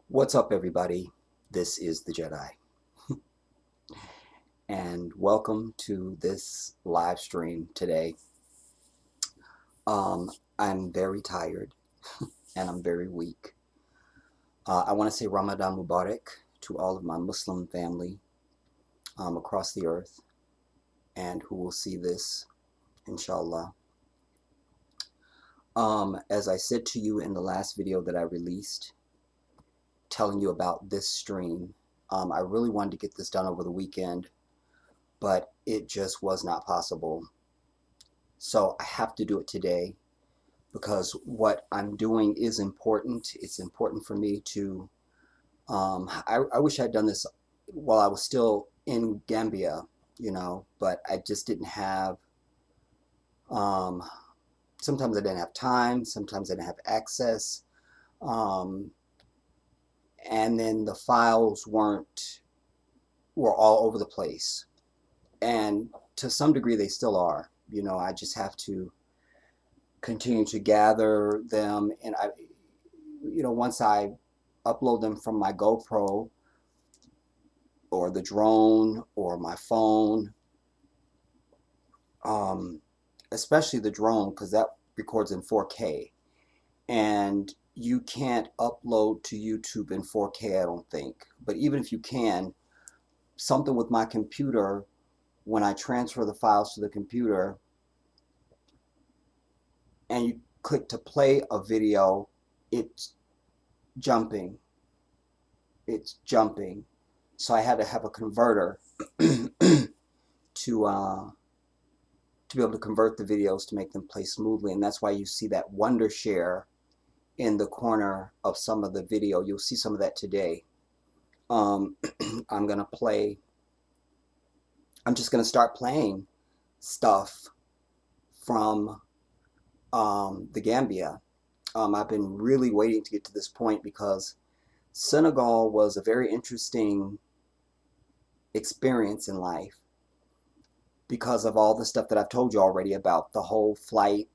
What's up, everybody? This is the Jedi, and welcome to this live stream today. I'm very tired and I'm very weak. I want to say Ramadan Mubarak to all of my Muslim family across the earth and who will see this, inshallah. As I said to you in the last video that I released, telling you about this stream, I really wanted to get this done over the weekend, but it just was not possible. So I have to do it today because what I'm doing is important. It's important for me to, I wish I'd done this while I was still in Gambia, but I just didn't have, sometimes I didn't have time, sometimes I didn't have access, and then the files were all over the place. And to some degree they still are. I just have to continue to gather them, and once I upload them from my GoPro or the drone or my phone, especially the drone, because that records in 4K, and you can't upload to YouTube in 4K, I don't think. But even if you can, something with my computer, when I transfer the files to the computer and you click to play a video, it's jumping. So I had to have a converter to be able to convert the videos to make them play smoothly. And that's why you see that wonder share in the corner of some of the video. You'll see some of that today. I'm just gonna start playing stuff from the Gambia. I've been really waiting to get to this point because Senegal was a very interesting experience in life because of all the stuff that I've told you already about the whole flight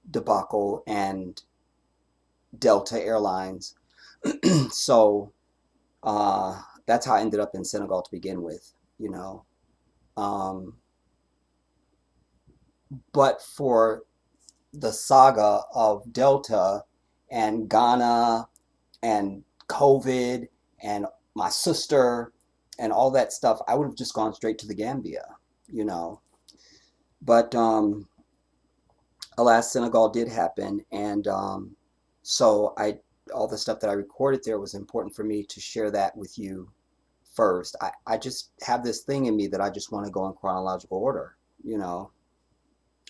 debacle and Delta Airlines. So that's how I ended up in Senegal to begin with, but for the saga of Delta and Ghana and COVID and my sister and all that stuff, I would have just gone straight to the Gambia, But alas, Senegal did happen, and so all the stuff that I recorded there was important for me to share that with you first. I just have this thing in me that I just want to go in chronological order,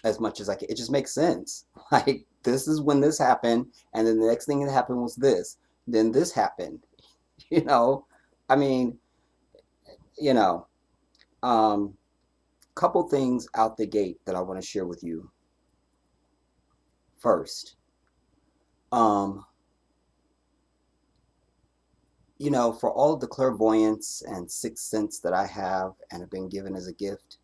as much as I can. It just makes sense. Like, this is when this happened, and then the next thing that happened was this. Then this happened. I mean, couple things out the gate that I want to share with you. First, for all of the clairvoyance and sixth sense that I have and have been given as a gift,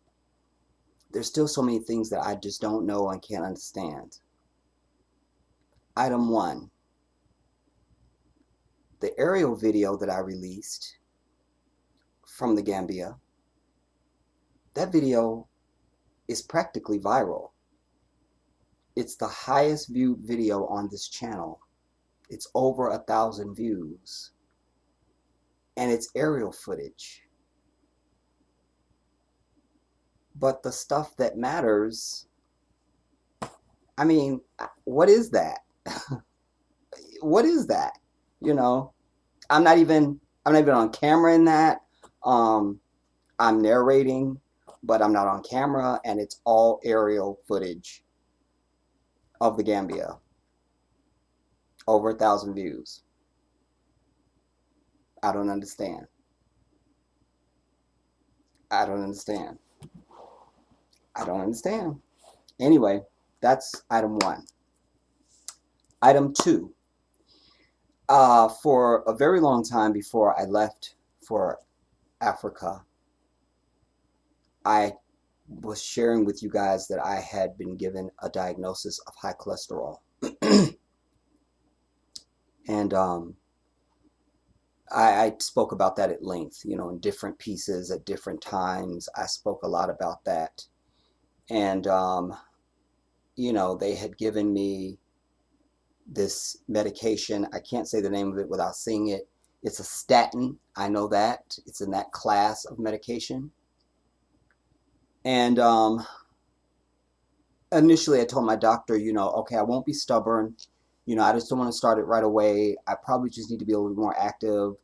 there's still so many things that I just don't know and can't understand. Item 1, the aerial video that I released from the Gambia, that video is practically viral. It's the highest viewed video on this channel. It's over 1,000 views. And it's aerial footage. But the stuff that matters, I mean, what is that? What is that? I'm not even on camera in that. I'm narrating, but I'm not on camera, and it's all aerial footage of the Gambia. Over 1,000 views. I don't understand. I don't understand. I don't understand. Anyway, that's item one. Item two. For a very long time before I left for Africa, I was sharing with you guys that I had been given a diagnosis of high cholesterol. And I spoke about that at length, in different pieces at different times. I spoke a lot about that. And, they had given me this medication. I can't say the name of it without seeing it. It's a statin. I know that. It's in that class of medication. And initially I told my doctor, okay, I won't be stubborn. I just don't want to start it right away. I probably just need to be a little more active,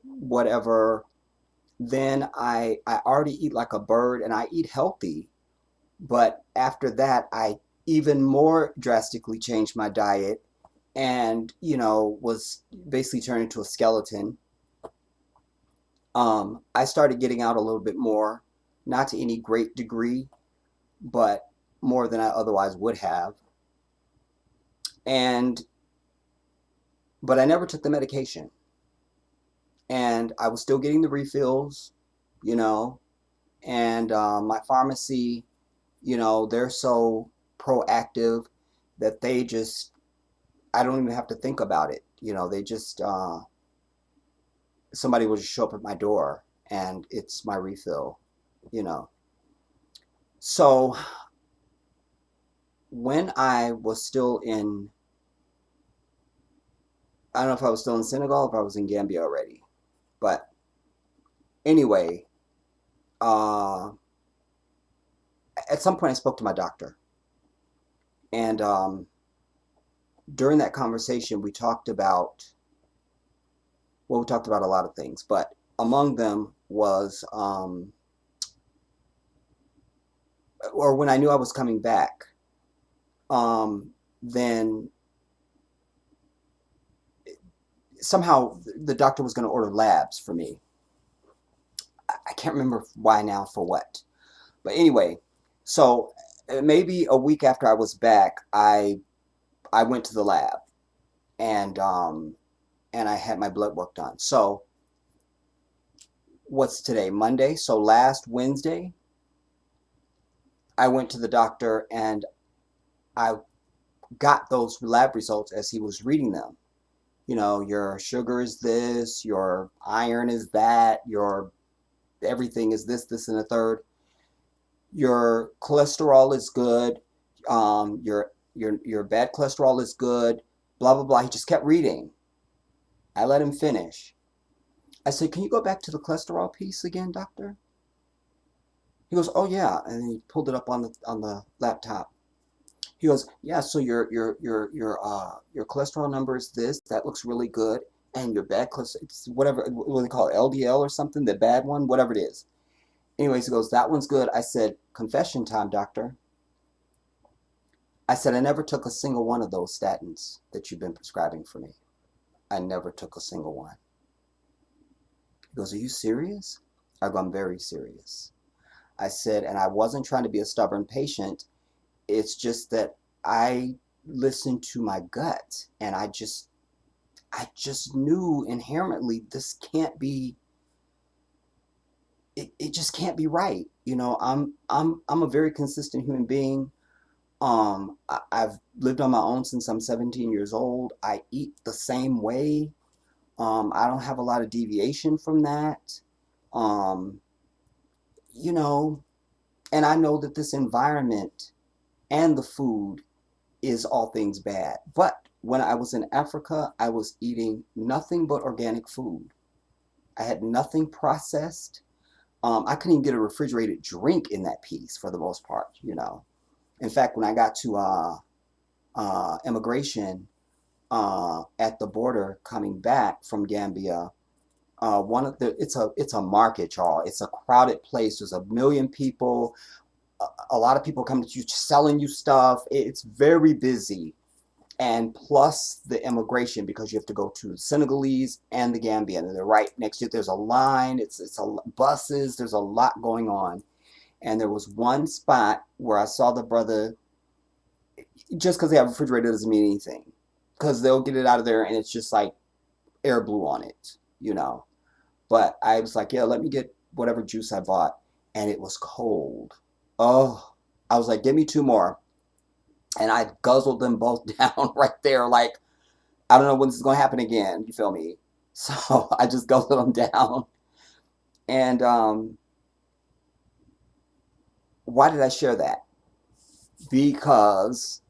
whatever. Then I already eat like a bird and I eat healthy. But after that, I even more drastically changed my diet and, was basically turned into a skeleton. I started getting out a little bit more, not to any great degree, but more than I otherwise would have. But I never took the medication. And I was still getting the refills, and my pharmacy, they're so proactive that I don't even have to think about it. They just, somebody will just show up at my door and it's my refill, you know. So when I was still I don't know if I was still in Senegal, if I was in Gambia already, but anyway, uh, at some point I spoke to my doctor, and during that conversation we talked about a lot of things, but among them was, or when I knew I was coming back, then somehow the doctor was going to order labs for me. I can't remember why now, for what. But anyway, so maybe a week after I was back, I went to the lab, and I had my blood work done. So what's today? Monday. So last Wednesday, I went to the doctor and I got those lab results as he was reading them. Your sugar is this, your iron is that, your everything is this, and a third. Your cholesterol is good. Your bad cholesterol is good. Blah blah blah. He just kept reading. I let him finish. I said, "Can you go back to the cholesterol piece again, doctor?" He goes, "Oh yeah," and he pulled it up on the laptop. He goes, "Yeah, so your cholesterol number is this. That looks really good, and your bad cholesterol, it's whatever, what do they call it, LDL or something, the bad one, whatever it is." Anyways, he goes, "That one's good." I said, "Confession time, doctor." I said, "I never took a single one of those statins that you've been prescribing for me. I never took a single one." He goes, "Are you serious?" I go, "I'm very serious." I said, "And I wasn't trying to be a stubborn patient. It's just that I listened to my gut, and I just knew inherently this can't be, it just can't be right. I'm a very consistent human being. I've lived on my own since I'm 17 years old. I eat the same way. I don't have a lot of deviation from that. Um, you know, and I know that this environment and the food is all things bad. But when I was in Africa, I was eating nothing but organic food. I had nothing processed. I couldn't even get a refrigerated drink in that piece for the most part. In fact, when I got to immigration at the border coming back from Gambia, it's a market, y'all. It's a crowded place. There's a million people. A lot of people come to you selling you stuff. It's very busy. and plus the immigration, because you have to go to Senegalese and the Gambia, and they're right next to it. There's a line. It's a buses. There's a lot going on, and there was one spot where I saw the brother. Just because they have a refrigerator doesn't mean anything, because they'll get it out of there and it's just like air blew on it, you know. But I was like, yeah, let me get whatever juice I bought, and it was cold. Oh, I was like, give me two more, and I guzzled them both down right there. Like, I don't know when this is gonna happen again. You feel me? So I just guzzled them down. And why did I share that? Because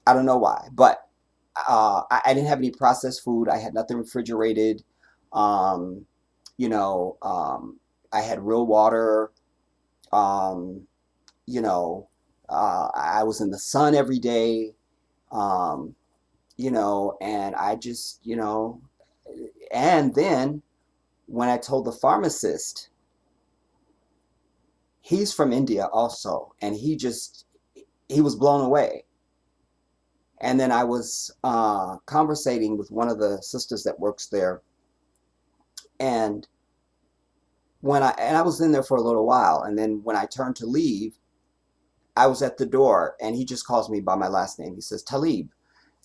I don't know why, but I didn't have any processed food. I had nothing refrigerated. Um, you know, I had real water. Um, you know, I was in the sun every day. Um, and I just, and then when I told the pharmacist, he's from India also, and he was blown away. And then I was conversating with one of the sisters that works there, and I was in there for a little while, and then when I turned to leave, I was at the door, and he just calls me by my last name. He says, Talib.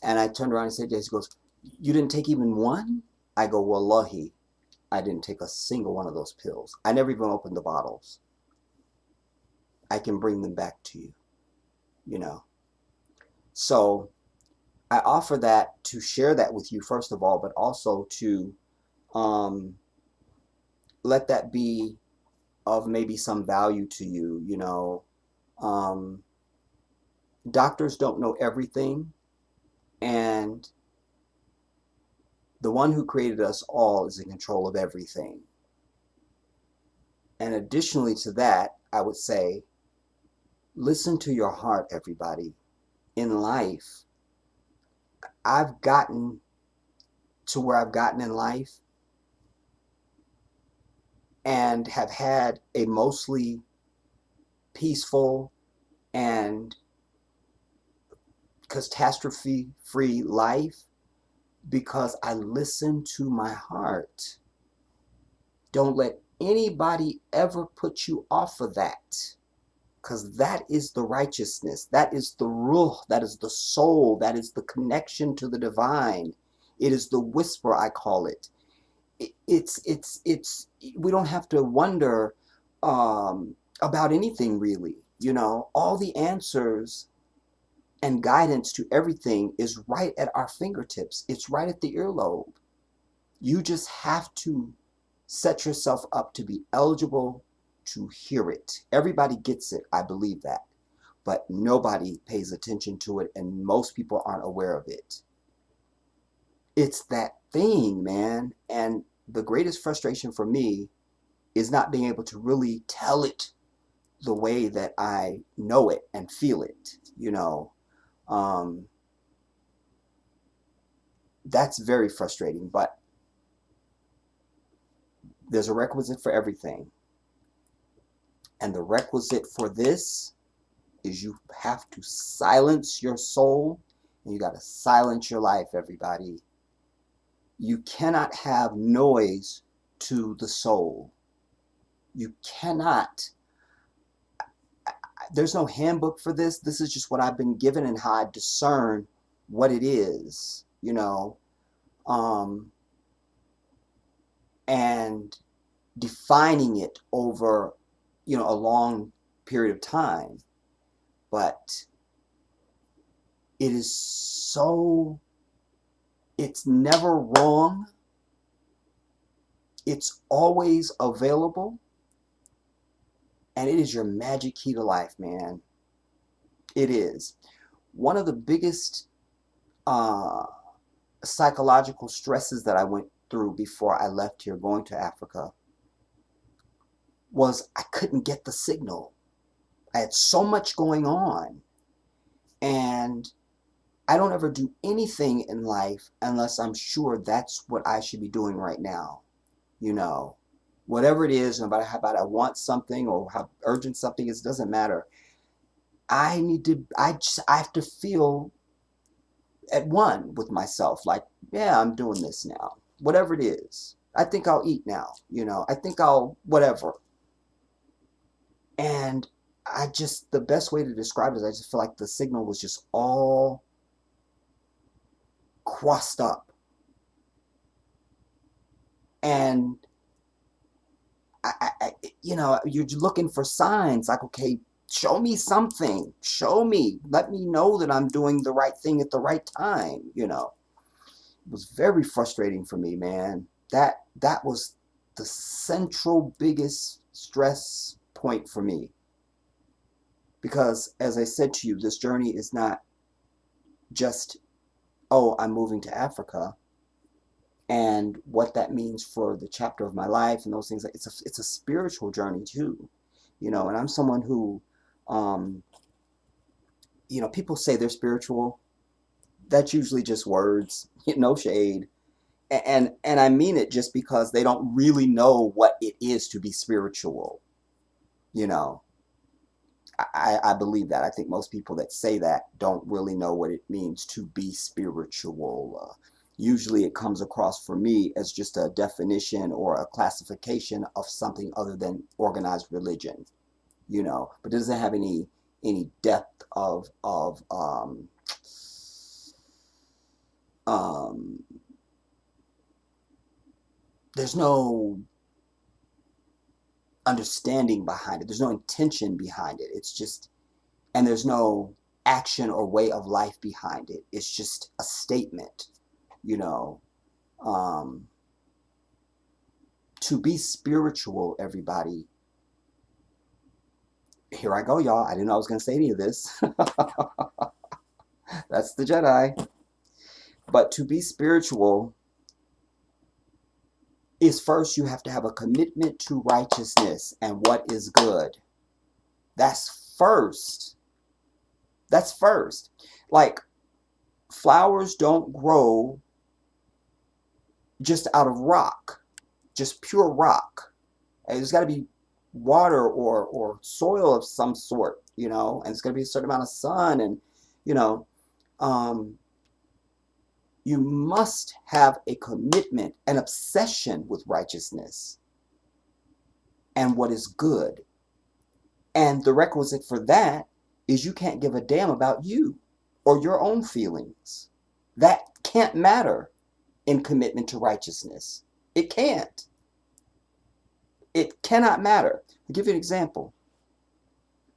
And I turned around and said, yes. He goes, you didn't take even one? I go, wallahi, I didn't take a single one of those pills. I never even opened the bottles. I can bring them back to you, you know. So I offer that to share that with you, first of all, but also to um, let that be of maybe some value to you, you know. Um, Doctors don't know everything, and the one who created us all is in control of everything. And additionally to that, I would say, listen to your heart, everybody. In life, I've gotten to where I've gotten in life and have had a mostly peaceful and catastrophe-free life because I listen to my heart. Don't let anybody ever put you off of that, because that is the righteousness. That is the ruh. That is the soul. That is the connection to the divine. It is the whisper, I call it. It's we don't have to wonder about anything really. You know, all the answers and guidance to everything is right at our fingertips. It's right at the earlobe. You just have to set yourself up to be eligible to hear it. Everybody gets it, I believe that, but nobody pays attention to it, and most people aren't aware of it. It's that thing, man. And the greatest frustration for me is not being able to really tell it the way that I know it and feel it, you know. Um, that's very frustrating, but there's a requisite for everything. And the requisite for this is you have to silence your soul, and you got to silence your life, everybody. You cannot have noise to the soul. You cannot. There's no handbook for this. This is just what I've been given and how I discern what it is, you know. And defining it over, you know, a long period of time. But it is so, it's never wrong. It's always available. And it is your magic key to life, man. It is. One of the biggest psychological stresses that I went through before I left here going to Africa was I couldn't get the signal. I had so much going on. And I don't ever do anything in life unless I'm sure that's what I should be doing right now. You know, whatever it is, no matter how bad I want something or how urgent something is, doesn't matter. I have to feel at one with myself. Like, yeah, I'm doing this now. Whatever it is. I think I'll eat now. I think I'll whatever. And the best way to describe it is I just feel like the signal was just all crossed up. And you're looking for signs like, okay, show me something. Show me. Let me know that I'm doing the right thing at the right time. It was very frustrating for me, man. That was the central biggest stress point for me. Because as I said to you, this journey is not just, oh, I'm moving to Africa and what that means for the chapter of my life and those things. It's a spiritual journey too, and I'm someone who, people say they're spiritual. That's usually just words, no shade. And I mean it just because they don't really know what it is to be spiritual. You know, I believe that. I think most people that say that don't really know what it means to be spiritual. Usually it comes across for me as just a definition or a classification of something other than organized religion, but it doesn't have any depth of um, there's no understanding behind it. There's no intention behind it. It's just, and there's no action or way of life behind it. It's just a statement, you know. Um, to be spiritual, everybody. Here I go, y'all. I didn't know I was going to say any of this. That's the Jedi. But to be spiritual is first you have to have a commitment to righteousness and what is good. That's first. That's first. Like, flowers don't grow just out of rock, just pure rock. And there's got to be water or soil of some sort, and it's going to be a certain amount of sun. And, you know, um, you must have a commitment, an obsession with righteousness and what is good. And the requisite for that is you can't give a damn about you or your own feelings. That can't matter in commitment to righteousness. It can't. It cannot matter. I'll give you an example.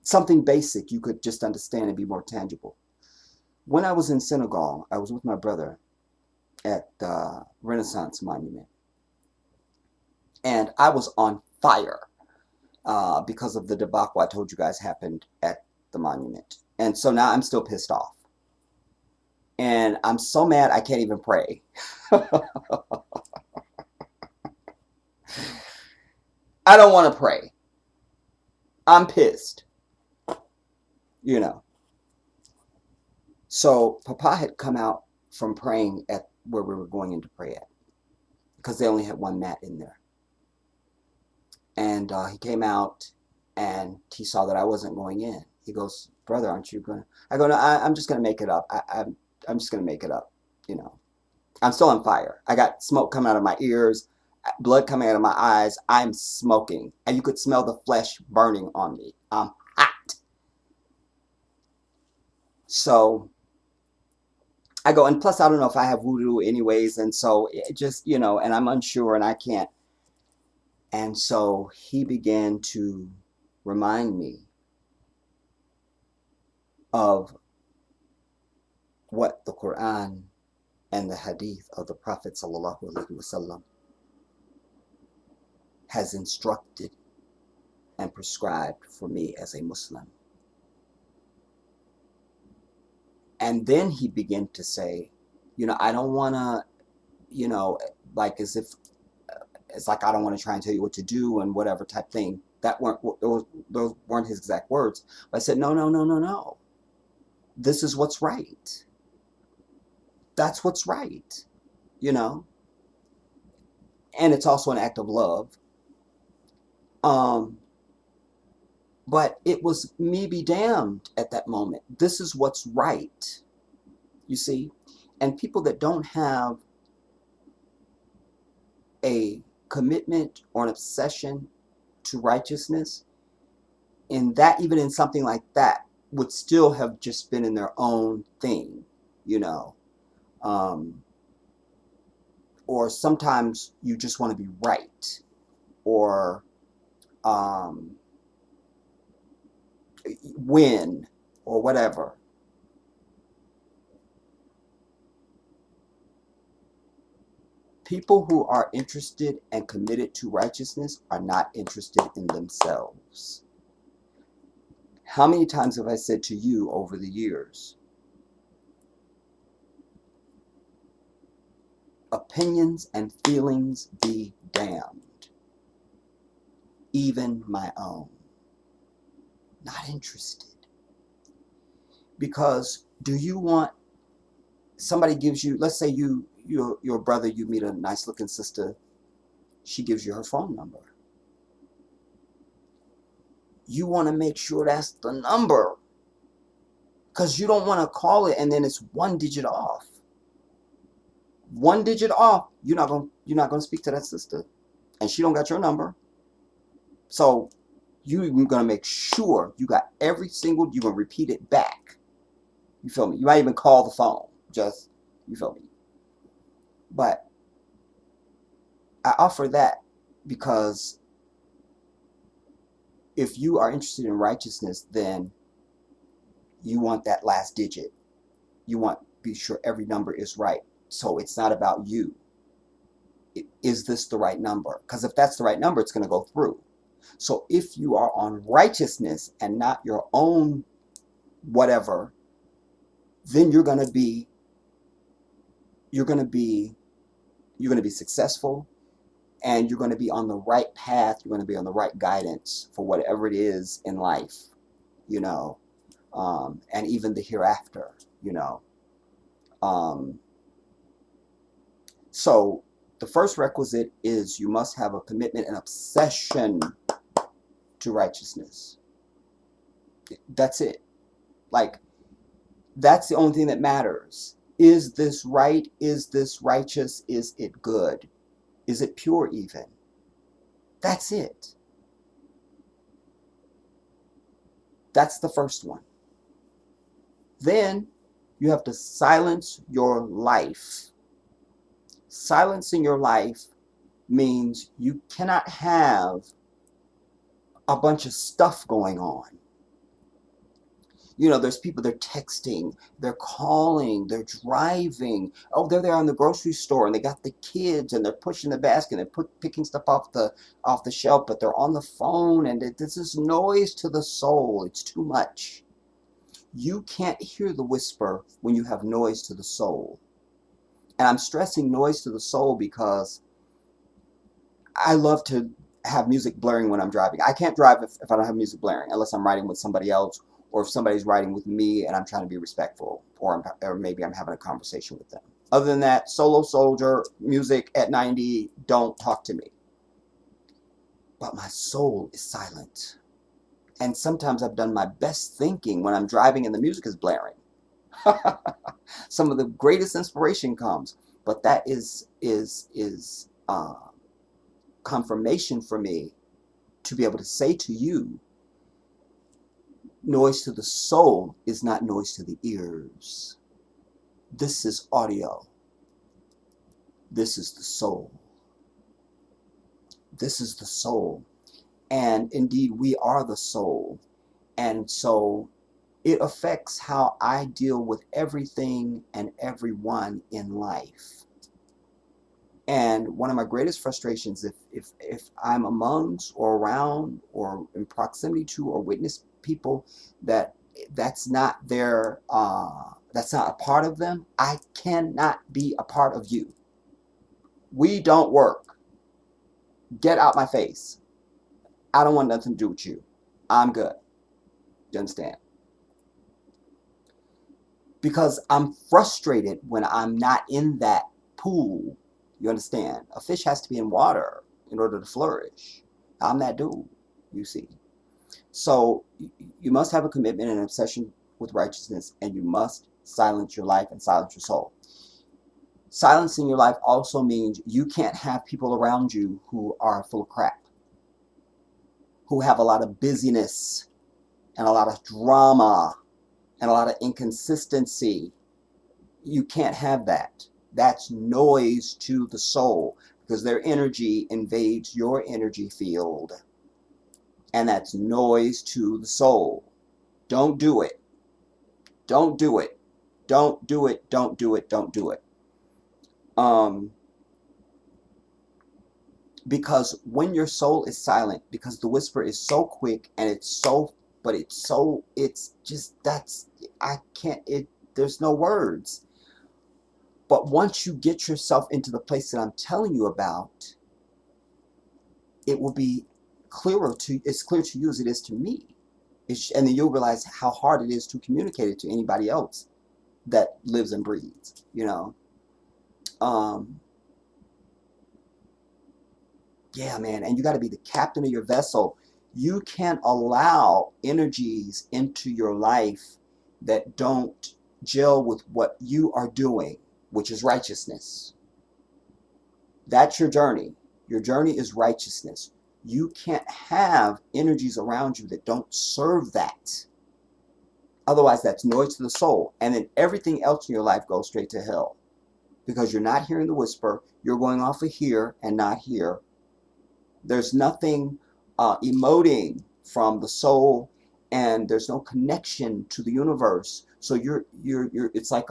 Something basic you could just understand and be more tangible. When I was in Senegal, I was with my brother at the Renaissance Monument. And I was on fire because of the debacle I told you guys happened at the monument. And so now I'm still pissed off. And I'm so mad I can't even pray. I don't want to pray. I'm pissed. So Papa had come out from praying at where we were going in to pray at, because they only had one mat in there. And he came out and he saw that I wasn't going in. He goes, "Brother, aren't you going to?" I go, "No, I'm just going to make it up. I'm just going to make it up. I'm still on fire. I got smoke coming out of my ears, blood coming out of my eyes. I'm smoking. And you could smell the flesh burning on me. I'm hot." So I go, and plus I don't know if I have voodoo anyways. And so it just, and I'm unsure and I can't. And so he began to remind me of what the Quran and the Hadith of the Prophet ﷺ has instructed and prescribed for me as a Muslim. And then he began to say, I don't want to, like as if, it's like I don't want to try and tell you what to do and whatever type thing. Those weren't his exact words. But I said, no. This is what's right. That's what's right, And it's also an act of love. But it was me be damned at that moment. This is what's right. You see? And people that don't have a commitment or an obsession to righteousness, and that even in something like that, would still have just been in their own thing, you know. Um, or sometimes you just want to be right, or um, win, or whatever. People who are interested and committed to righteousness are not interested in themselves. How many times have I said to you over the years, opinions and feelings be damned, even my own? Not interested. Because do you want, somebody gives you, let's say your brother, you meet a nice looking sister, she gives you her phone number. You want to make sure that's the number, because you don't want to call it and then it's one digit off. One digit off, you're not gonna speak to that sister, and she don't got your number. So you're gonna make sure you got every single. You're gonna repeat it back. You feel me? You might even call the phone. Just, you feel me? But I offer that because if you are interested in righteousness, then you want that last digit. You want to be sure every number is right. So it's not about you. Is this the right number? Because if that's the right number, it's going to go through. So if you are on righteousness and not your own whatever, then you're going to be successful, and you're going to be on the right path. You're going to be on the right guidance for whatever it is in life, you know, and even the hereafter, you know. So the first requisite is you must have a commitment and obsession to righteousness. That's it. Like, that's the only thing that matters. Is this right? Is this righteous? Is it good? Is it pure even? That's it. That's the first one. Then you have to silence your life. Silencing your life means you cannot have a bunch of stuff going on. You know, there's people, they're texting, they're calling, they're driving. Oh, they're there on the grocery store and they got the kids and they're pushing the basket and they're picking stuff off the shelf, but they're on the phone, and this is noise to the soul. It's too much. You can't hear the whisper when you have noise to the soul. And I'm stressing noise to the soul because I love to have music blaring when I'm driving. I can't drive if I don't have music blaring, unless I'm riding with somebody else, or if somebody's riding with me and I'm trying to be respectful, or maybe I'm having a conversation with them. Other than that, solo soldier, music at 90, don't talk to me. But my soul is silent. And sometimes I've done my best thinking when I'm driving and the music is blaring. Some of the greatest inspiration comes. But that is confirmation for me to be able to say to you, noise to the soul is not noise to the ears. This is audio. This is the soul. This is the soul. And indeed, we are the soul. And so it affects how I deal with everything and everyone in life. And one of my greatest frustrations, if I'm amongst or around or in proximity to or witness people that's not that's not a part of them, I cannot be a part of you. We don't work. Get out my face. I don't want nothing to do with you. I'm good. You understand? Because I'm frustrated when I'm not in that pool. You understand? A fish has to be in water in order to flourish. I'm that dude, you see. So you must have a commitment and obsession with righteousness, and you must silence your life and silence your soul. Silence in your life also means you can't have people around you who are full of crap, who have a lot of busyness and a lot of drama and a lot of inconsistency. You can't have that. That's noise to the soul, because their energy invades your energy field, and that's noise to the soul. Don't do it. Don't do it. Don't do it. Don't do it. Don't do it. Because when your soul is silent, because the whisper is so quick and it's so, but it's just, I can't, there's no words. But once you get yourself into the place that I'm telling you about, it will be it's clear to you as it is to me. And then you'll realize how hard it is to communicate it to anybody else that lives and breathes, you know. Yeah, man, and you got to be the captain of your vessel. You can't allow energies into your life that don't gel with what you are doing, which is righteousness. That's your journey. Your journey is righteousness. You can't have energies around you that don't serve that. Otherwise, that's noise to the soul. And then everything else in your life goes straight to hell. Because you're not hearing the whisper. You're going off of here and not here. There's nothing emoting from the soul, and there's no connection to the universe. So it's like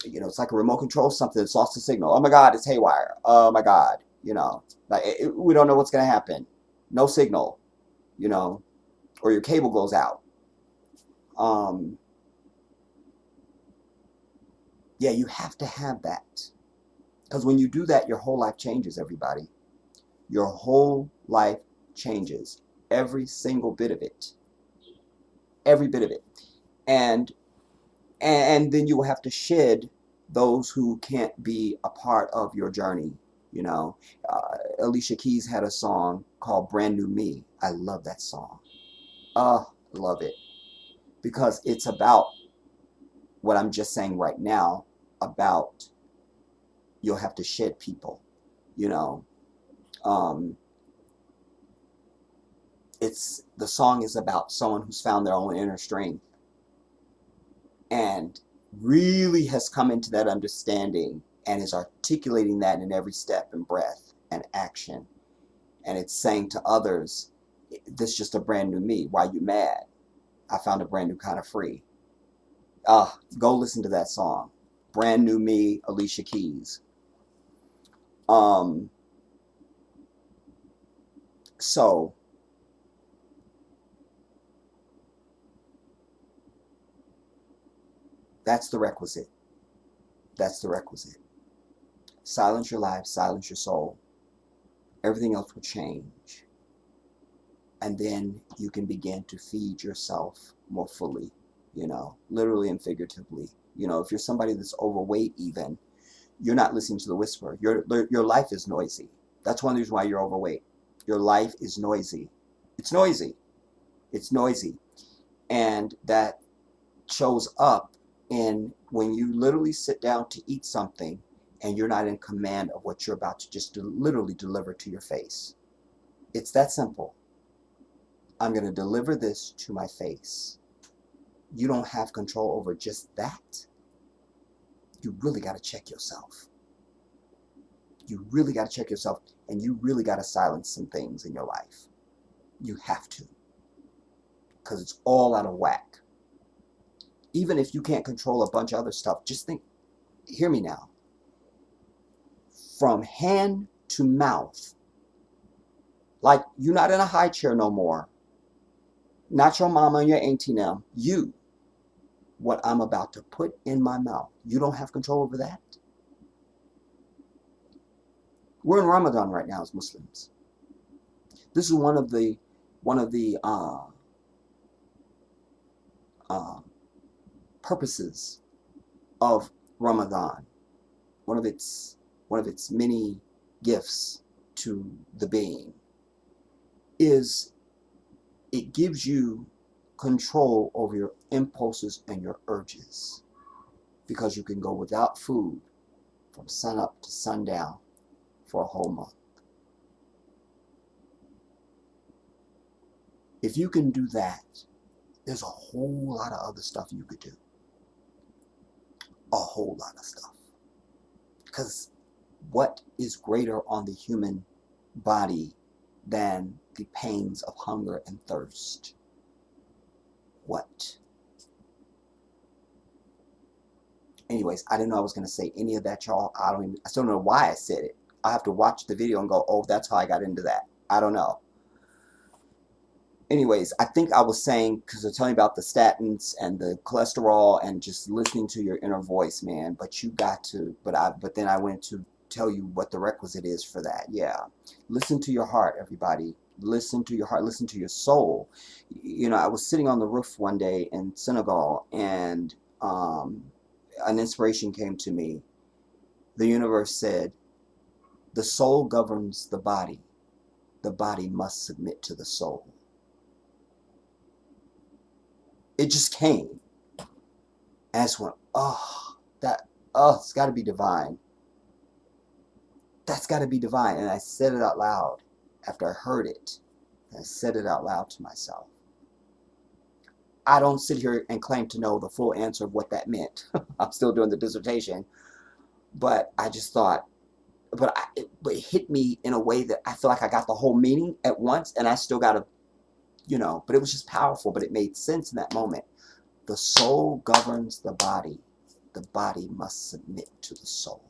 it's like a remote control, something that's lost the signal. Oh my God, it's haywire. Oh my God, like we don't know what's going to happen. No signal, or your cable goes out. Yeah, you have to have that, because when you do that, your whole life changes, everybody. Your whole life changes. Every single bit of it. Every bit of it. And then you will have to shed those who can't be a part of your journey. Alicia Keys had a song called Brand New Me. I love that song. Love it. Because it's about what I'm just saying right now, about you'll have to shed people, the song is about someone who's found their own inner strength and really has come into that understanding and is articulating that in every step and breath and action. And it's saying to others, this is just a brand new me. Why you mad? I found a brand new kind of free. Go listen to that song. Brand New Me, Alicia Keys. So that's the requisite. That's the requisite. Silence your life, silence your soul. Everything else will change. And then you can begin to feed yourself more fully, literally and figuratively. If you're somebody that's overweight even, you're not listening to the whisper. Your life is noisy. That's one reason why you're overweight. Your life is noisy. It's noisy. It's noisy. And that shows up in when you literally sit down to eat something and you're not in command of what you're about to just literally deliver to your face. It's that simple. I'm going to deliver this to my face. You don't have control over just that. You really got to check yourself. You really got to check yourself, and you really got to silence some things in your life. You have to, because it's all out of whack. Even if you can't control a bunch of other stuff, just think, hear me now. From hand to mouth, like you're not in a high chair no more. Not your mama and your auntie now. You. What I'm about to put in my mouth. You don't have control over that. We're in Ramadan right now as Muslims. This is one of the purposes of Ramadan. One of its many gifts to the being is it gives you control over your impulses and your urges. because you can go without food from sunup to sundown for a whole month. If you can do that, there's a whole lot of other stuff you could do. A whole lot of stuff. Because what is greater on the human body than the pains of hunger and thirst? What? Anyways, I didn't know I was going to say any of that, y'all. I still don't know why I said it. I have to watch the video and go, oh, that's how I got into that. I don't know. Anyways, I think I was saying, because they're telling about the statins and the cholesterol and just listening to your inner voice, man. But you got to, but then I went to tell you what the requisite is for that. Yeah. Listen to your heart, everybody. Listen to your heart. Listen to your soul. You know, I was sitting on the roof one day in Senegal, and an inspiration came to me. The universe said, the soul governs the body. The body must submit to the soul. It just came. And I just went, it's got to be divine. That's got to be divine. And I said it out loud after I heard it. And I said it out loud to myself. I don't sit here and claim to know the full answer of what that meant. I'm still doing the dissertation. But I just thought, it hit me in a way that I feel like I got the whole meaning at once. And I still got to, you know, but it was just powerful. But it made sense in that moment. The soul governs the body. The body must submit to the soul.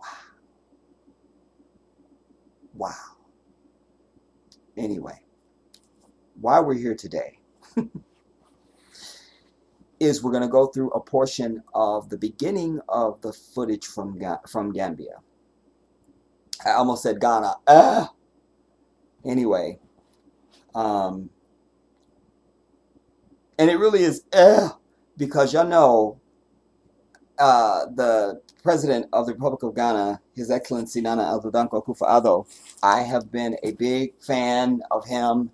Wow. Wow. Anyway, why we're here today is we're going to go through a portion of the beginning of the footage from Gambia. I almost said Ghana. Anyway, and it really is because y'all know the president of the Republic of Ghana, His Excellency Nana Addo Dankwa Akufo-Addo. I have been a big fan of him,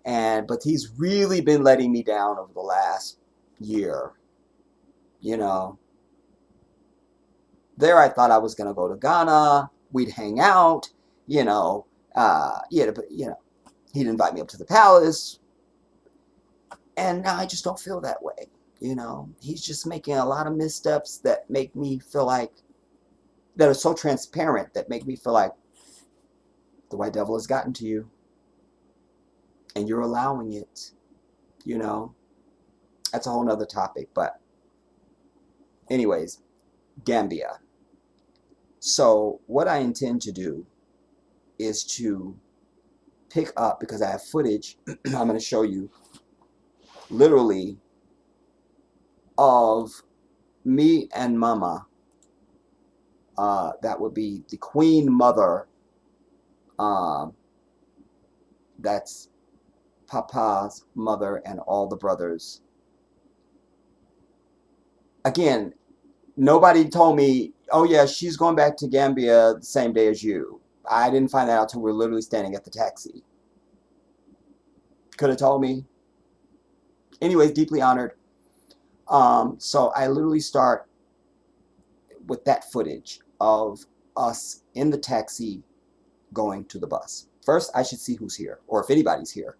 but he's really been letting me down over the last year. You know, there I thought I was going to go to Ghana, we'd hang out, you know, he'd invite me up to the palace, and now I just don't feel that way. You know, he's just making a lot of missteps that make me feel like, that are so transparent, that make me feel like the white devil has gotten to you. And you're allowing it, you know. That's a whole nother topic. But anyways, Gambia. So what I intend to do is to pick up, because I have footage, I'm going to show you, literally, of me and Mama. That would be the Queen Mother. That's Papa's mother and all the brothers. Again, nobody told me, oh yeah, she's going back to Gambia the same day as you. I didn't find that out until we were literally standing at the taxi. Could have told me. Anyways, deeply honored. So I literally start with that footage of us in the taxi going to the bus. First, I should see who's here, or if anybody's here.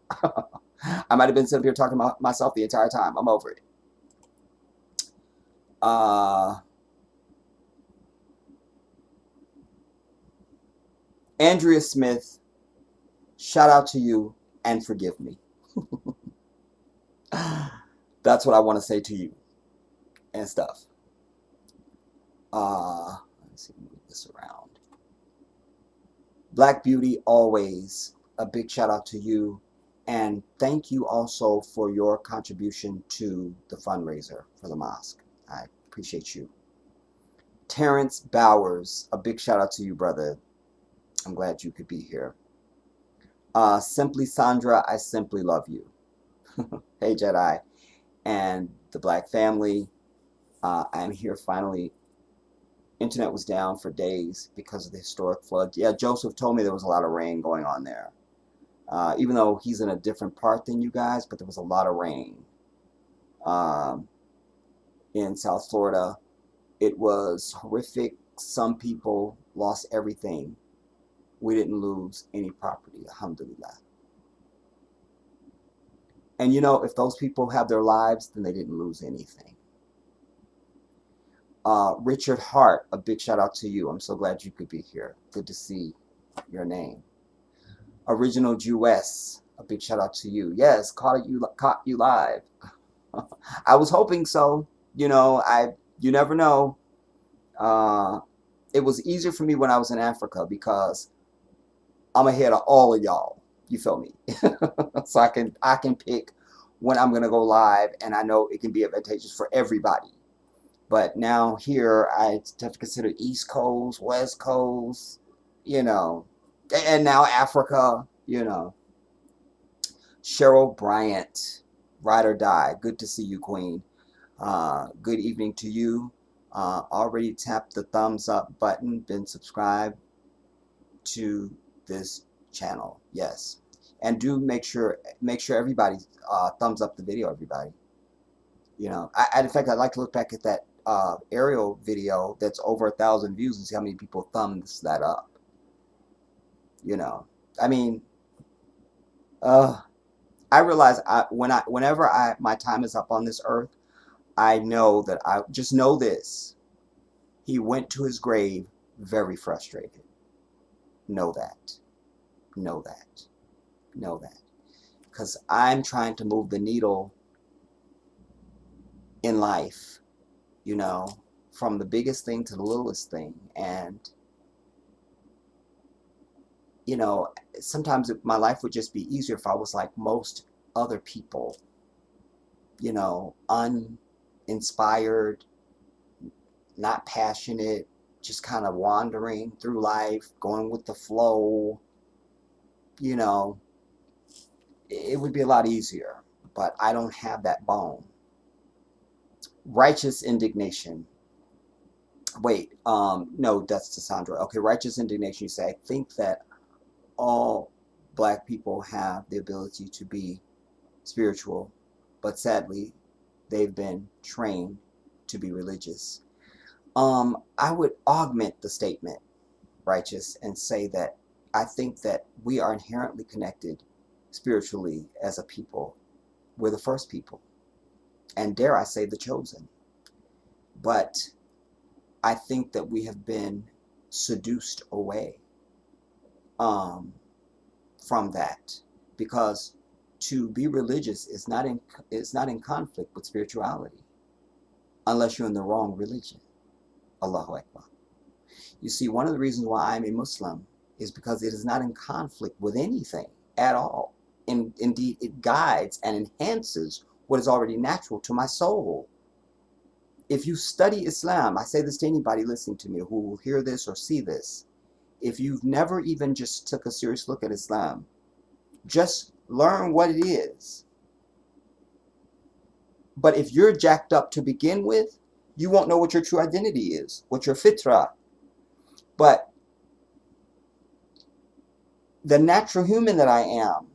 I might have been sitting here talking about myself the entire time. I'm over it. Andrea Smith, shout out to you and forgive me. That's what I want to say to you and stuff. Let's see, move this around. Black Beauty, always a big shout out to you, and thank you also for your contribution to the fundraiser for the mosque. I appreciate you. Terrence Bowers, a big shout out to you, brother. I'm glad you could be here. Simply Sandra, I simply love you. Hey Jedi and the Black family. I'm here finally. Internet was down for days because of the historic flood. Yeah, Joseph told me there was a lot of rain going on there. Even though he's in a different part than you guys, but there was a lot of rain. in South Florida. It was horrific. Some people lost everything. We didn't lose any property, alhamdulillah. And you know, if those people have their lives, then they didn't lose anything. Richard Hart, a big shout out to you. I'm so glad you could be here. Good to see your name. Original Jewess, a big shout out to you. Yes, caught you live. I was hoping so. You know, you never know. It was easier for me when I was in Africa because I'm ahead of all of y'all. You feel me? So I can pick when I'm gonna go live, and I know it can be advantageous for everybody. But now here, I have to consider East Coast, West Coast, you know, and now Africa, you know. Cheryl Bryant, Ride or Die. Good to see you, Queen. Good evening to you. Already tapped the thumbs up button, been subscribed to this channel. Yes. And do make sure everybody thumbs up the video, everybody. You know, in fact, I'd like to look back at that aerial video that's over 1,000 views and see how many people thumbs that up. You know, I mean, I realize whenever my time is up on this earth, I know that I just know this. He went to his grave very frustrated. Know that. Know that. Know that. Because I'm trying to move the needle in life, you know, from the biggest thing to the littlest thing. And, you know, sometimes my life would just be easier if I was like most other people, you know, uninspired, not passionate, just kind of wandering through life, going with the flow. You know, it would be a lot easier, but I don't have that bone. Righteous indignation. Wait, no, that's to Sandra. Okay, righteous indignation. You say, I think that all black people have the ability to be spiritual, but sadly, they've been trained to be religious. I would augment the statement, righteous, and say that I think that we are inherently connected spiritually as a people. We're the first people, and dare I say the chosen. But I think that we have been seduced away from that, because to be religious is not in conflict with spirituality, unless you're in the wrong religion. Allahu Akbar. You see, one of the reasons why I'm a Muslim is because it is not in conflict with anything at all. Indeed, it guides and enhances what is already natural to my soul. If you study Islam, I say this to anybody listening to me who will hear this or see this, if you've never even just took a serious look at Islam, just learn what it is. But if you're jacked up to begin with, you won't know what your true identity is, what your fitrah. But the natural human that I am,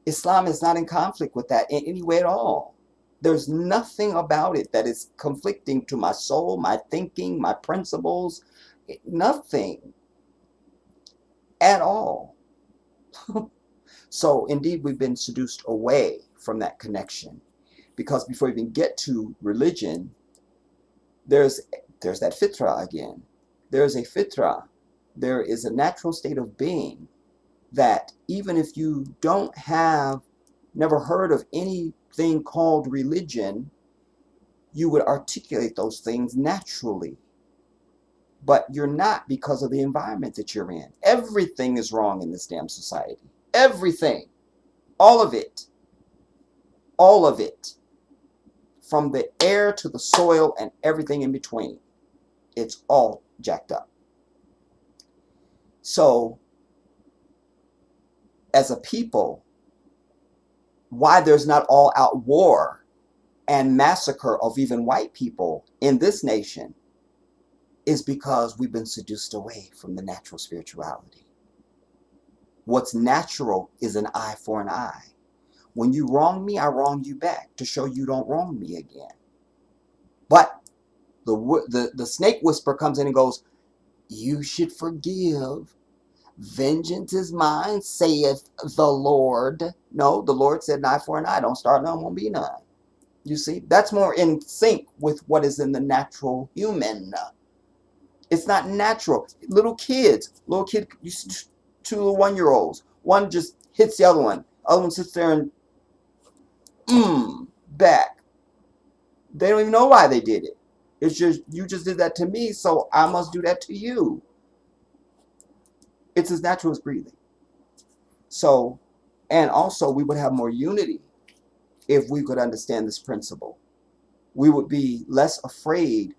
Islam is not in conflict with that in any way at all. There's nothing about it that is conflicting to my soul, my thinking, my principles. Nothing at all. So indeed, we've been seduced away from that connection, because before we even get to religion, there's that fitrah again. There's a fitrah. There is a natural state of being that even if you never heard of anything called religion, you would articulate those things naturally. But you're not, because of the environment that you're in. Everything is wrong in this damn society. Everything. All of it. All of it. From the air to the soil and everything in between. It's all jacked up. So, as a people, why there's not all-out war and massacre of even white people in this nation is because we've been seduced away from the natural spirituality. What's natural is an eye for an eye. When you wrong me, I wrong you back to show you don't wrong me again. But the snake whisperer comes in and goes, you should forgive. Vengeance is mine, saith the Lord. No, the Lord said, an eye for an eye. Don't start none, won't be none. You see, that's more in sync with what is in the natural human. It's not natural. Little kid, two little 1-year-olds. One just hits the other one. Other one sits there and back. They don't even know why they did it. It's just, you just did that to me, so I must do that to you. It's as natural as breathing. So, and also we would have more unity if we could understand this principle. We would be less afraid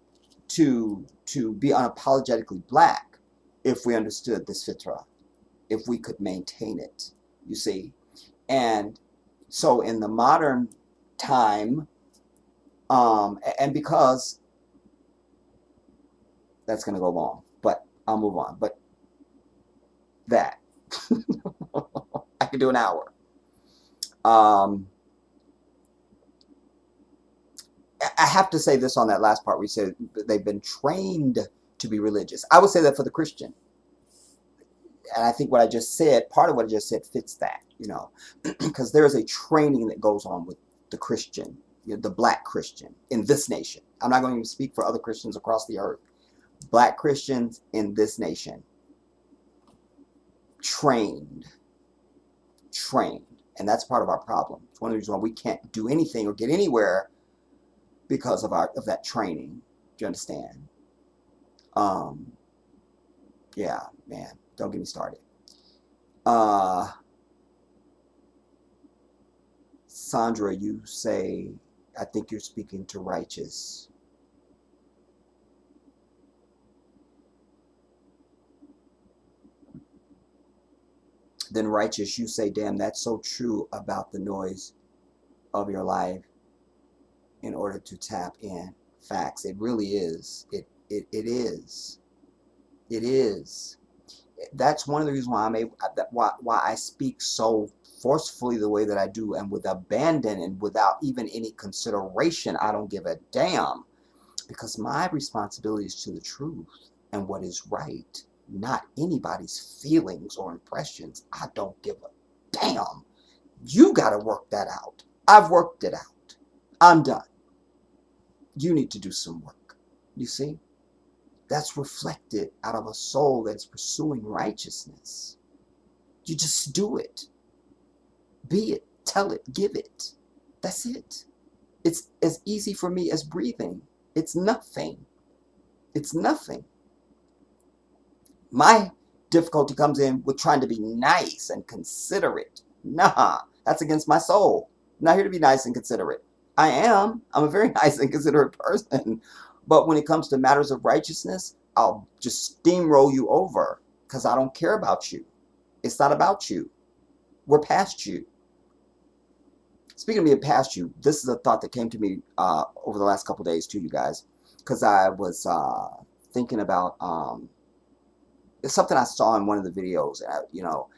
to be unapologetically black if we understood this fitra, if we could maintain it, you see. And so in the modern time, and because that's going to go long, but I'll move on. But that, I could do an hour. I have to say this on that last part where you said they've been trained to be religious. I would say that for the Christian. And I think what I just said, part of what I just said fits that, you know, because there is a training that goes on with the Christian, you know, the black Christian in this nation. I'm not going to speak for other Christians across the earth. Black Christians in this nation, trained. And that's part of our problem. It's one of the reasons why we can't do anything or get anywhere because of that training. Do you understand? Yeah, man, don't get me started. Sandra, you say, I think you're speaking to righteous. Then righteous, you say, damn, that's so true about the noise of your life in order to tap in. Facts. It really is. It is. It is. That's one of the reasons why I'm able, why I speak so forcefully the way that I do, and with abandon and without even any consideration. I don't give a damn, because my responsibility is to the truth and what is right, not anybody's feelings or impressions. I don't give a damn. You got to work that out. I've worked it out. I'm done. You need to do some work. You see? That's reflected out of a soul that's pursuing righteousness. You just do it. Be it. Tell it. Give it. That's it. It's as easy for me as breathing. It's nothing. It's nothing. My difficulty comes in with trying to be nice and considerate. Nah, that's against my soul. I'm not here to be nice and considerate. I am. I'm a very nice and considerate person. But when it comes to matters of righteousness, I'll just steamroll you over because I don't care about you. It's not about you. We're past you. Speaking of being past you, this is a thought that came to me over the last couple of days too, you guys, because I was thinking about it's something I saw in one of the videos. You know,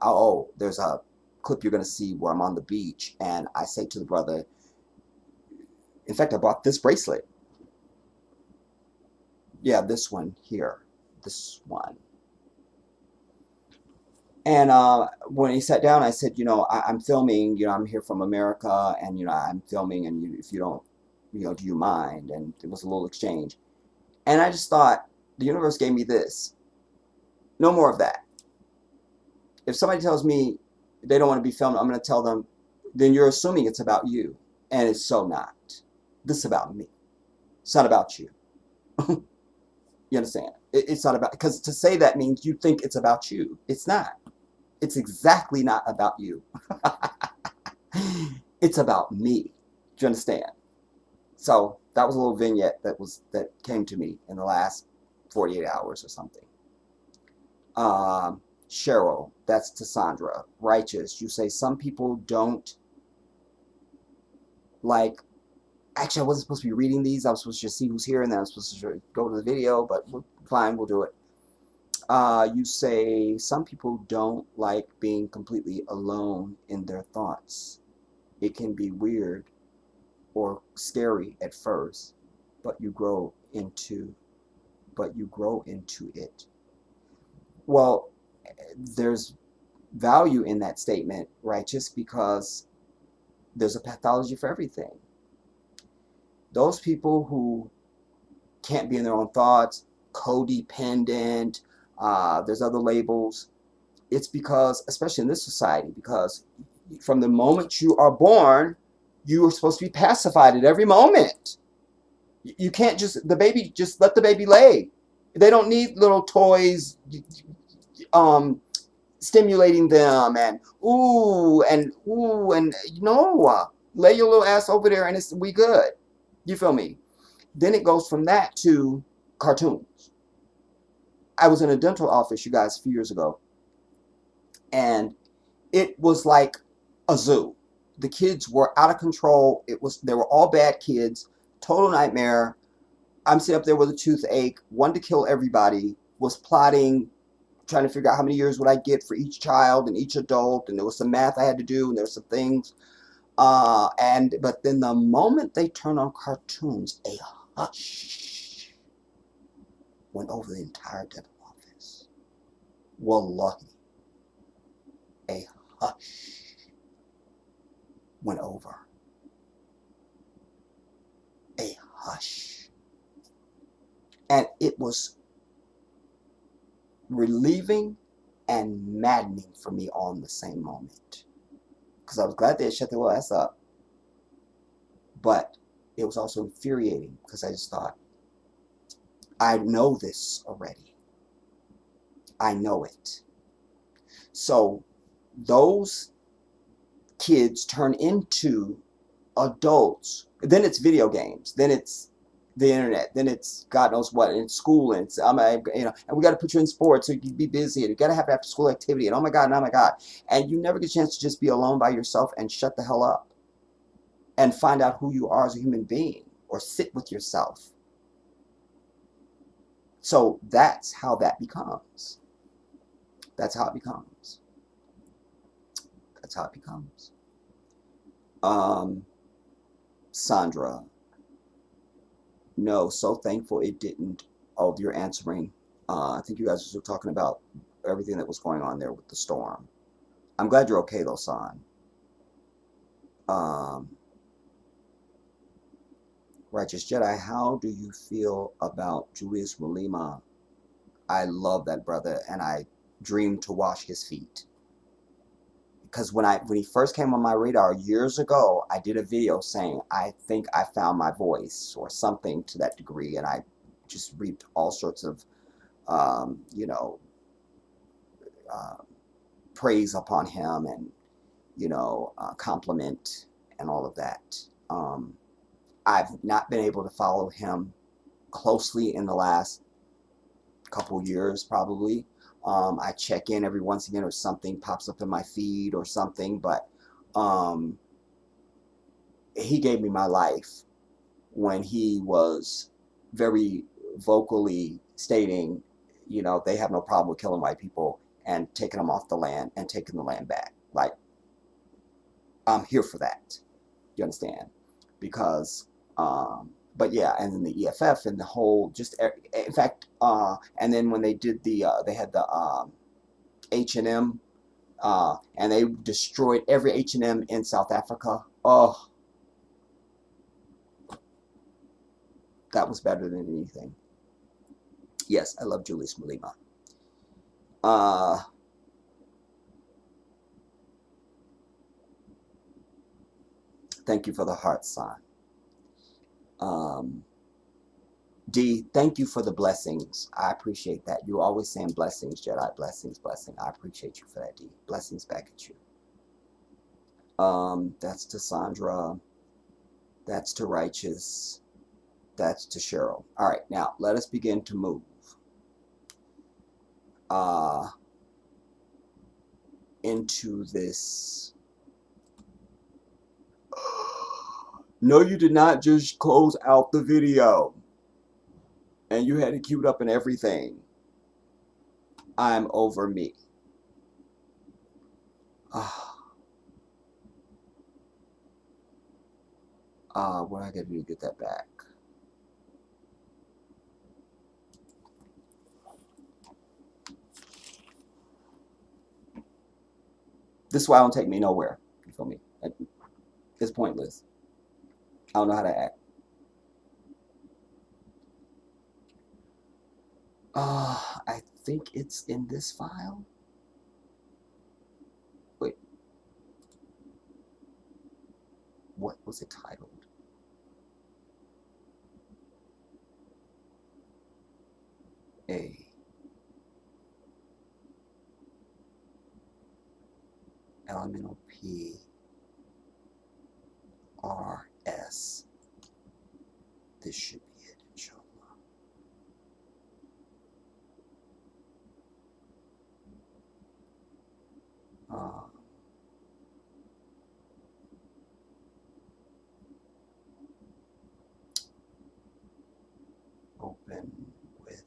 oh, there's a clip you're going to see where I'm on the beach, and I say to the brother, in fact, I bought this bracelet. Yeah, this one here. This one. And when he sat down, I said, you know, I'm filming, you know, I'm here from America, and, you know, I'm filming, and if you don't, you know, do you mind? And it was a little exchange. And I just thought, the universe gave me this. No more of that. If somebody tells me they don't want to be filmed, I'm going to tell them, then you're assuming it's about you. And it's so not. This is about me. It's not about you. You understand? It's not about, because to say that means you think it's about you. It's not. It's exactly not about you. It's about me. Do you understand? So that was a little vignette that came to me in the last 48 hours or something. Cheryl, that's to Sandra. Righteous, you say some people don't like. Actually, I wasn't supposed to be reading these. I was supposed to just see who's here, and then I was supposed to go to the video, but fine, we'll do it. You say some people don't like being completely alone in their thoughts. It can be weird or scary at first, but you grow into it. Well, there's value in that statement, righteous, because there's a pathology for everything. Those people who can't be in their own thoughts, codependent, there's other labels. It's because, especially in this society, because from the moment you are born, you are supposed to be pacified at every moment. You can't just let the baby lay. They don't need little toys, stimulating them and no, lay your little ass over there and we good. You feel me? Then it goes from that to cartoons. I was in a dental office, you guys, a few years ago, and it was like a zoo. The kids were out of control. They were all bad kids, total nightmare. I'm sitting up there with a toothache, wanted to kill everybody, was plotting, trying to figure out how many years would I get for each child and each adult, and there was some math I had to do, and there were some things. But then the moment they turned on cartoons, a hush went over the entire dental office. Wallahi, a hush went over. A hush. And it was relieving and maddening for me all in the same moment. Because I was glad they had shut their little ass up. But it was also infuriating because I just thought, I know this already. I know it. So those kids turn into adults. Then it's video games. Then it's the internet. Then it's God knows what. And it's school. And it's and we got to put you in sports so you can be busy. And you got to have after school activity. And oh my God, and oh my God. And you never get a chance to just be alone by yourself and shut the hell up and find out who you are as a human being or sit with yourself. So that's how that becomes. That's how it becomes. That's how it becomes. Sandra, no, so thankful it didn't. Oh, you're answering. I think you guys were talking about everything that was going on there with the storm. I'm glad you're okay though, San. Righteous Jedi, how do you feel about Julius Malema? I love that brother, and I dream to wash his feet. Because when he first came on my radar years ago, I did a video saying I think I found my voice or something to that degree, and I just reaped all sorts of, praise upon him and compliment and all of that. I've not been able to follow him closely in the last couple years, probably. I check in every once again or something pops up in my feed or something, but he gave me my life when he was very vocally stating, they have no problem with killing white people and taking them off the land and taking the land back. Like, I'm here for that. You understand? Because, but yeah, and then the EFF and the whole, in fact, and then when they did they had the H&M, and they destroyed every H&M in South Africa. Oh, that was better than anything. Yes, I love Julius Malema. Thank you for the heart sign. D, thank you for the blessings. I appreciate that. You're always saying blessings, Jedi. Blessings, blessing. I appreciate you for that, D. Blessings back at you. That's to Sandra. That's to Righteous. That's to Cheryl. All right, now let us begin to move. Into this. No, you did not just close out the video. And you had it queued up and everything. I'm over me. What I gotta do to get that back? This why don't take me nowhere. You feel me? It's pointless. I don't know how to act. I think it's in this file. Wait. What was it titled? A. Elemental P. R. S. This should be it, inshallah. Open with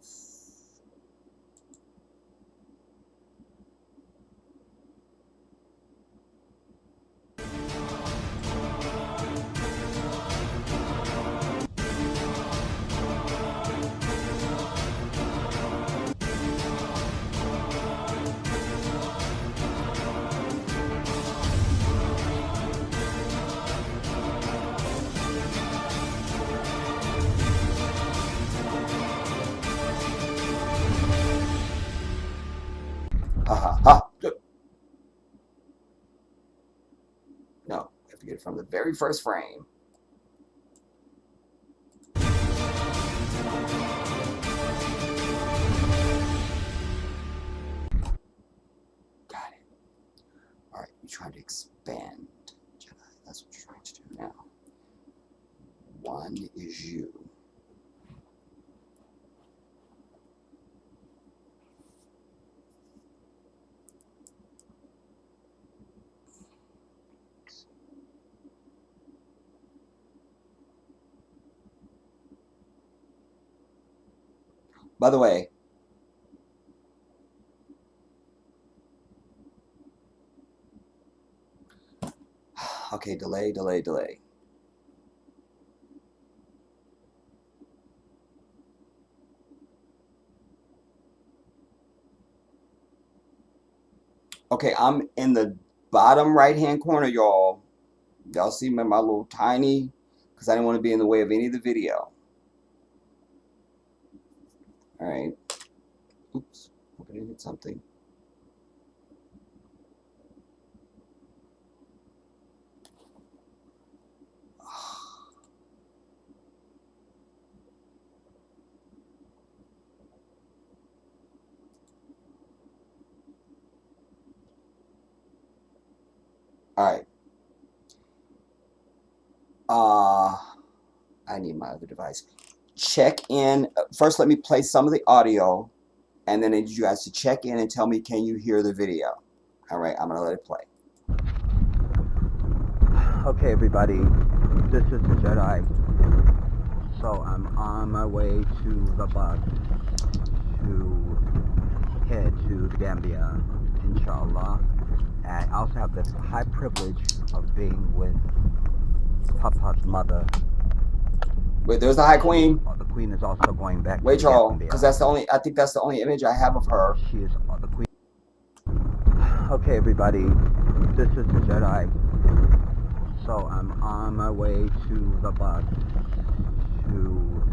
no, I have to get it from the very first frame. Got it. All right, you're trying to expand Jedi. That's what you're trying to do now. One is you. By the way, okay, delay. Okay, I'm in the bottom right-hand corner, y'all. Y'all see my little tiny, because I didn't want to be in the way of any of the video. All right. Oops, hope I didn't hit something. All right. I need my other device. Check in. First, let me play some of the audio, and then I need you guys to check in and tell me, can you hear the video? All right, I'm gonna let it play. Okay, everybody, this is the Jedi. So I'm on my way to the bus to head to the Gambia, inshallah. And I also have the high privilege of being with Papa's mother. Wait, there's the High Queen. The Queen is also going back. Wait, to y'all, Gambia. because that's the only. I think that's the only image I have of her. She is the Queen. Okay, everybody, this is the Jedi. So I'm on my way to the bus to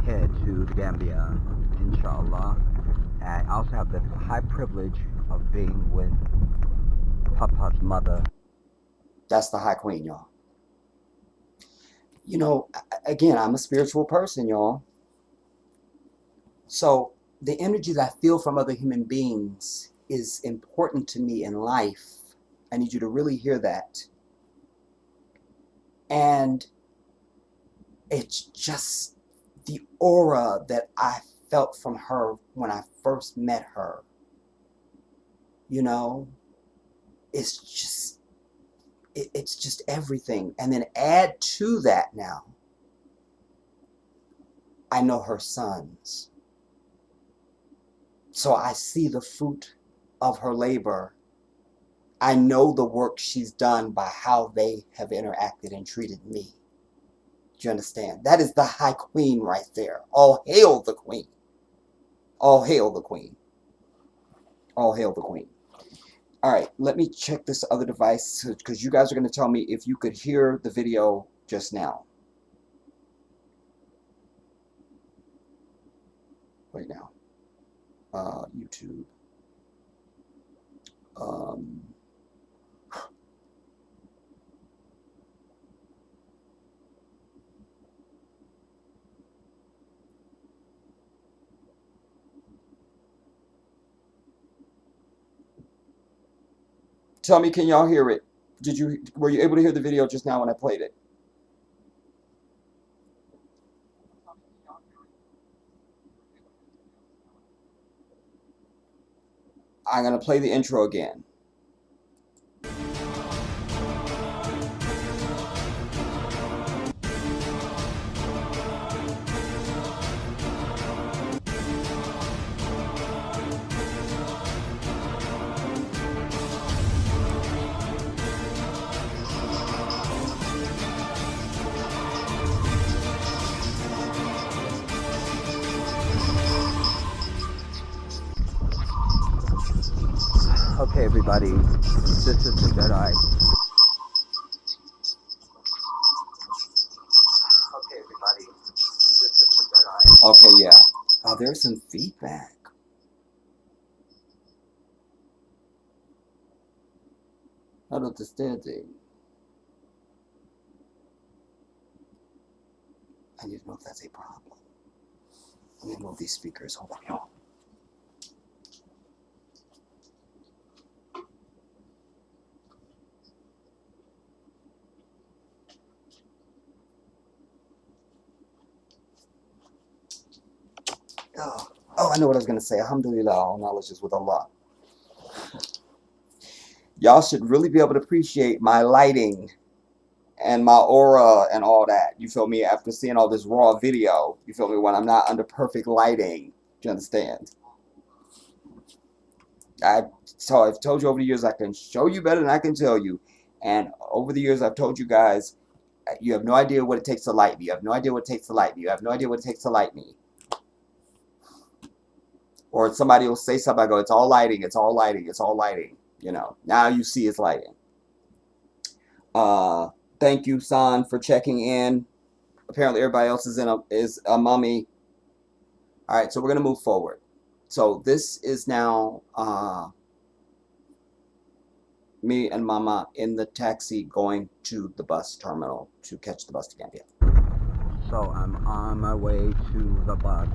head to the Gambia, inshallah. And I also have the high privilege of being with Papa's mother. That's the High Queen, y'all. You know, again, I'm a spiritual person, y'all. So the energy that I feel from other human beings is important to me in life. I need you to really hear that. And it's just the aura that I felt from her when I first met her. You know, it's just everything. And then add to that now, I know her sons. So I see the fruit of her labor. I know the work she's done by how they have interacted and treated me. Do you understand? That is the High Queen right there. All hail the Queen. All hail the Queen. All hail the Queen. All right, let me check this other device because you guys are going to tell me if you could hear the video just now. Right now. YouTube. Um, Tell me, can y'all hear it? Were you able to hear the video just now when I played it? I'm going to play the intro again. Okay, everybody, this is the Jedi. Okay, everybody, this is the Jedi. Okay, yeah. Oh, there's some feedback. Not understanding. I need to know if that's a problem. Let me move these speakers. Hold on, y'all. Oh, I know what I was going to say. Alhamdulillah, all knowledge is with Allah. Y'all should really be able to appreciate my lighting and my aura and all that. You feel me? After seeing all this raw video, you feel me? When I'm not under perfect lighting. Do you understand? I've told you over the years I can show you better than I can tell you. And over the years I've told you guys, you have no idea what it takes to light me. You have no idea what it takes to light me. You have no idea what it takes to light me. Or somebody will say something, I go, it's all lighting, it's all lighting, it's all lighting. You know, now you see it's lighting. Thank you, San, for checking in. Apparently everybody else is a mummy. All right, so we're gonna move forward. So this is now me and Mama in the taxi going to the bus terminal to catch the bus to Gambia. So I'm on my way to the bus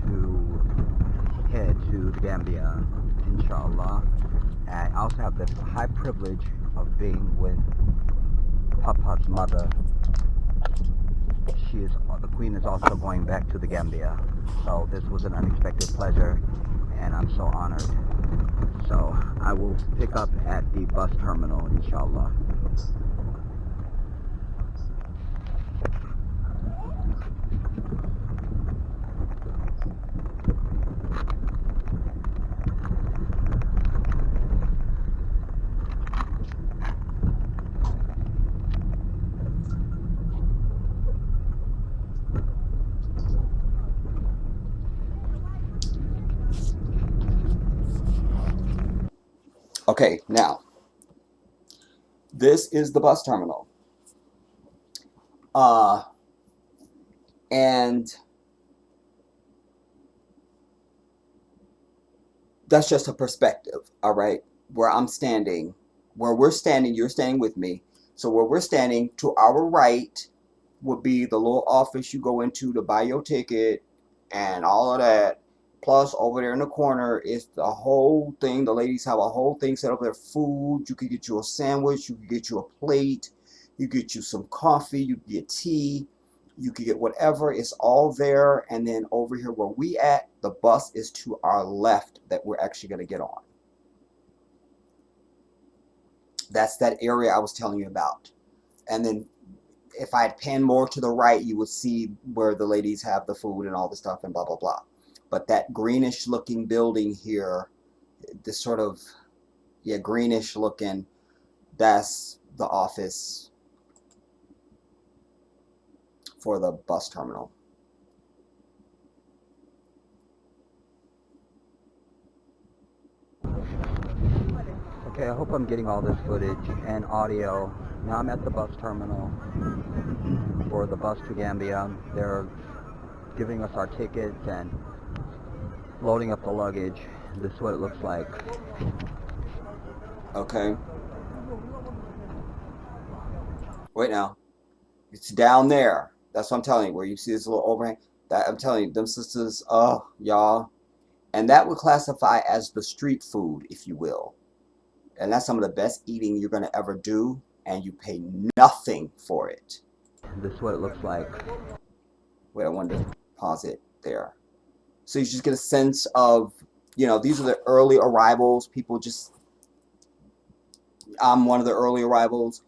to head to the Gambia, inshallah. And I also have the high privilege of being with Papa's mother. The Queen is also going back to the Gambia. So this was an unexpected pleasure, and I'm so honored. So I will pick up at the bus terminal, inshallah. Okay, now this is the bus terminal. And that's just a perspective, all right? Where I'm standing, where we're standing, you're standing with me. So where we're standing, to our right would be the little office you go into to buy your ticket and all of that. Plus, over there in the corner is the whole thing. The ladies have a whole thing set up there. Food. You could get you a sandwich. You could get you a plate. You could get you some coffee. You could get tea. You could get whatever. It's all there. And then over here where we at, the bus is to our left that we're actually going to get on. That's that area I was telling you about. And then if I had panned more to the right, you would see where the ladies have the food and all the stuff and blah, blah, blah. But that greenish looking building here, this sort of, yeah, greenish looking, that's the office for the bus terminal. Okay, I hope I'm getting all this footage and audio. Now I'm at the bus terminal for the bus to Gambia. They're giving us our tickets and loading up the luggage. This is what it looks like. Okay. Wait now. It's down there. That's what I'm telling you. Where you see this little overhang. That I'm telling you, them sisters, oh, y'all. And that would classify as the street food, if you will. And that's some of the best eating you're going to ever do. And you pay nothing for it. This is what it looks like. Wait, I wanted to pause it there. So you just get a sense of, you know, these are the early arrivals. People just, I'm one of the early arrivals.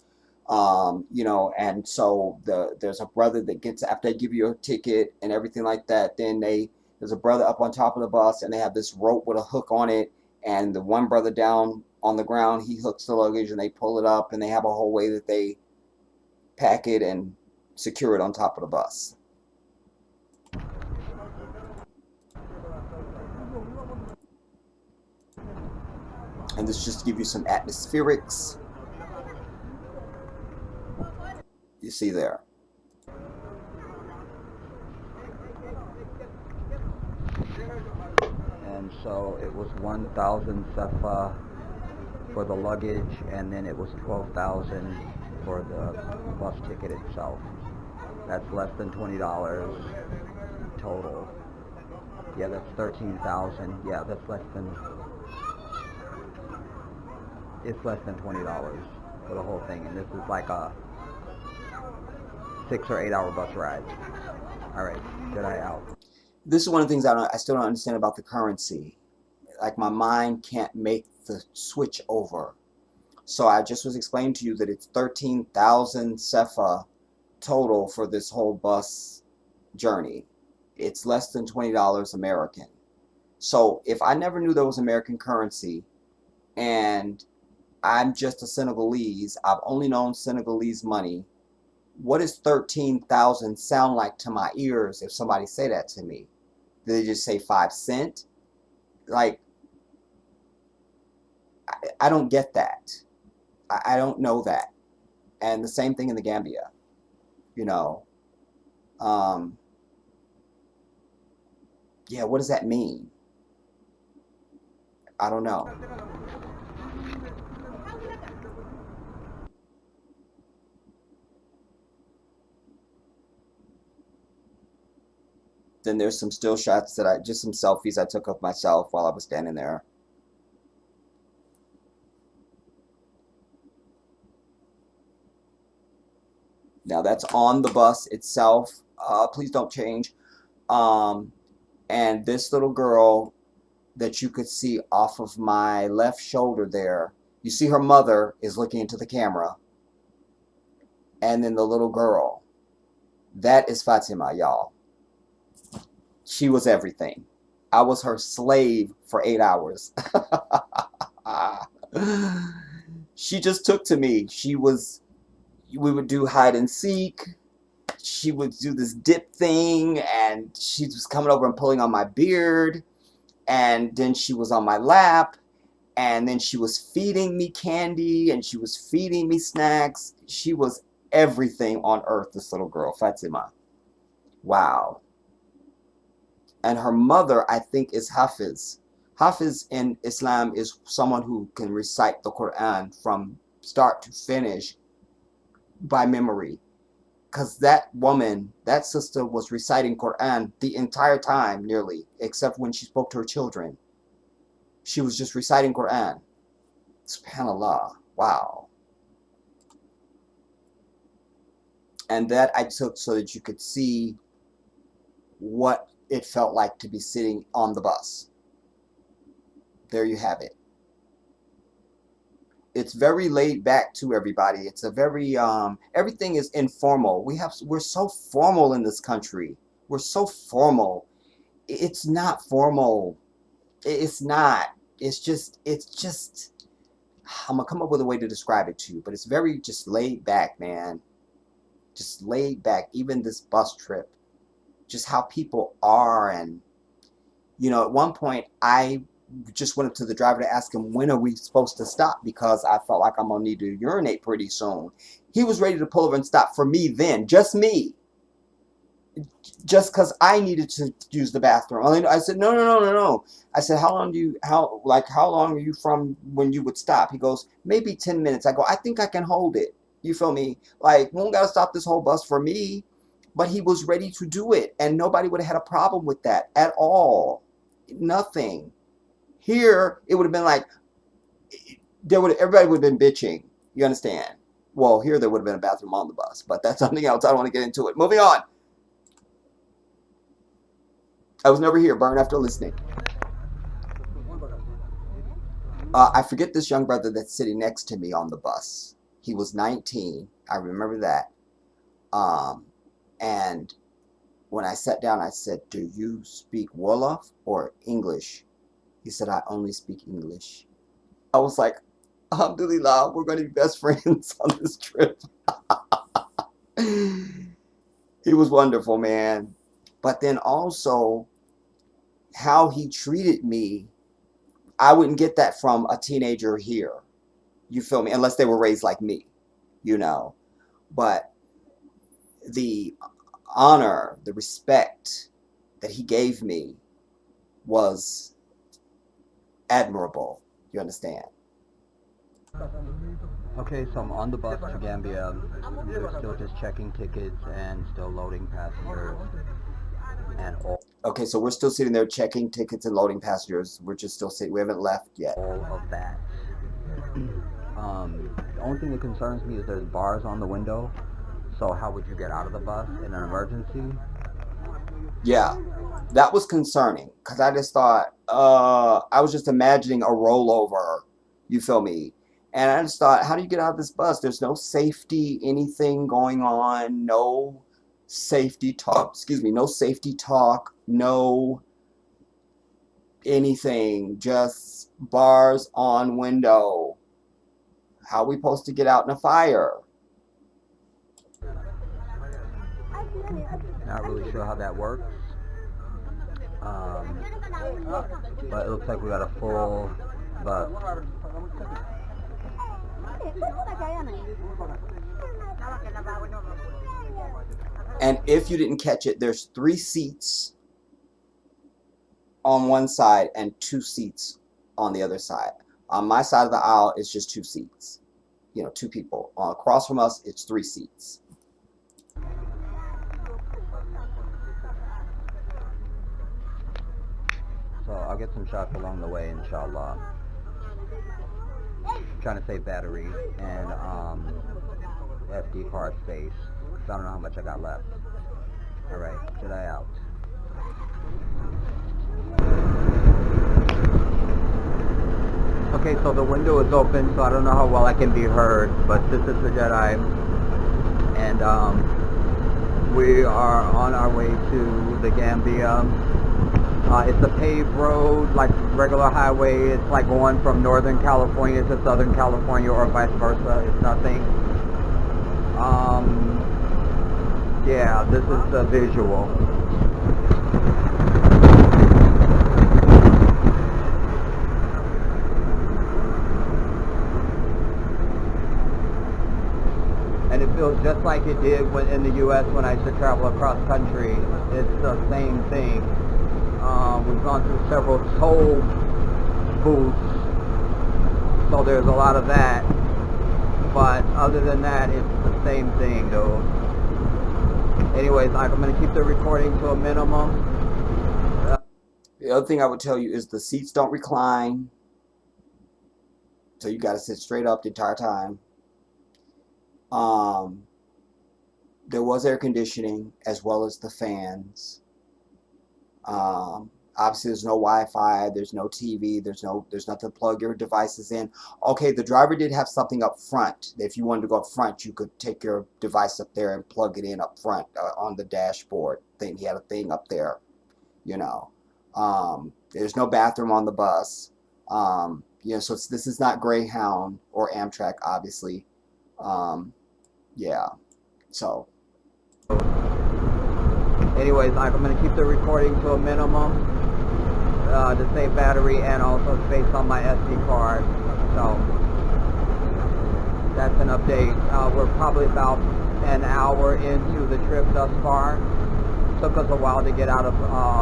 You know, and so there's a brother that gets, after they give you a ticket and everything like that, then there's a brother up on top of the bus and they have this rope with a hook on it, and the one brother down on the ground, he hooks the luggage and they pull it up, and they have a whole way that they pack it and secure it on top of the bus. And this just to give you some atmospherics. You see there. And so it was 1,000 sefa for the luggage, and then it was 12,000 for the bus ticket itself. That's less than $20 total. Yeah, that's 13,000. Yeah, that's less than. It's less than $20 for the whole thing, and this is like a 6 or 8 hour bus ride. All right, Jedi out. This is one of the things I still don't understand about the currency. Like, my mind can't make the switch over. So I just was explaining to you that it's 13,000 sefa total for this whole bus journey. It's less than $20 American. So if I never knew there was American currency, and I'm just a Senegalese, I've only known Senegalese money, what does 13,000 sound like to my ears if somebody say that to me? Do they just say 5 cents? Like, I don't get that. I don't know that. And the same thing in the Gambia, you know. Yeah, what does that mean? I don't know. Then there's some still shots that just some selfies I took of myself while I was standing there. Now that's on the bus itself. Please don't change. And this little girl that you could see off of my left shoulder there, you see her mother is looking into the camera. And then the little girl, that is Fatima, y'all. She was everything. I was her slave for 8 hours. She just took to me. We would do hide and seek. She would do this dip thing, and she was coming over and pulling on my beard, and then she was on my lap, and then she was feeding me candy, and she was feeding me snacks. She was everything on earth, this little girl, Fatima. Wow. And her mother, I think, is Hafiz. Hafiz in Islam is someone who can recite the Quran from start to finish by memory. Because that woman, that sister, was reciting Quran the entire time, nearly, except when she spoke to her children. She was just reciting Quran. SubhanAllah. Wow. And that I took so that you could see what it felt like to be sitting on the bus. There you have it. It's very laid back to everybody. It's a very everything is informal. We're so formal in this country. We're so formal. It's not formal. It's not. It's just I'm gonna come up with a way to describe it to you, but it's very just laid back, man. Just laid back. Even this bus trip, just how people are. And you know, at one point I just went up to the driver to ask him, when are we supposed to stop? Because I felt like I'm going to need to urinate pretty soon. He was ready to pull over and stop for me then, just me. Just because I needed to use the bathroom. I said, no, no, no, no, no. I said, how long are you from when you would stop? He goes, maybe 10 minutes. I go, I think I can hold it. You feel me? Like, we don't got to stop this whole bus for me. But he was ready to do it. And nobody would have had a problem with that at all. Nothing. Here, it would have been like, everybody would have been bitching. You understand? Well, here there would have been a bathroom on the bus. But that's something else. I don't want to get into it. Moving on. I was never here. Burn after listening. I forget this young brother that's sitting next to me on the bus. He was 19. I remember that. And when I sat down, I said, do you speak Wolof or English? He said, I only speak English. I was like, Alhamdulillah, we're going to be best friends on this trip. He was wonderful, man. But then also, how he treated me, I wouldn't get that from a teenager here. You feel me? Unless they were raised like me, you know. But the honor, the respect that he gave me was admirable. You understand? Okay, so I'm on the bus to Gambia. We're still just checking tickets and still loading passengers and Okay, so we're still sitting there checking tickets and loading passengers. We're just still sitting. We haven't left yet. all of that. The only thing that concerns me is there's bars on the window. So how would you get out of the bus in an emergency? Yeah, that was concerning because I just thought, I was just imagining a rollover. You feel me? And I just thought, how do you get out of this bus? There's no safety, anything going on, no safety talk, no safety talk, no anything, just bars on window. How are we supposed to get out in a fire? Not really sure how that works. But it looks like we got a full bus. And if you didn't catch it, there's 3 seats on one side and 2 seats on the other side. On my side of the aisle, it's just 2 seats. You know, 2 people. Across from us, it's 3 seats. So I'll get some shots along the way, inshallah. Trying to save battery and SD card space. So I don't know how much I got left. Alright, Jedi out. Okay, so the window is open, so I don't know how well I can be heard, but this is the Jedi, and we are on our way to the Gambia. It's a paved road, like regular highway. It's like going from Northern California to Southern California or vice versa. It's nothing. Yeah, this is the visual. And it feels just like it did when in the U.S. when I used to travel across country. It's the same thing. We've gone through several toll booths, so there's a lot of that. But other than that, it's the same thing, though. Anyways, I'm going to keep the recording to a minimum. The other thing I would tell you is the seats don't recline, so you got to sit straight up the entire time. There was air conditioning as well as the fans. Obviously there's no Wi-Fi, there's no TV, there's nothing to plug your devices in. Okay, the driver did have something up front. If you wanted to go up front, you could take your device up there and plug it in up front on the dashboard thing. He had a thing up there, you know. There's no bathroom on the bus. You know, so this is not Greyhound or Amtrak, obviously. Yeah, so. Anyways, I'm going to keep the recording to a minimum. to save battery and also space on my SD card. So that's an update. We're probably about an hour into the trip thus far. Took us a while to get out of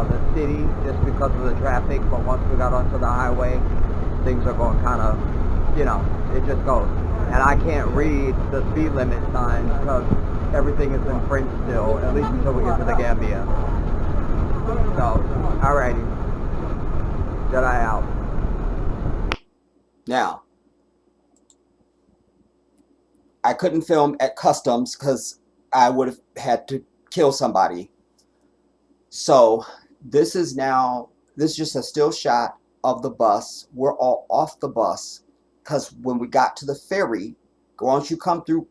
the city just because of the traffic, but once we got onto the highway, things are going kind of, you know, it just goes. And I can't read the speed limit signs because everything is in French still, at least until we get to the Gambia. So, alrighty. Jedi out. Now, I couldn't film at customs because I would have had to kill somebody. So this is just a still shot of the bus. We're all off the bus because when we got to the ferry, once you come through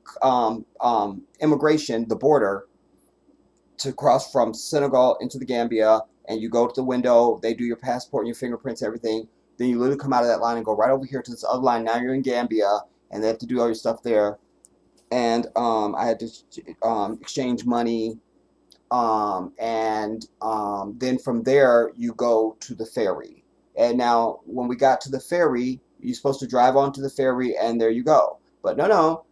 immigration, the border, to cross from Senegal into the Gambia, and you go to the window, they do your passport and your fingerprints, everything. Then you literally come out of that line and go right over here to this other line. Now you're in Gambia, and they have to do all your stuff there. And I had to exchange money, and then from there you go to the ferry. And now when we got to the ferry, you're supposed to drive onto the ferry, and there you go. But no,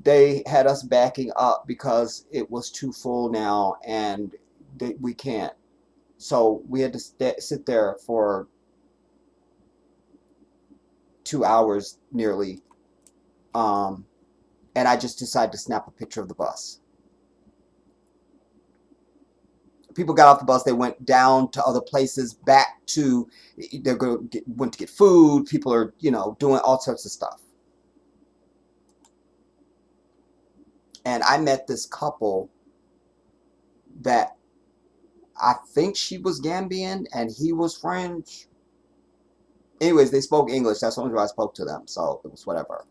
they had us backing up because it was too full now, and we can't. So we had to sit there for 2 hours nearly, and I just decided to snap a picture of the bus. People got off the bus, they went down to other places, back to, went to get food. People are, doing all sorts of stuff. And I met this couple that I think she was Gambian and he was French. Anyways, they spoke English. That's the only way I spoke to them, so it was whatever.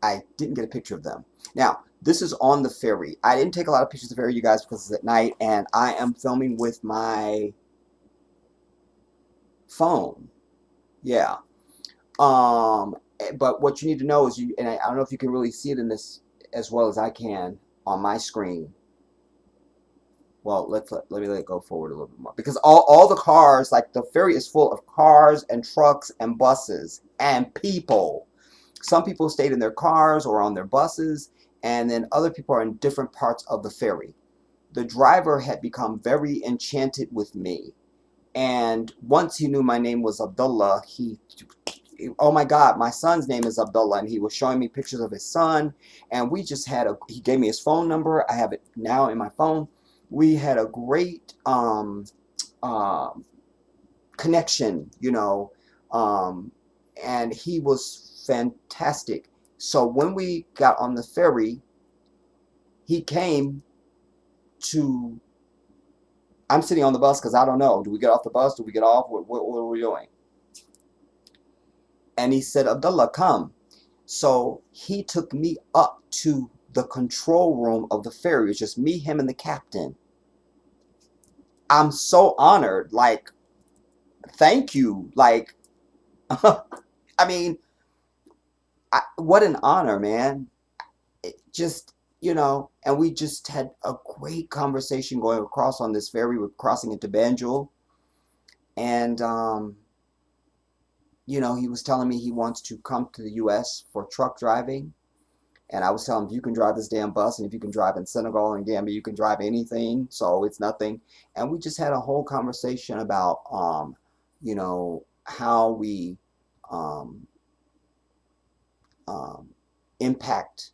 I didn't get a picture of them. Now, this is on the ferry. I didn't take a lot of pictures of the ferry, you guys, because it's at night, and I am filming with my phone. Yeah. But what you need to know is, and I don't know if you can really see it in this as well as I can on my screen. Well, let me let it go forward a little bit more, because all the cars, like the ferry is full of cars and trucks and buses and people. Some people stayed in their cars or on their buses, and then other people are in different parts of the ferry. The driver had become very enchanted with me, and once he knew my name was Abdullah, oh my God, my son's name is Abdullah, and he was showing me pictures of his son, and we just had he gave me his phone number. I have it now in my phone. We had a great connection, and he was fantastic. So when we got on the ferry, he came to, I'm sitting on the bus because I don't know, do we get off the bus, do we get off, what are we doing? And he said, Abdullah, come. So he took me up to the control room of the ferry. It was just me, him, and the captain. I'm so honored. Like, thank you. Like, I mean, what an honor, man. It just, and we just had a great conversation going across on this ferry. We're crossing into Banjul. And, he was telling me he wants to come to the U.S. for truck driving. And I was telling him, you can drive this damn bus, and if you can drive in Senegal and Gambia, you can drive anything, so it's nothing. And we just had a whole conversation about, how we impact,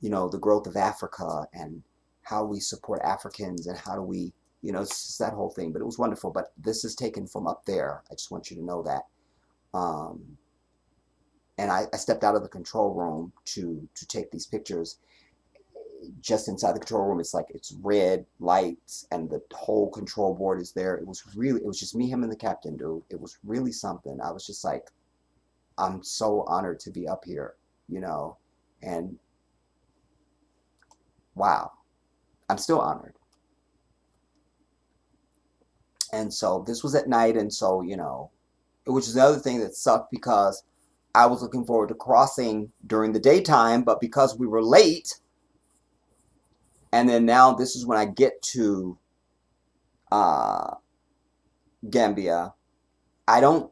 the growth of Africa, and how we support Africans, and how do we, it's just that whole thing. But it was wonderful. But this is taken from up there. I just want you to know that. And I stepped out of the control room to take these pictures. Just inside the control room, it's red lights, and the whole control board is there. It was just me, him, and the captain, dude. It was really something. I was just like, I'm so honored to be up here, and wow, I'm still honored. And so this was at night, and so, which is another thing that sucked, because I was looking forward to crossing during the daytime, but because we were late, and then now this is when I get to uh, Gambia. I'm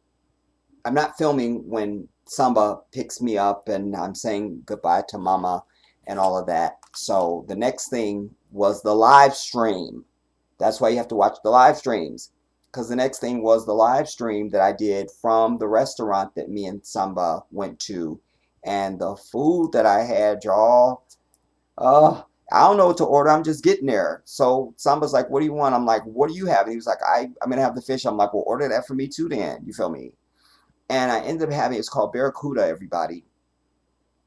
not filming when Samba picks me up and I'm saying goodbye to Mama and all of that. So the next thing was the live stream. That's why you have to watch the live streams. Because the next thing was the live stream that I did from the restaurant that me and Samba went to. And the food that I had, y'all, I don't know what to order. I'm just getting there. So Samba's like, what do you want? I'm like, what do you have? And he was like, I'm going to have the fish. I'm like, well, order that for me too then. You feel me? And I ended up having, it's called Barracuda, everybody.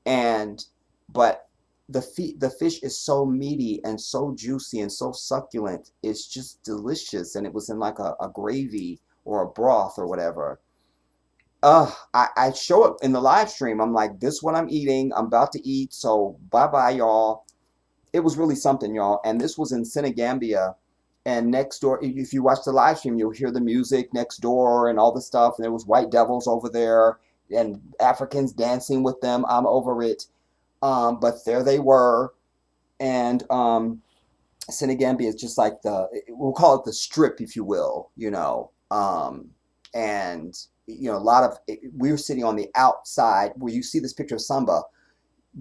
And, but the fish is so meaty and so juicy and so succulent. It's just delicious. And it was in like a gravy or a broth or whatever. I show it in the live stream. I'm like, this is what I'm eating. I'm about to eat. So bye-bye, y'all. It was really something, y'all. And this was in Senegambia. And next door, if you watch the live stream, you'll hear the music next door and all the stuff. And there was white devils over there and Africans dancing with them. I'm over it. But there they were. And Senegambia is just like we'll call it the strip, if you will, you know. And, you know, we were sitting on the outside where you see this picture of Samba.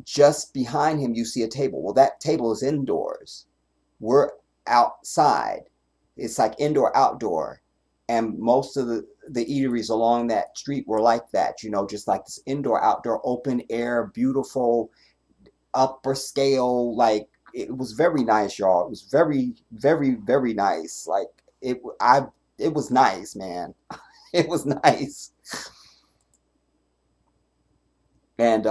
Just behind him, you see a table. Well, that table is indoors. We're outside. It's like indoor, outdoor. And most of the eateries along that street were like that, you know, just like this indoor, outdoor, open air, beautiful, upper scale. Like, it was very nice, y'all. It was very, very, very nice. Like, it was nice, man. It was nice. And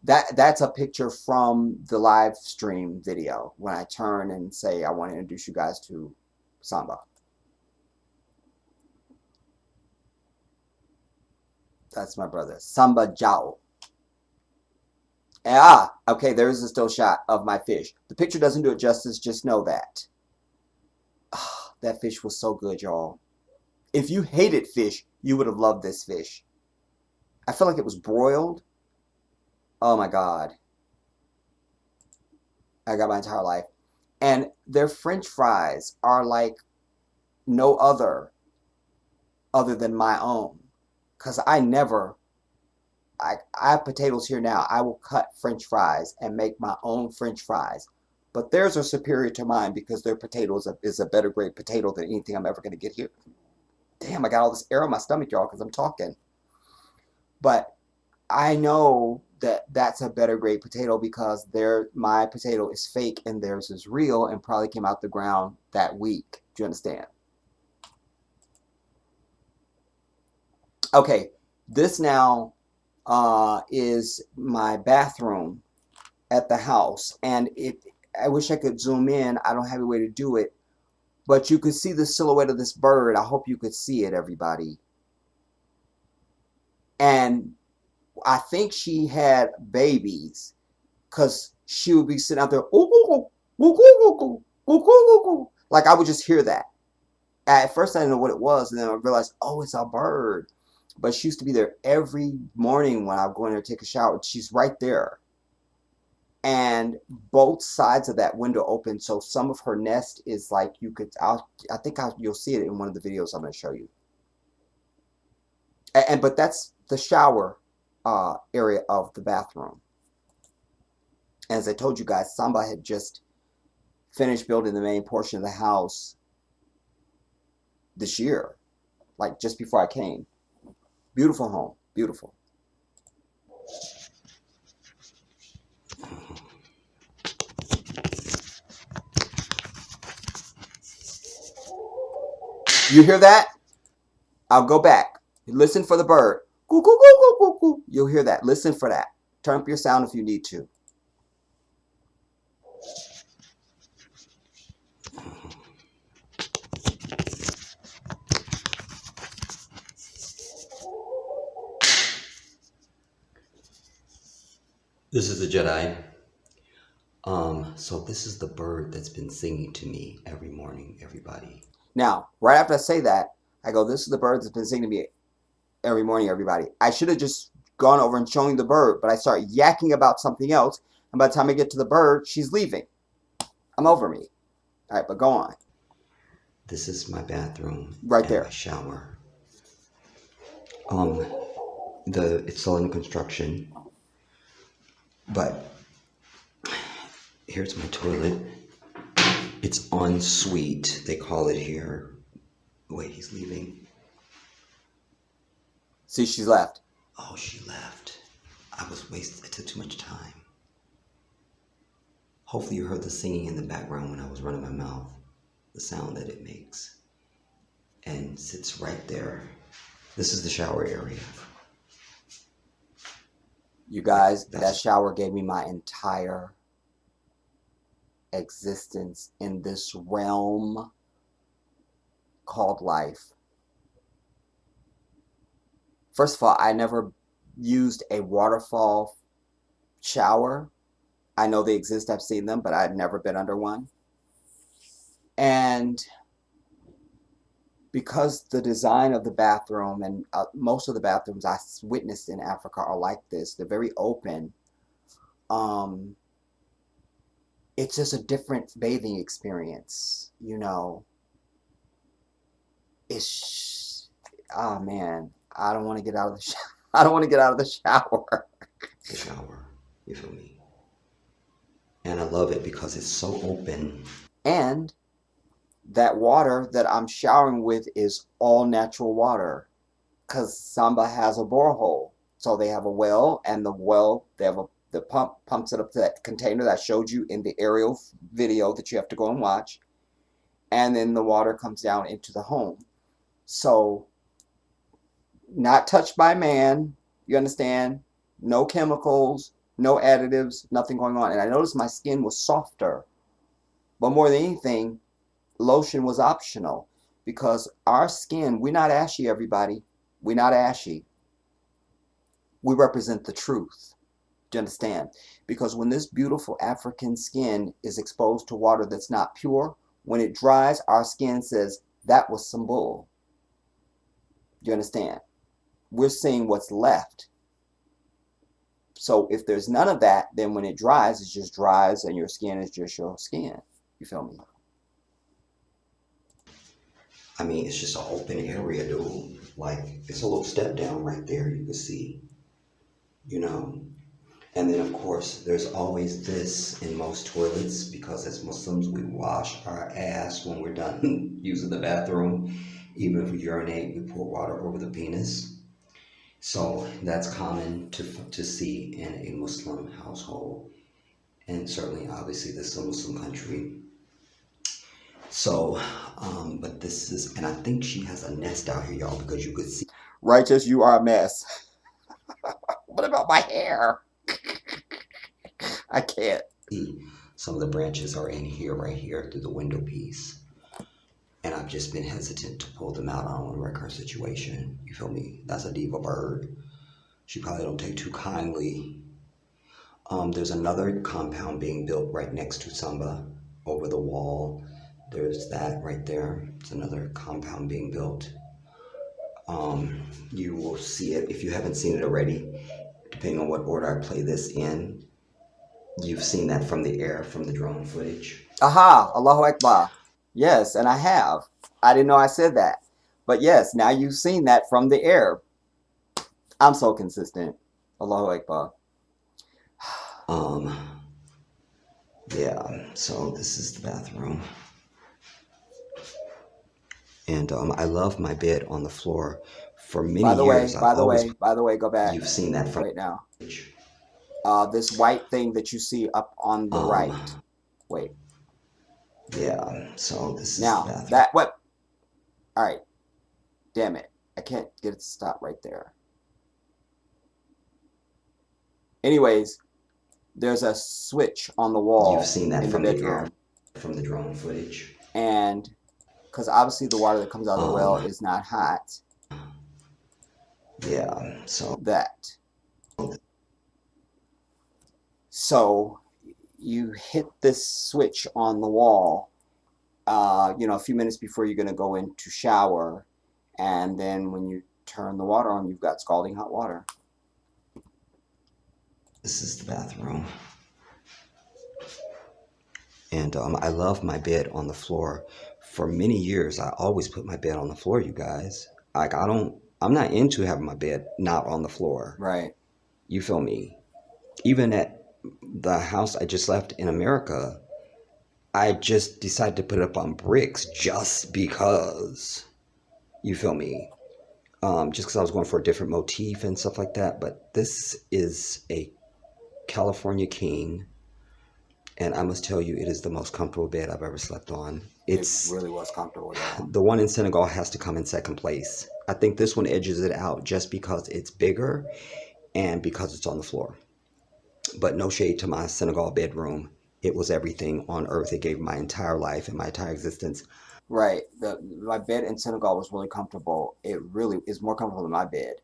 that's a picture from the live stream video when I turn and say I want to introduce you guys to Samba. That's my brother, Samba Jao. Okay, there's a still shot of my fish. The picture doesn't do it justice, just know that. That fish was so good, y'all. If you hated fish, you would have loved this fish. I feel like it was broiled. Oh my God. I got my entire life. And their French fries are like no other than my own. Because I have potatoes here now. I will cut French fries and make my own French fries. But theirs are superior to mine because their potato is a better grade potato than anything I'm ever going to get here. Damn, I got all this air in my stomach, y'all, because I'm talking. But I know that that's a better grade potato because my potato is fake and theirs is real and probably came out the ground that week. Do you understand? Okay, this now is my bathroom at the house, and I wish I could zoom in. I don't have a way to do it, but you could see the silhouette of this bird. I hope you could see it, everybody. And I think she had babies because she would be sitting out there, like I would just hear that. At first I didn't know what it was, and then I realized, oh, it's a bird. But she used to be there every morning when I would go in there to take a shower. She's right there. And both sides of that window open, so some of her nest is like I think you'll see it in one of the videos I'm going to show you. But that's the shower area of the bathroom. As I told you guys, Samba had just finished building the main portion of the house this year, like just before I came. Beautiful home, beautiful. You hear that? I'll go back. Listen for the bird. Coo, coo, coo, coo, coo, coo. You'll hear that. Listen for that. Turn up your sound if you need to. This is the Jedi. So this is the bird that's been singing to me every morning, everybody. Now, right after I say that, I go, this is the bird that's been singing to me every morning, everybody. I should have just gone over and shown the bird, but I start yakking about something else, and by the time I get to the bird, she's leaving. I'm over me. All right, but go on. This is my bathroom Right and there. my shower. It's still in construction, but here's my toilet. It's en suite, they call it here. Wait, he's leaving. See, she's left. Oh, she left. I took too much time. Hopefully you heard the singing in the background when I was running my mouth. The sound that it makes. And sits right there. This is the shower area. You guys, that shower gave me my entire existence in this realm called life. First of all, I never used a waterfall shower. I know they exist, I've seen them, but I'd never been under one. And because the design of the bathroom and most of the bathrooms I witnessed in Africa are like this, they're very open. It's just a different bathing experience, you know. Oh man, I don't want to get out of the shower. I don't want to get out of the shower. The shower, you feel me? And I love it because it's so open. And that water that I'm showering with is all natural water because Samba has a borehole. So they have a well, and the well, the pump pumps it up to that container that I showed you in the aerial video that you have to go and watch. And then the water comes down into the home. So not touched by man, you understand? No chemicals, no additives, nothing going on. And I noticed my skin was softer. But more than anything, lotion was optional because our skin, we're not ashy, everybody. We're not ashy. We represent the truth. Do you understand? Because when this beautiful African skin is exposed to water that's not pure, when it dries, our skin says, that was some bull. Do you understand? We're seeing what's left. So if there's none of that, then when it dries, it just dries and your skin is just your skin. You feel me? I mean, it's just an open area, dude. Like, it's a little step down right there, you can see. You know? And then, of course, there's always this in most toilets because as Muslims, we wash our ass when we're done using the bathroom. Even if we urinate, we pour water over the penis. So that's common to see in a Muslim household. And certainly, obviously, this is a Muslim country. So, but this is, and I think she has a nest out here, y'all, because you could see. Righteous, you are a mess. What about my hair? I can't. Some of the branches are in here, right here, through the window piece. And I've just been hesitant to pull them out. I don't want to wreck her situation. You feel me? That's a diva bird. She probably don't take too kindly. There's another compound being built right next to Samba over the wall. There's that right there. It's another compound being built. You will see it if you haven't seen it already, depending on what order I play this in. You've seen that from the air, from the drone footage. Aha, Allahu Akbar. Yes, and I have. I didn't know I said that. But yes, now you've seen that from the air. I'm so consistent. Allahu Akbar. Yeah, so this is the bathroom. And I love my bed on the floor. For many years, By the way, go back. You've seen that from right now. This white thing that you see up on the right. Wait. Yeah, so this is now the bathroom. that what? All right. Damn it! I can't get it to stop right there. Anyways, there's a switch on the wall. You've seen that in from the the bedroom. air, from the drone footage. And because obviously the water that comes out of the well is not hot. Yeah, so that. So you hit this switch on the wall, you know, a few minutes before you're going to go in to shower. And then when you turn the water on, you've got scalding hot water. This is the bathroom. And I love my bed on the floor. For many years, I always put my bed on the floor, you guys. Like, I'm not into having my bed not on the floor. Right. You feel me? Even at the house I just left in America, I just decided to put it up on bricks just because. You feel me? Just because I was going for a different motif and stuff like that. But this is a California King, and I must tell you, it is the most comfortable bed I've ever slept on. It It's really was comfortable, y'all. the one in Senegal has to come in second place. I think this one edges it out just because it's bigger and because it's on the floor. But no shade to my Senegal bedroom. It was everything on earth. It gave my entire life and my entire existence. Right. My bed in Senegal was really comfortable. It really is more comfortable than my bed.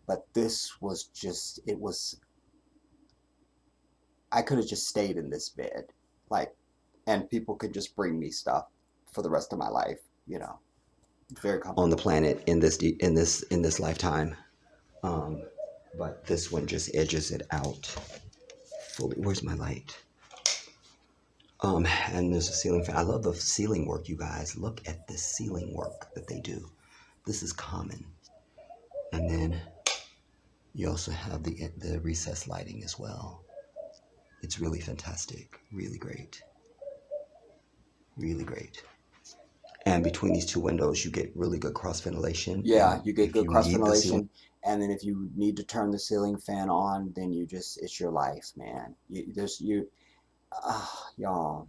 But this was just, it was, I could have just stayed in this bed. Like, and people could just bring me stuff for the rest of my life, you know. Very On the comfortable. planet in this lifetime. Um, but this one just edges it out fully. Where's my light? And there's a ceiling fan. I love the ceiling work, you guys. Look at this ceiling work that they do. This is common. And then you also have the recessed lighting as well. It's really fantastic. Really great. Really great. And between these two windows, you get really good cross ventilation. Yeah, And you get if good you cross need the ceiling, ventilation. And then if you need to turn the ceiling fan on, then you just, it's your life, man. Y'all.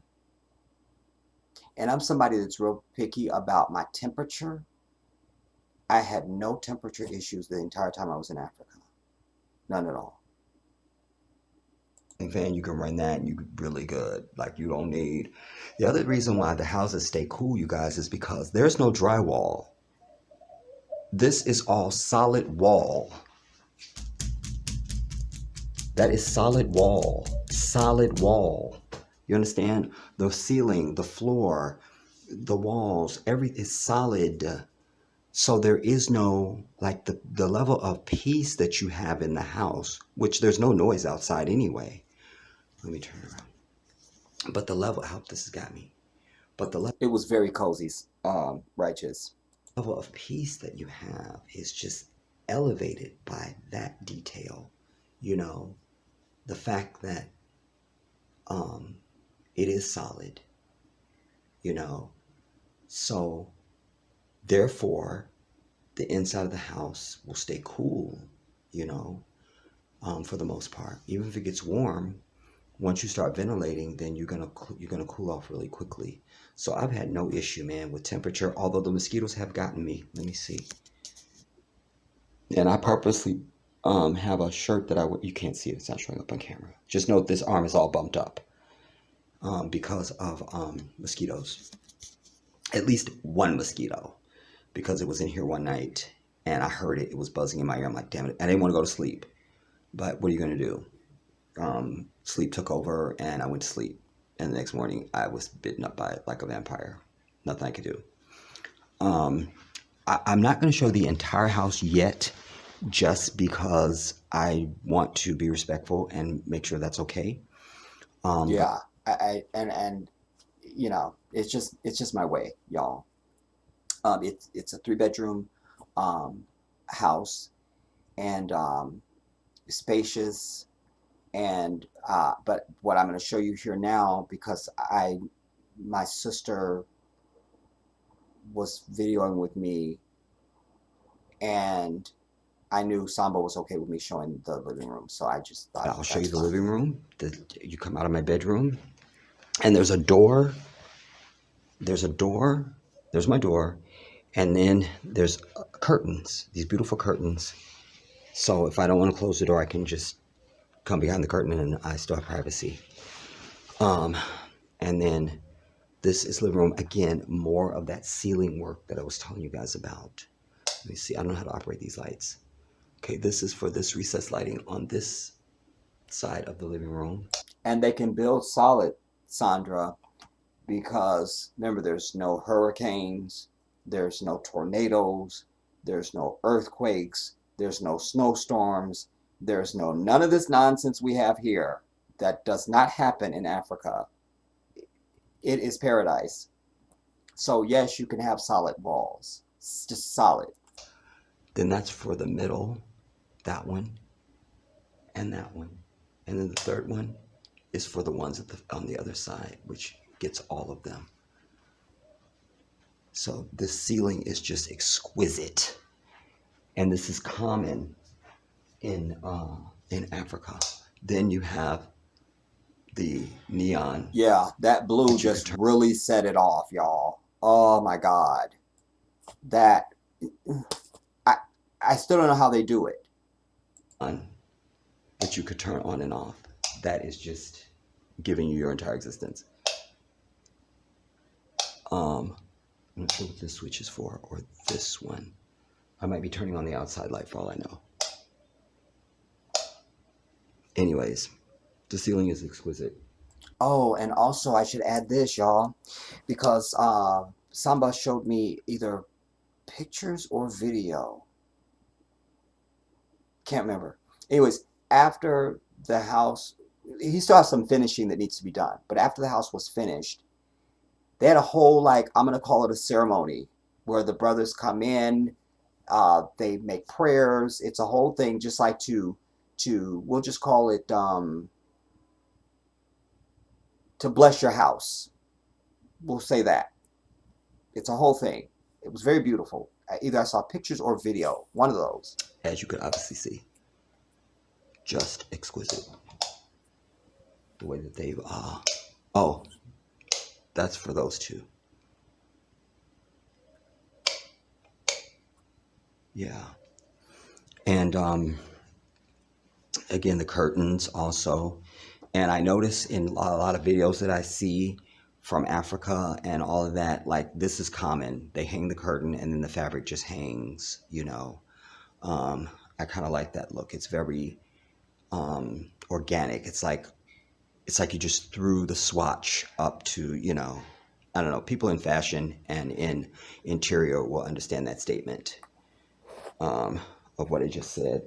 And I'm somebody that's real picky about my temperature. I had no temperature issues the entire time I was in Africa. None at all. fan, you can run that and you really good. Like you don't need. The other reason why the houses stay cool, you guys, is because there's no drywall. This is all solid wall. That is solid wall. Solid wall. You understand? The ceiling, the floor, the walls, everything is solid. So there is no, like, the level of peace that you have in the house, which there's no noise outside anyway. Let me turn around. But the level, I hope this has got me. But the It was very cozy, righteous. level of peace that you have is just elevated by that detail. You know, the fact that um, it is solid, you know. So therefore, the inside of the house will stay cool, you know, for the most part. Even if it gets warm, once you start ventilating, then you're gonna cool off really quickly. So I've had no issue, man, with temperature. Although the mosquitoes have gotten me. Let me see. And I purposely have a shirt that you can't see it. It's not showing up on camera. Just note this arm is all bumped up because of mosquitoes. At least one mosquito, because it was in here one night and I heard it. It was buzzing in my ear. I'm like, damn it. I didn't want to go to sleep. But what are you going to do? Sleep took over and I went to sleep. And the next morning I was bitten up by it like a vampire. Nothing I could do. I'm not going to show the entire house yet, just because I want to be respectful and make sure that's okay. But Yeah, and you know, it's just my way, y'all. It's a 3 bedroom house, and spacious, and but what I'm going to show you here now, because my sister was videoing with me, and I knew Samba was okay with me showing the living room, so I just thought I'll show you that's the fine. living room. You come out of my bedroom, and there's a door. There's a door. There's my door, and then there's curtains. These beautiful curtains. So if I don't want to close the door, I can just come behind the curtain, and I still have privacy. Um, and then this is living room. Again, more of that ceiling work that I was telling you guys about. Let me see. I don't know how to operate these lights. Okay, this is for this recessed lighting on this side of the living room. And they can build solid, Sandra, because remember, there's no hurricanes, there's no tornadoes, there's no earthquakes, there's no snowstorms, there's none of this nonsense we have here. That does not happen in Africa. It is paradise. So yes, you can have solid walls. It's just solid. Then that's for the middle, that one, and that one. And then the third one is for the ones on the other side, which gets all of them. So this ceiling is just exquisite. And this is common in Africa. Then you have the neon Yeah, that blue that you could just turn really set it off, y'all. Oh my God. That I I still don't know how they do it. on, that you could turn on and off. That is just giving you your entire existence. I'm not sure what this switch is for, or this one. I might be turning on the outside light for all I know. Anyways, the ceiling is exquisite. Oh, and also I should add this, y'all, because Samba showed me either pictures or video. Can't remember. Anyways, after the house, he still has some finishing that needs to be done. But after the house was finished, they had a whole, like, I'm gonna call it a ceremony where the brothers come in, they make prayers. It's a whole thing, just like to we'll just call it to bless your house. We'll say that. It's a whole thing. It was very beautiful. Either I saw pictures or video, one of those. As you could obviously see, just exquisite. The way that they've, oh, that's for those two. Yeah. And again, the curtains also. And I notice in a lot of videos that I see from Africa and all of that, like this is common. They hang the curtain and then the fabric just hangs, you know. I kind of like that look. It's very organic. It's like you just threw the swatch up to, you know, I don't know, people in fashion and in interior will understand that statement of what I just said.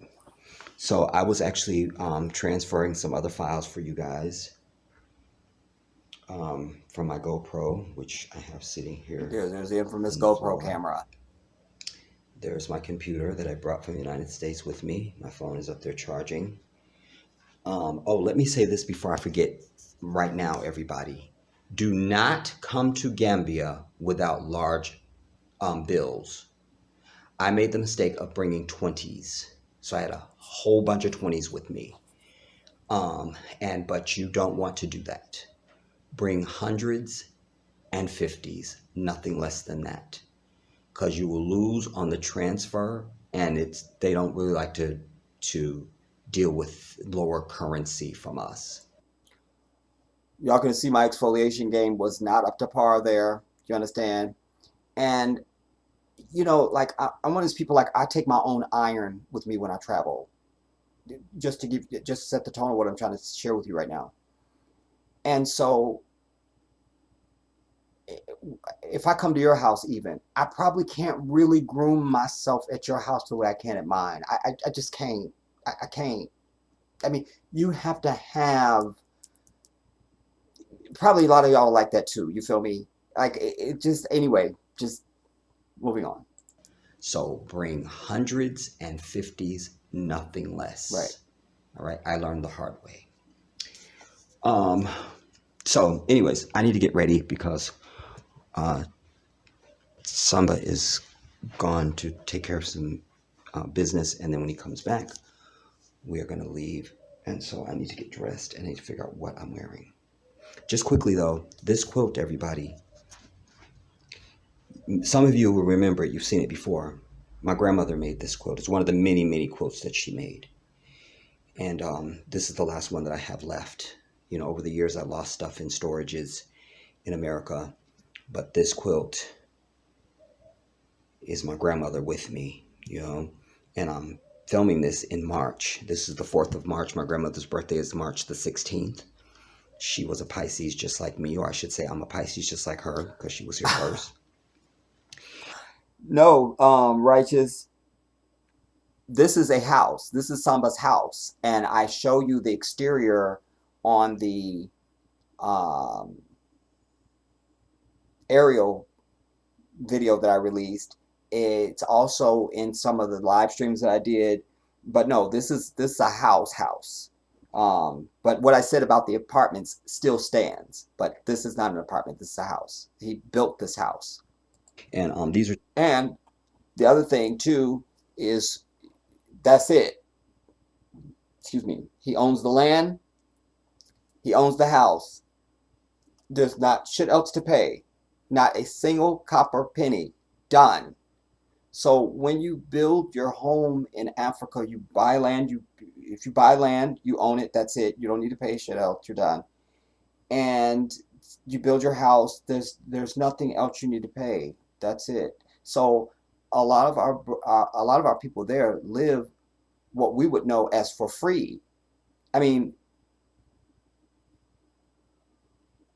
So I was actually transferring some other files for you guys from my GoPro, which I have sitting here. There's the infamous on the GoPro floor. camera. There's my computer that I brought from the United States with me. My phone is up there charging. Oh, let me say this before I forget right now, everybody. Do not come to Gambia without large bills. I made the mistake of bringing 20s. So I had a whole bunch of 20s with me. But you don't want to do that. Bring hundreds and 50s, nothing less than that. Because you will lose on the transfer, and they don't really like to deal with lower currency from us. Y'all can see my exfoliation game was not up to par there. You understand? And you know, like I'm one of those people, like I take my own iron with me when I travel, just to set the tone of what I'm trying to share with you right now. And so if I come to your house, even I probably can't really groom myself at your house the way I can at mine. I just can't. I can't. I mean, you have to have, probably a lot of y'all like that too. You feel me? Like it just, anyway, just moving on. So bring hundreds and 50s, nothing less. Right. All right. I learned the hard way. So anyways, I need to get ready because Samba is gone to take care of some business, and then when he comes back, we are going to leave. And so I need to get dressed and I need to figure out what I'm wearing. Just quickly though, this quilt, everybody, some of you will remember it. You've seen it before. My grandmother made this quilt. It's one of the many, many quilts that she made. And this is the last one that I have left. You know, over the years, I lost stuff in storages in America. But this quilt is my grandmother with me, you know. And I'm filming this in March. This is the 4th of March. My grandmother's birthday is March the 16th. She was a Pisces just like me, or I should say I'm a Pisces just like her because she was here first. No, Righteous. This is a house. This is Samba's house, and I show you the exterior on the aerial video that I released. It's also in some of the live streams that I did. But no, this is a house. But what I said about the apartments still stands. But this is not an apartment. This is a house. He built this house. And these are And the other thing too is that's it. Excuse me. He owns the land. He owns the house. There's not shit else to pay. Not a single copper penny. Done. So when you build your home in Africa, you buy land. If you buy land, you own it. That's it. You don't need to pay shit else. You're done. And you build your house. There's nothing else you need to pay. That's it. So a lot of our people there live what we would know as for free. I mean,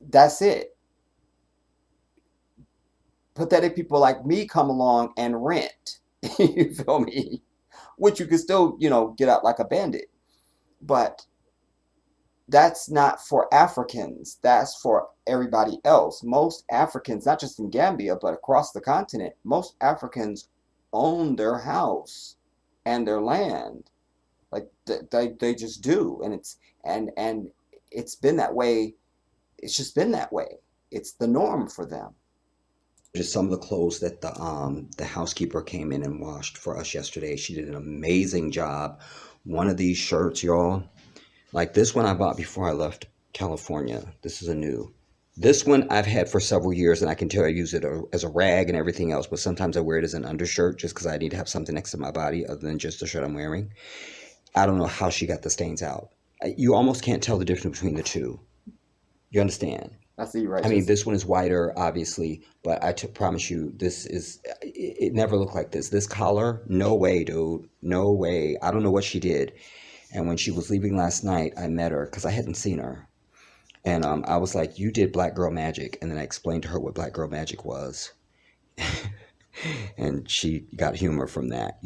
that's it. Pathetic people like me come along and rent. You feel me? Which you can still, get out like a bandit. But that's not for Africans. That's for everybody else. Most Africans, not just in Gambia, but across the continent, most Africans own their house and their land. Like they just do. And it's been that way. It's just been that way. It's the norm for them. just some of the clothes that the housekeeper came in and washed for us yesterday. She did an amazing job. One of these shirts, y'all, like this one I bought before I left California. This is a new. This one I've had for several years, and I can tell I use it as a rag and everything else, but sometimes I wear it as an undershirt just because I need to have something next to my body other than just the shirt I'm wearing. I don't know how she got the stains out. You almost can't tell the difference between the two. You understand? I see you right. I mean, this one is whiter, obviously, but promise you, it never looked like this. This collar, no way, dude. No way. I don't know what she did. And when she was leaving last night, I met her because I hadn't seen her. And I was like, you did Black Girl Magic. And then I explained to her what Black Girl Magic was. And she got humor from that.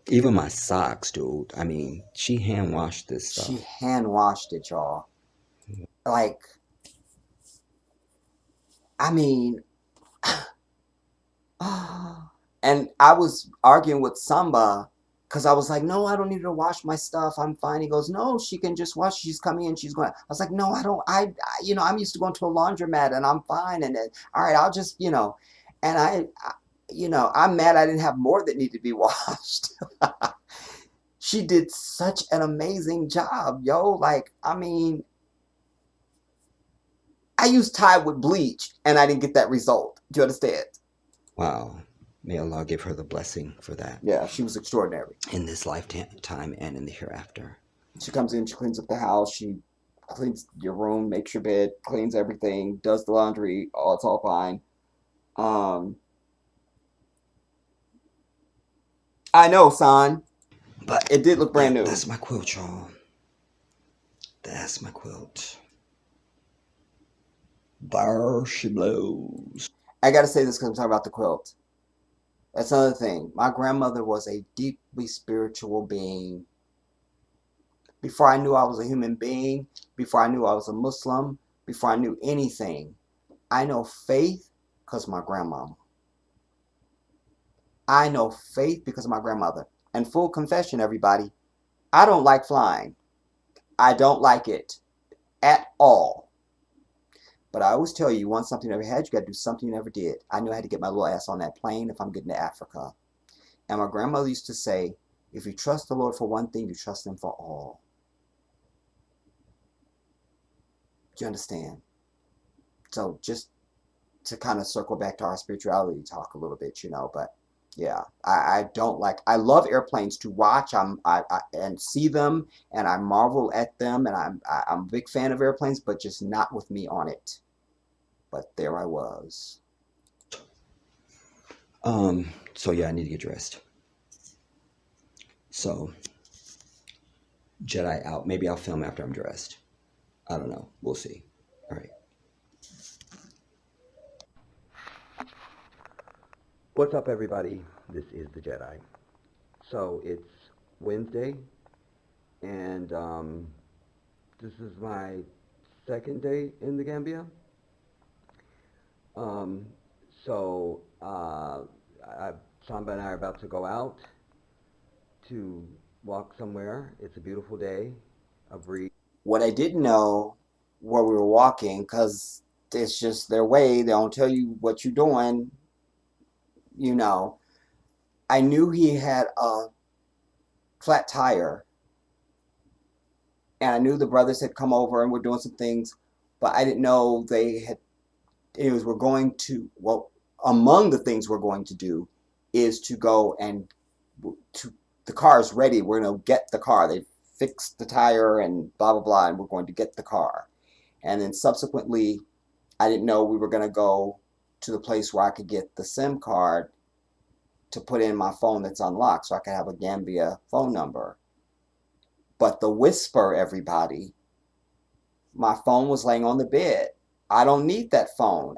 Even my socks, dude. I mean, she hand washed this stuff. She hand washed it, y'all. Like, I mean, and I was arguing with Samba because I was like, no, I don't need her to wash my stuff. I'm fine. He goes, no, she can just wash. She's coming in. She's going. I was like, no, I don't. I'm used to going to a laundromat and I'm fine. And then, all right, I'll just, and I'm mad I didn't have more that need to be washed. She did such an amazing job, yo. Like, I mean, I used Tide with bleach and I didn't get that result. Do you understand? Wow. May Allah give her the blessing for that. Yeah, she was extraordinary. In this lifetime and in the hereafter. She comes in, she cleans up the house, she cleans your room, makes your bed, cleans everything, does the laundry, it's all fine. I know, son. But it did look brand new. That's my quilt, y'all. That's my quilt. There she blows. I gotta say this because I'm talking about the quilt. That's another thing. My grandmother was a deeply spiritual being. Before I knew I was a human being, before I knew I was a Muslim, before I knew anything, I know faith because of my grandmama. I know faith because of my grandmother. And full confession, everybody, I don't like flying. I don't like it at all. But I always tell you, you want something you never had, you got to do something you never did. I knew I had to get my little ass on that plane if I'm getting to Africa. And my grandmother used to say, if you trust the Lord for one thing, you trust him for all. Do you understand? So just to kind of circle back to our spirituality talk a little bit, but yeah, I don't like, I love airplanes to watch and see them, and I marvel at them, and I'm a big fan of airplanes, but just not with me on it. But there I was. So yeah, I need to get dressed. So Jedi out. Maybe I'll film after I'm dressed. I don't know. We'll see. All right. What's up, everybody? This is the Jedi. So it's Wednesday, and this is my second day in the Gambia. So Samba and I are about to go out to walk somewhere. It's a beautiful day, a breeze. What I didn't know where we were walking, because it's just their way, they don't tell you what you're doing, you know. I knew he had a flat tire, and I knew the brothers had come over and were doing some things, but I didn't know they had, it was, we're going to, well, among the things we're going to do is to go and to, the car is ready. We're going to get the car. They fixed the tire and blah, blah, blah, and we're going to get the car. And then subsequently, I didn't know we were going to go to the place where I could get the SIM card to put in my phone that's unlocked so I could have a Gambia phone number. But the whisper, everybody, my phone was laying on the bed. I don't need that phone.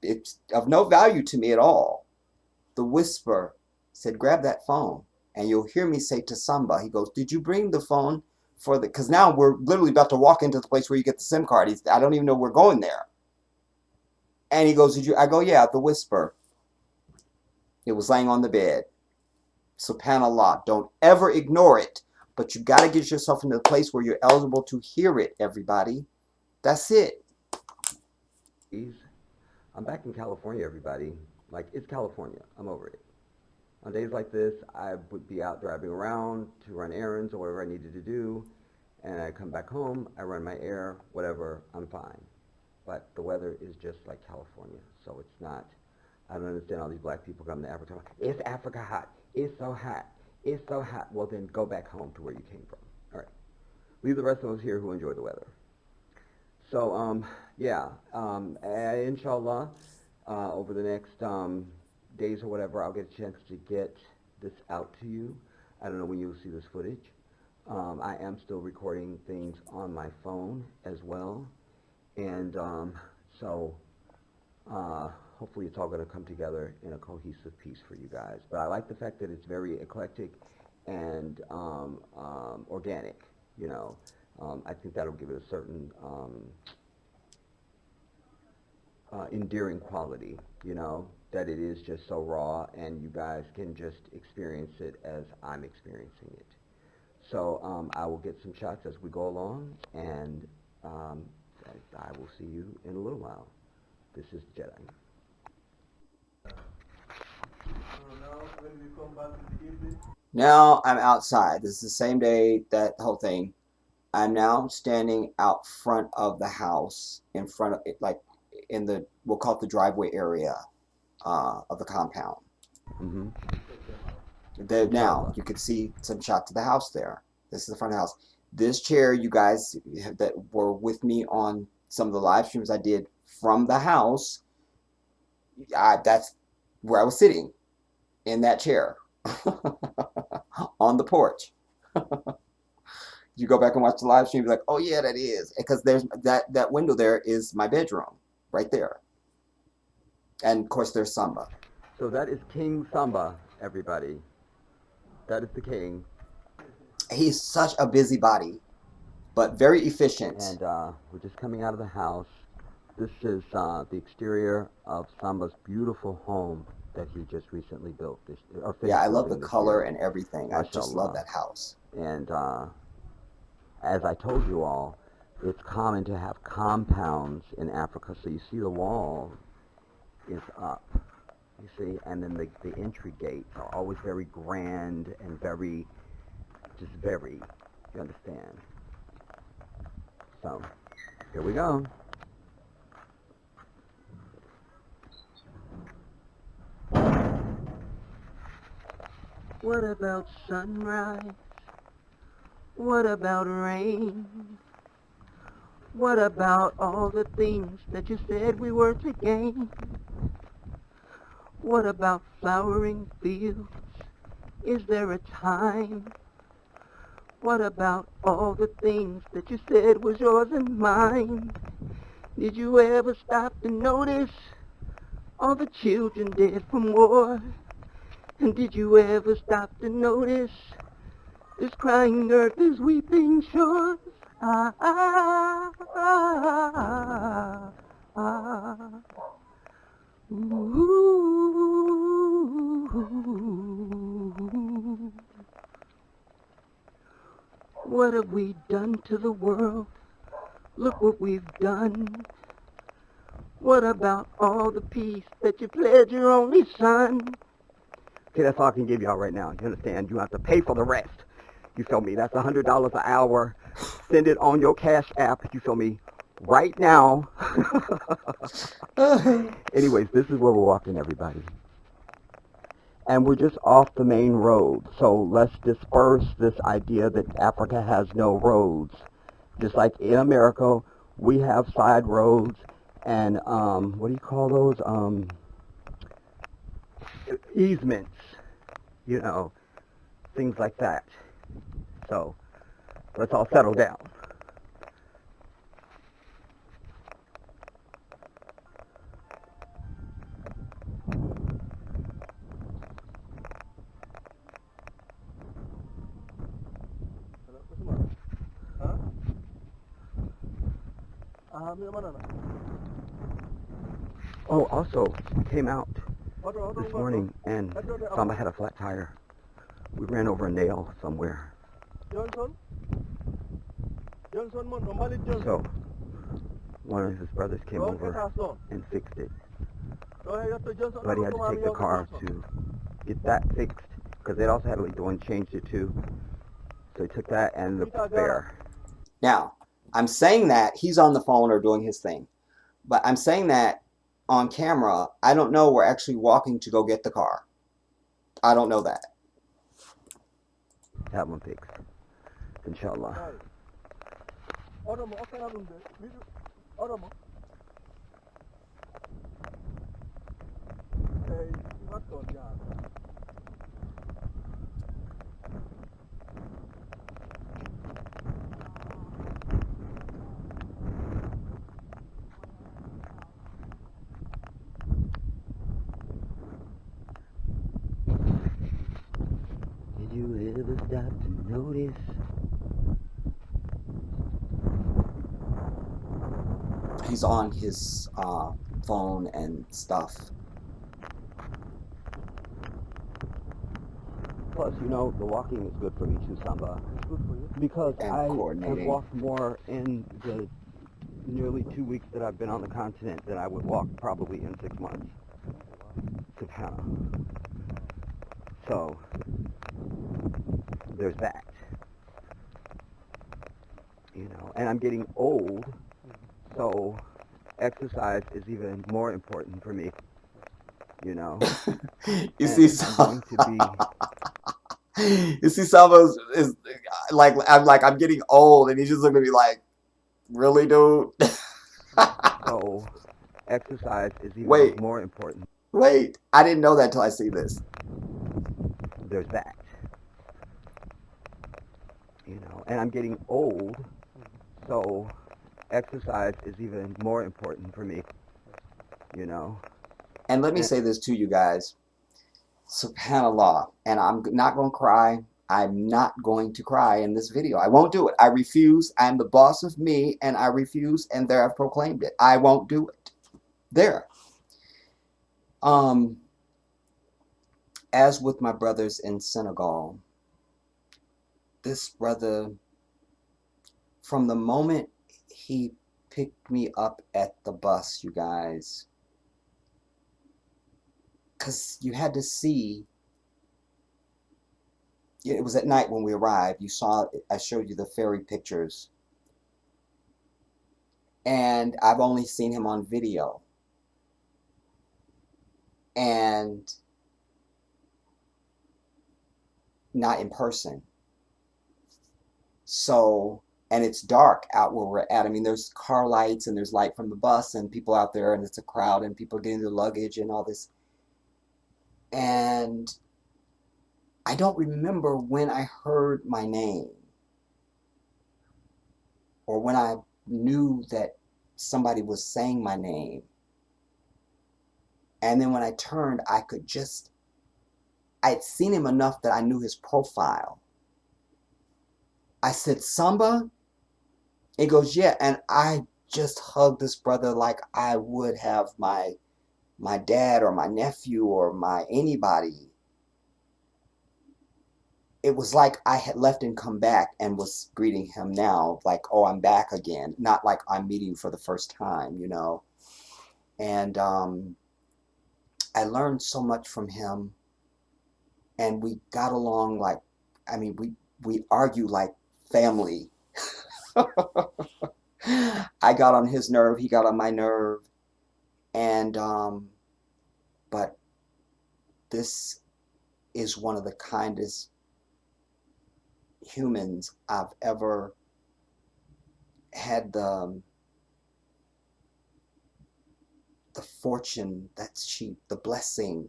It's of no value to me at all. The whisper said, grab that phone. And you'll hear me say to Samba, he goes, did you bring the phone for the, because now we're literally about to walk into the place where you get the SIM card. I don't even know we're going there. And he goes, did you? I go, yeah, the whisper. It was laying on the bed. SubhanAllah. Don't ever ignore it. But you got to get yourself into the place where you're eligible to hear it, everybody. That's it. I'm back in California, everybody. Like, it's California. I'm over it. On days like this, I would be out driving around to run errands or whatever I needed to do. And I come back home, I run my air, whatever, I'm fine. But the weather is just like California. So it's not, I don't understand all these black people coming to Africa. It's Africa hot. It's so hot. It's so hot. Well, then go back home to where you came from. All right. Leave the rest of us here who enjoy the weather. So, yeah, inshallah, over the next days or whatever, I'll get a chance to get this out to you. I don't know when you'll see this footage. I am still recording things on my phone as well. And so hopefully it's all going to come together in a cohesive piece for you guys. But I like the fact that it's very eclectic and organic, you know. I think that'll give it a certain endearing quality, you know, that it is just so raw and you guys can just experience it as I'm experiencing it. So I will get some shots as we go along, and I will see you in a little while. This is Jedi. Now I'm outside. This is the same day, that whole thing. I'm now standing out front of the house, in front of it, like in the, we'll call it the driveway area of the compound. Mm-hmm. Now you can see some shots of the house there. This is the front of the house. This chair, you guys that were with me on some of the live streams I did from the house, that's where I was sitting, in that chair on the porch. You go back and watch the live stream, be like, oh yeah, that is, because there's that window there is my bedroom right there, and of course there's Samba. So that is King Samba, everybody. That is the king. He's such a busybody, but very efficient. And we're just coming out of the house. This is the exterior of Samba's beautiful home that he just recently built. Yeah, I love the color and everything. I just love that house. And as I told you all, it's common to have compounds in Africa. So you see the wall is up, you see, and then the entry gates are always very grand and very, just very, you understand. So, here we go. What about sunrise? What about rain? What about all the things that you said we were to gain? What about flowering fields? Is there a time? What about all the things that you said was yours and mine? Did you ever stop to notice all the children dead from war? And did you ever stop to notice this crying earth is weeping shores? Ah, ah, ah, ah, ah. Ooh. What have we done to the world? Look what we've done. What about all the peace that you pledged your only son? Okay, that's all I can give y'all right now. You understand? You have to pay for the rest. You feel me? That's $100 an hour. Send it on your Cash App. You feel me? Right now. Anyways, this is where we're walking, everybody. And we're just off the main road. So let's disperse this idea that Africa has no roads. Just like in America, we have side roads and what do you call those? Easements, you know, things like that. So let's all settle down. Oh, also, we came out this morning and Samba had a flat tire. We ran over a nail somewhere. So, one of his brothers came over and fixed it. But he had to take the car to get that fixed, because they also had to go and changed it too. So he took that and the spare. Now, I'm saying that he's on the phone or doing his thing, but I'm saying that on camera. I don't know we're actually walking to go get the car. I don't know that. That one fixed. Inshallah. Did you ever stop to notice? He's on his phone and stuff. Plus, you know, the walking is good for me too, Samba. Good for you? Because And I have coordinating. walked more in the nearly 2 weeks that I've been on the continent than I would walk probably in 6 months. Subhanallah. So, there's that. You know, and I'm getting old, so exercise is even more important for me. You know, You see, I'm going to be. you see, Samba is like, I'm getting old, and he's just looking at me like, really, dude? So, exercise is even Wait. more important. Wait, I didn't know that till I see this. There's that. You know, and I'm getting old, so exercise is even more important for me. You know. And let me say this to you guys. SubhanAllah. And I'm not going to cry. I'm not going to cry in this video. I won't do it. I refuse. I'm the boss of me, and I refuse, and there I've proclaimed it. I won't do it. There. As with my brothers in Senegal, this brother, from the moment he picked me up at the bus, you guys, because you had to see, it was at night when we arrived. You saw, I showed you the ferry pictures, and I've only seen him on video, and not in person. So, and it's dark out where we're at. I mean, there's car lights and there's light from the bus and people out there, and it's a crowd and people getting their luggage and all this. And I don't remember when I heard my name or when I knew that somebody was saying my name. And then when I turned, I'd seen him enough that I knew his profile. I said, Samba? He goes, yeah. And I just hugged this brother like I would have my dad or my nephew or my anybody. it was like I had left and come back and was greeting him now, like, oh, I'm back again, not like I'm meeting you for the first time, you know. And I learned so much from him, and we got along like, I mean, we argue like family. I got on his nerve, he got on my nerve, and but this is one of the kindest humans I've ever had the fortune, that's cheap, the blessing,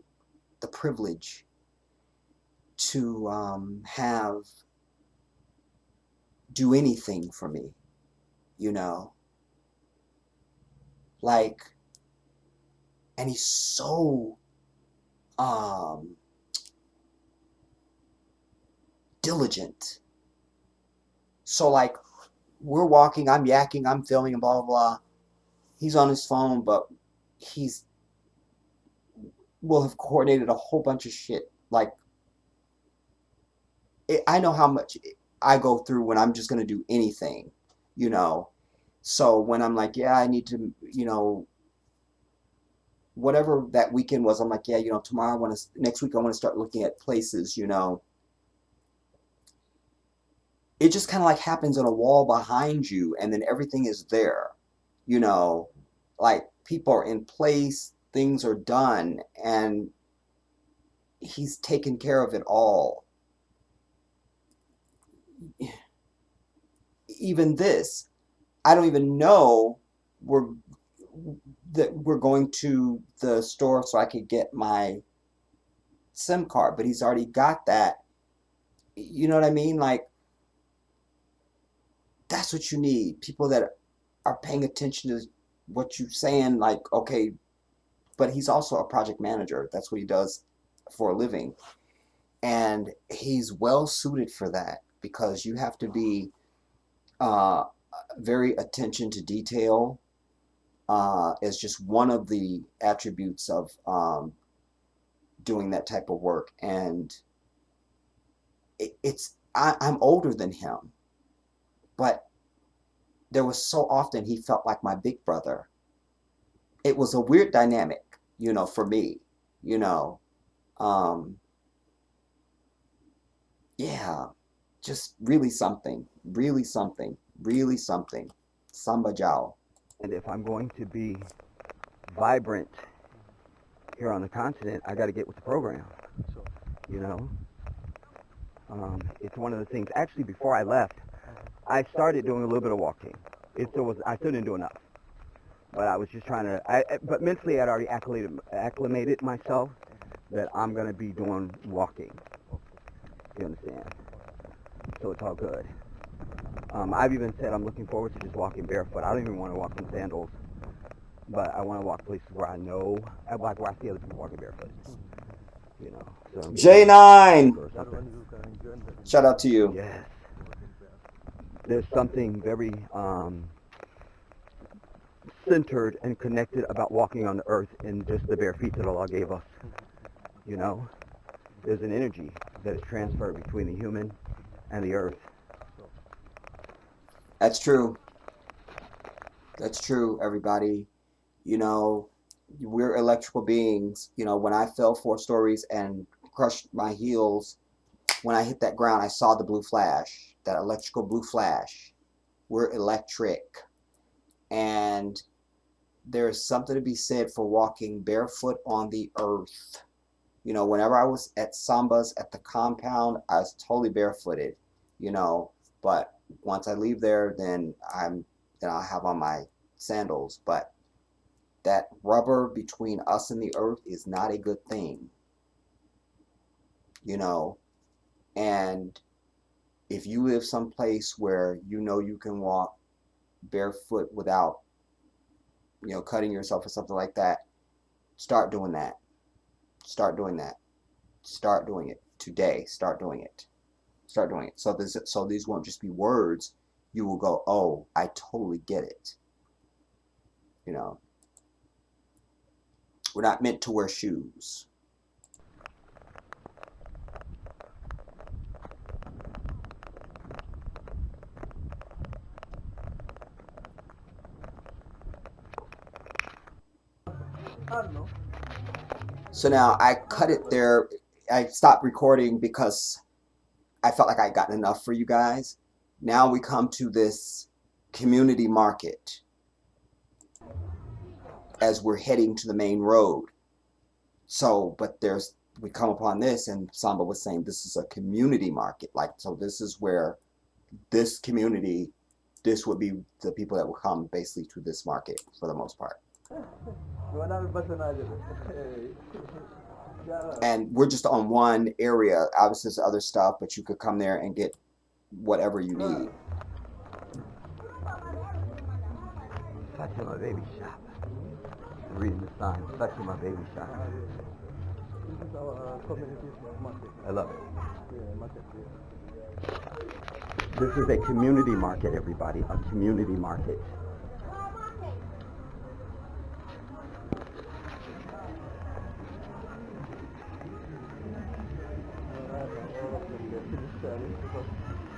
the privilege to have do anything for me, you know, like, and he's so um diligent. So like, we're walking, I'm yakking, I'm filming, and blah blah blah. He's on his phone, but he's will have coordinated a whole bunch of shit. Like, I know how much I go through when I'm just gonna do anything, you know. So when I'm like, yeah, I need to, you know, whatever that weekend was, I'm like, yeah, you know, tomorrow I want to, next week I want to start looking at places, you know. It just kind of like happens on a wall behind you, and then everything is there, you know, like people are in place, things are done, and he's taken care of it all. Even this, I don't even know we're that we're going to the store so I could get my SIM card, but he's already got that. You know what I mean? Like, that's what you need. People that are paying attention to what you're saying, like, okay, but he's also a project manager. That's what he does for a living. And he's well suited for that, because you have to be uh, very attention to detail, is just one of the attributes of doing that type of work. And I'm older than him, but there was so often he felt like my big brother. It was a weird dynamic, you know, for me, you know. Um, yeah, just really something, really something, really something. Samba Jao. And if I'm going to be vibrant here on the continent, I got to get with the program. You know, it's one of the things. Actually, before I left, I started doing a little bit of walking. It still was. I still didn't do enough, but I was just trying to. But mentally, I'd already acclimated myself that I'm going to be doing walking. You understand? So it's all good. I've even said I'm looking forward to just walking barefoot. I don't even want to walk in sandals, but I want to walk places where I know, like where I see other people walking barefoot. You know, so J9! Shout out to you. Yes. There's something very centered and connected about walking on the earth and just the bare feet that Allah gave us. You know, there's an energy that is transferred between the human and the earth. That's true. That's true, everybody. You know, we're electrical beings. You know, when I fell 4 stories and crushed my heels, when I hit that ground, I saw the blue flash, that electrical blue flash. We're electric. And there's something to be said for walking barefoot on the earth. You know, whenever I was at Samba's at the compound, I was totally barefooted, you know, but once I leave there, then I'll have on my sandals. But that rubber between us and the earth is not a good thing, you know. And if you live someplace where you know you can walk barefoot without, you know, cutting yourself or something like that, start doing that. Start doing that. Start doing it today. Start doing it. Start doing it. So these won't just be words. You will go, oh, I totally get it. You know, we're not meant to wear shoes. So now I cut it there. I stopped recording because I felt like I'd gotten enough for you guys. Now we come to this community market as we're heading to the main road. So, but we come upon this, and Samba was saying this is a community market. Like, so this is where this community, this would be the people that will come basically to this market for the most part. And we're just on one area. Obviously, there's other stuff, but you could come there and get whatever you need. Touching my baby shop. Reading the sign. Touching my baby shop. This is our community market. I love it. Yeah, market. This is a community market, everybody. A community market.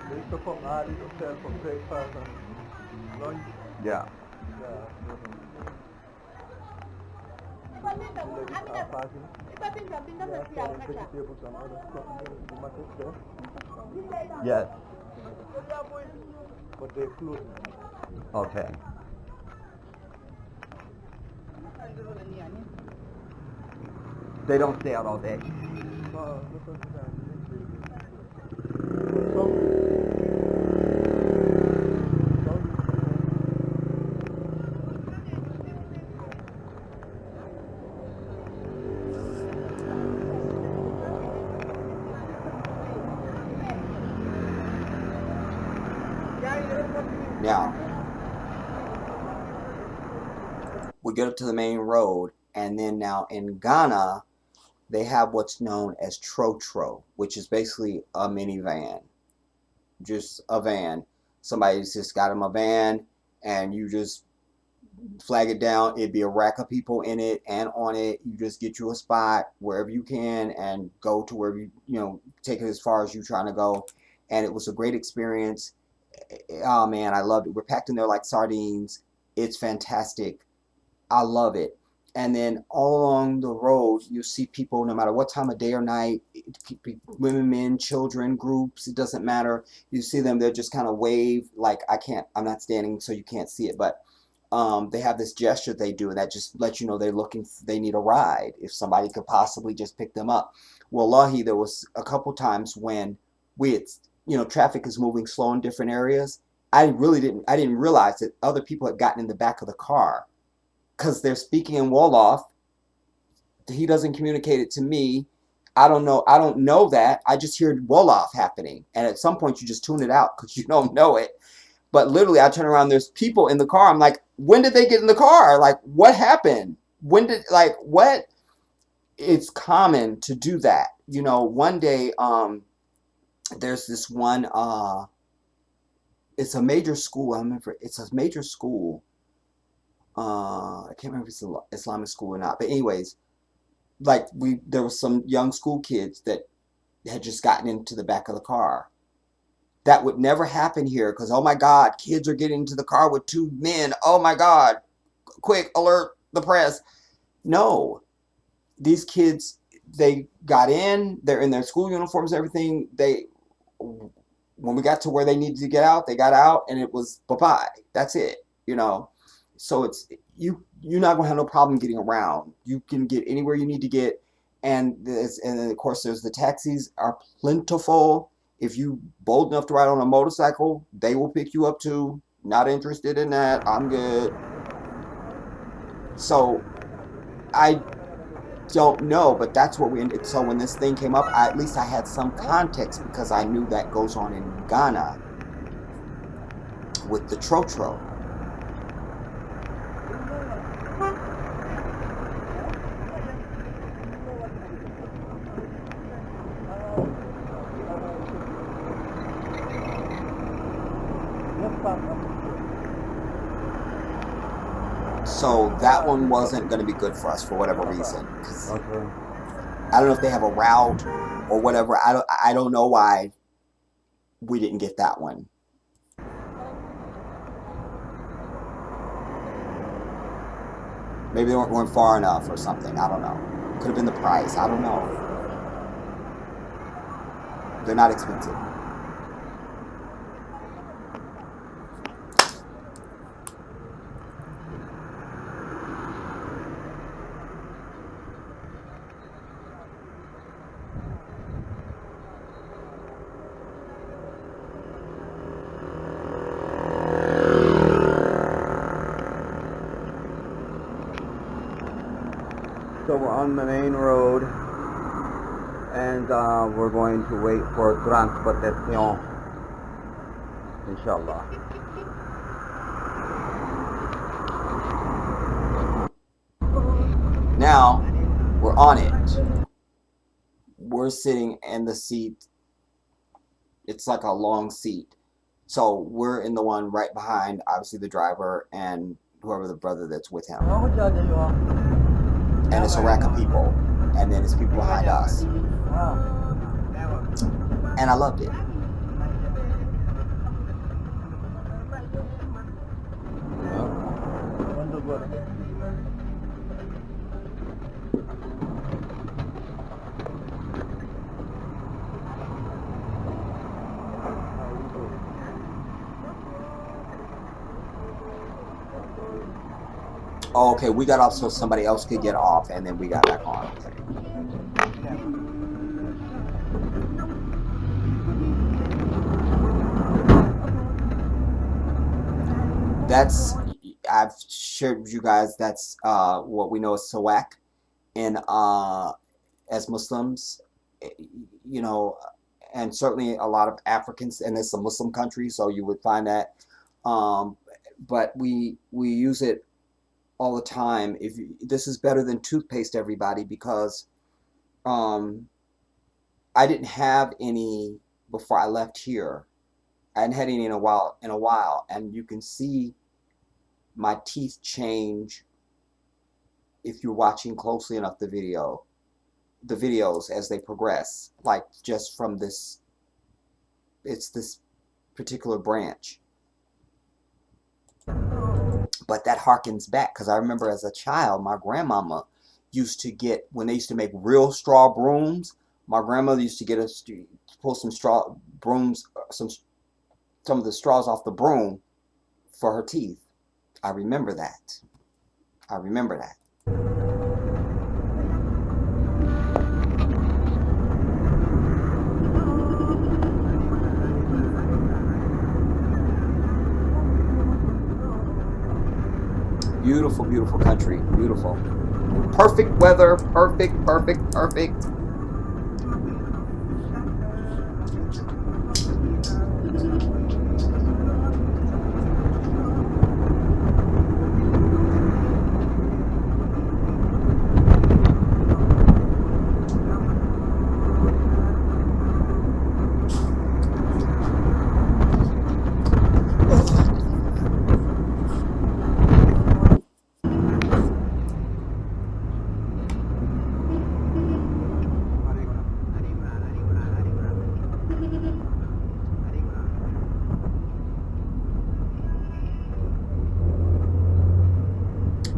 They used to come early to sell for breakfast and lunch. Yeah. Ladies are parking. They are selling vegetables and other stuff in the market there. Yes. But they close. Okay. They don't stay out all day. Now, we get up to the main road, and then now in Ghana, they have what's known as trotro, which is basically a minivan. Just a van. Somebody's just got them a van, and you just flag it down. It'd be a rack of people in it and on it. You just get you a spot wherever you can and go to wherever you take it as far as you're trying to go. And it was a great experience. Oh man, I loved it. We're packed in there like sardines. It's fantastic. I love it. And then all along the road, you see people, no matter what time of day or night, women, men, children, groups, it doesn't matter. You see them, they'll just kind of wave, like I'm not standing so you can't see it, but they have this gesture they do, and that just lets you know they need a ride, if somebody could possibly just pick them up. Wallahi, there was a couple times when traffic is moving slow in different areas. I didn't realize that other people had gotten in the back of the car, because they're speaking in Wolof. He doesn't communicate it to me. I don't know that. I just hear Wolof happening. And at some point you just tune it out because you don't know it. But literally I turn around, there's people in the car. I'm like, when did they get in the car? Like, what happened? What? It's common to do that. One day, there's this one, it's a major school. I remember it's a major school. I can't remember if it's an Islamic school or not, but anyways, there was some young school kids that had just gotten into the back of the car. That would never happen here, because oh my God, kids are getting into the car with two men. Oh my God, quick alert, the press. No, these kids, they got in, they're in their school uniforms, everything. When we got to where they needed to get out, they got out, and it was bye-bye. That's it, So you're not gonna have no problem getting around. You can get anywhere you need to get, and then of course there's the taxis are plentiful. If you bold enough to ride on a motorcycle, they will pick you up too. Not interested in that. I'm good. So I don't know, but that's what we ended. So when this thing came up, at least I had some context, because I knew that goes on in Ghana with the trotro. So that one wasn't going to be good for us for whatever reason. I don't know if they have a route or whatever. I don't know why we didn't get that one. Maybe they weren't far enough or something. I don't know. Could have been the price. I don't know. They're not expensive. So we're on the main road, and we're going to wait for transportation, inshallah. Now, we're on it. We're sitting in the seat. It's like a long seat. So we're in the one right behind, obviously, the driver and whoever the brother that's with him. And it's a rack of people. And then it's people behind us. And I loved it. Oh, okay, we got off so somebody else could get off, and then we got back on. Okay. That's, I've shared with you guys, that's what we know as Sawak in as Muslims, you know, and certainly a lot of Africans, and it's a Muslim country, so you would find that. But we use it all the time. This is better than toothpaste, everybody, because I didn't have any before I left here. I hadn't had any in a while, and you can see my teeth change if you're watching closely enough the videos as they progress, like just from this, it's this particular branch. But that harkens back, because I remember as a child, my grandmama used to get, when they used to make real straw brooms, my grandmother used to get us to pull some straw brooms, some of the straws off the broom for her teeth. I remember that. I remember that. Beautiful, beautiful country. Beautiful. Perfect weather. Perfect, perfect, perfect.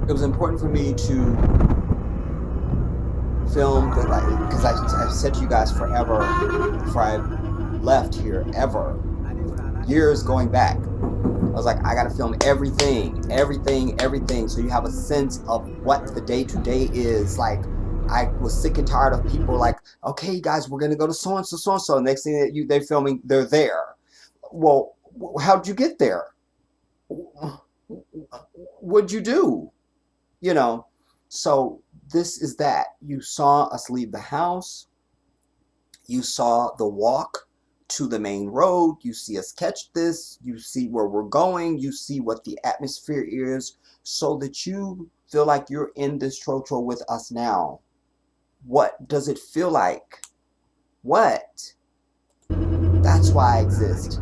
It was important for me to film that, like, because I've said to you guys forever before I left here, ever, years going back, I was like, I gotta film everything, so you have a sense of what the day-to-day is. Like, I was sick and tired of people like, okay guys, we're gonna go to so-and-so, so-and-so. Next thing that they're filming, they're there. Well, how'd you get there? What'd you do? You know, so this is that. You saw us leave the house. You saw the walk to the main road. You see us catch this. You see where we're going. You see what the atmosphere is, so that you feel like you're in this trotro with us now. What does it feel like? What? That's why I exist.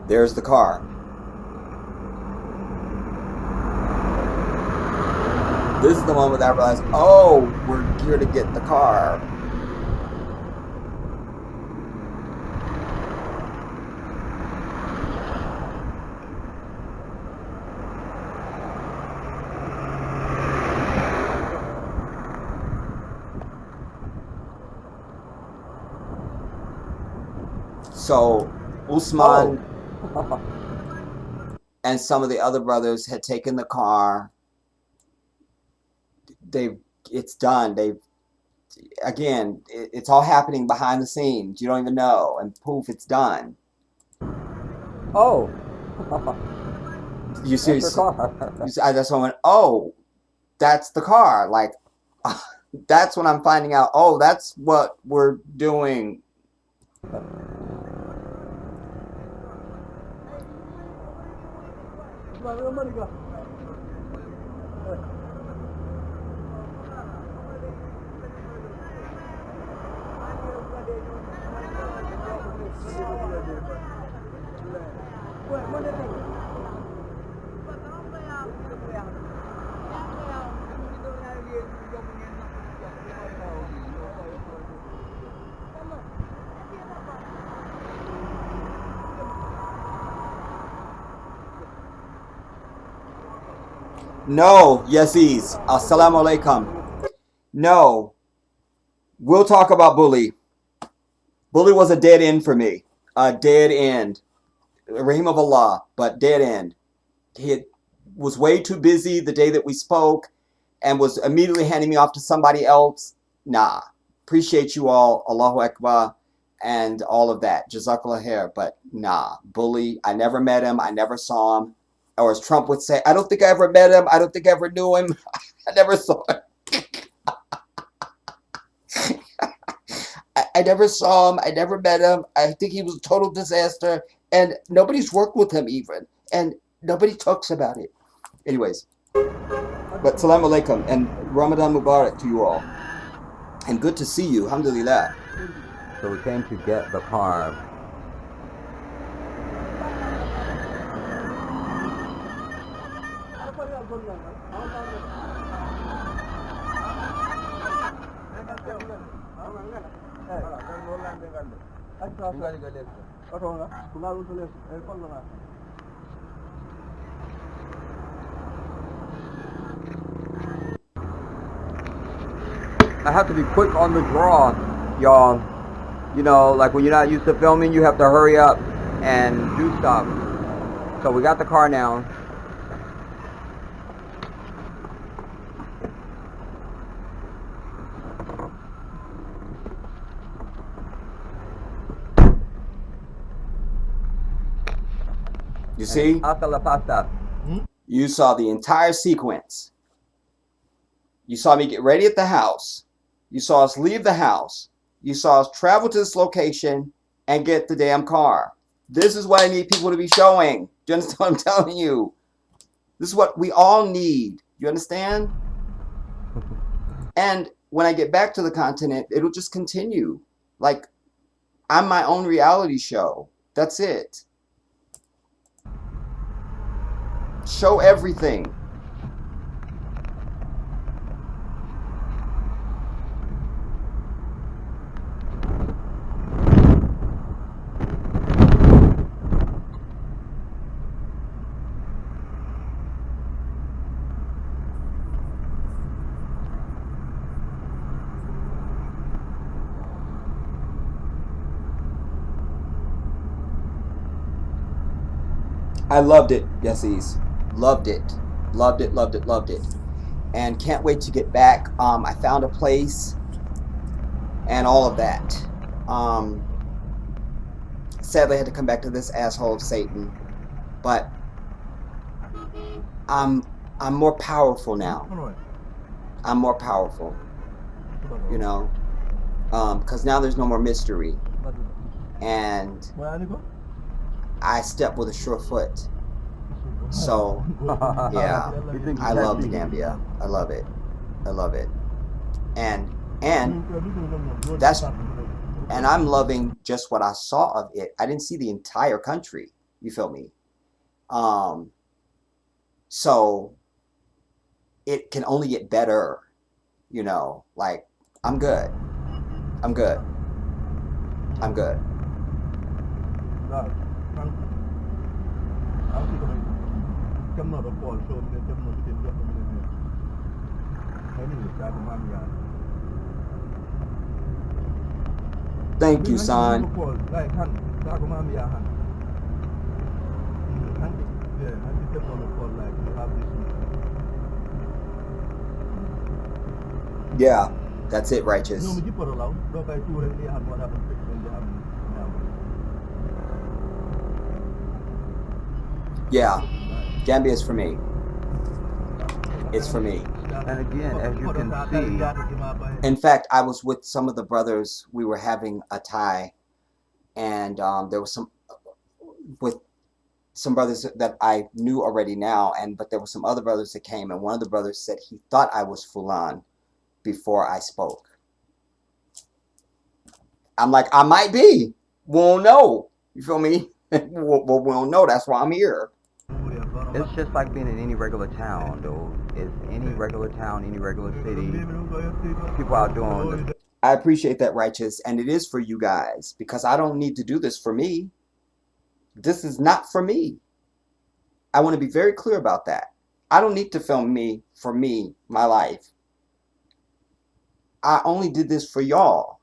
There's the car. This is the moment that I realized, oh, we're here to get the car. So Usman and some of the other brothers had taken the car. It's done. It's all happening behind the scenes. You don't even know, and poof, it's done. Oh. You see, That's your car. that's when I went, oh, that's the car. Like, that's when I'm finding out, oh, that's what we're doing. No, Yazis. Assalamu alaikum. No. We'll talk about Bully. Bully was a dead end for me. A dead end. Rahim of Allah, but dead end. He was way too busy the day that we spoke and was immediately handing me off to somebody else. Nah. Appreciate you all. Allahu Akbar. And all of that. Jazakallah khair. But nah. Bully. I never met him. I never saw him. Or as Trump would say, I don't think I ever met him. I don't think I ever knew him. I never saw him. I never saw him. I never met him. I think he was a total disaster. And nobody's worked with him even. And nobody talks about it. Anyways. But salam alaikum. And Ramadan Mubarak to you all. And good to see you. Alhamdulillah. So we came to get the car. I have to be quick on the draw, y'all. You know, like when you're not used to filming, you have to hurry up and do stuff. So we got the car now. You see? Hasta la pasta. You saw the entire sequence. You saw me get ready at the house. You saw us leave the house. You saw us travel to this location and get the damn car. This is what I need people to be showing. Do you understand what I'm telling you? This is what we all need. You understand? And when I get back to the continent, it'll just continue. Like, I'm my own reality show. That's it. Show everything. I loved it, Yeses. Loved it. Loved it, loved it, loved it. And can't wait to get back. I found a place and all of that. Sadly, I had to come back to this asshole of Satan. But I'm more powerful now. I'm more powerful. You know? Because now there's no more mystery. And I step with a sure foot. So, yeah, I love the Gambia. I love it. I love it. And I'm loving just what I saw of it. I didn't see the entire country. You feel me? So it can only get better, you know, like I'm good. I'm good. I'm good. Dad, I'm thinking come not a call, so I'm not getting up in the anyway, that's a man. Thank you, son. Like, hand, that's a man. Yeah, and you step on the call like you have this. Yeah, that's it, Righteous. No, me put allow. Don't I do it? They have what happened when they have. Yeah, Gambia is for me. It's for me. And again, as you can see, In fact, I was with some of the brothers. We were having a tie, and there was some with some brothers that I knew already now, but there were some other brothers that came, and one of the brothers said he thought I was Fulan before I spoke. I'm like, I might be. We won't know. You feel me? we won't know. That's why I'm here. it's just like being in any regular town, though. It's any regular town, any regular city. People out doing. I appreciate that, Righteous, and it is for you guys, because I don't need to do this for me. This is not for me. I want to be very clear about that. I don't need to film me for me, my life. I only did this for y'all.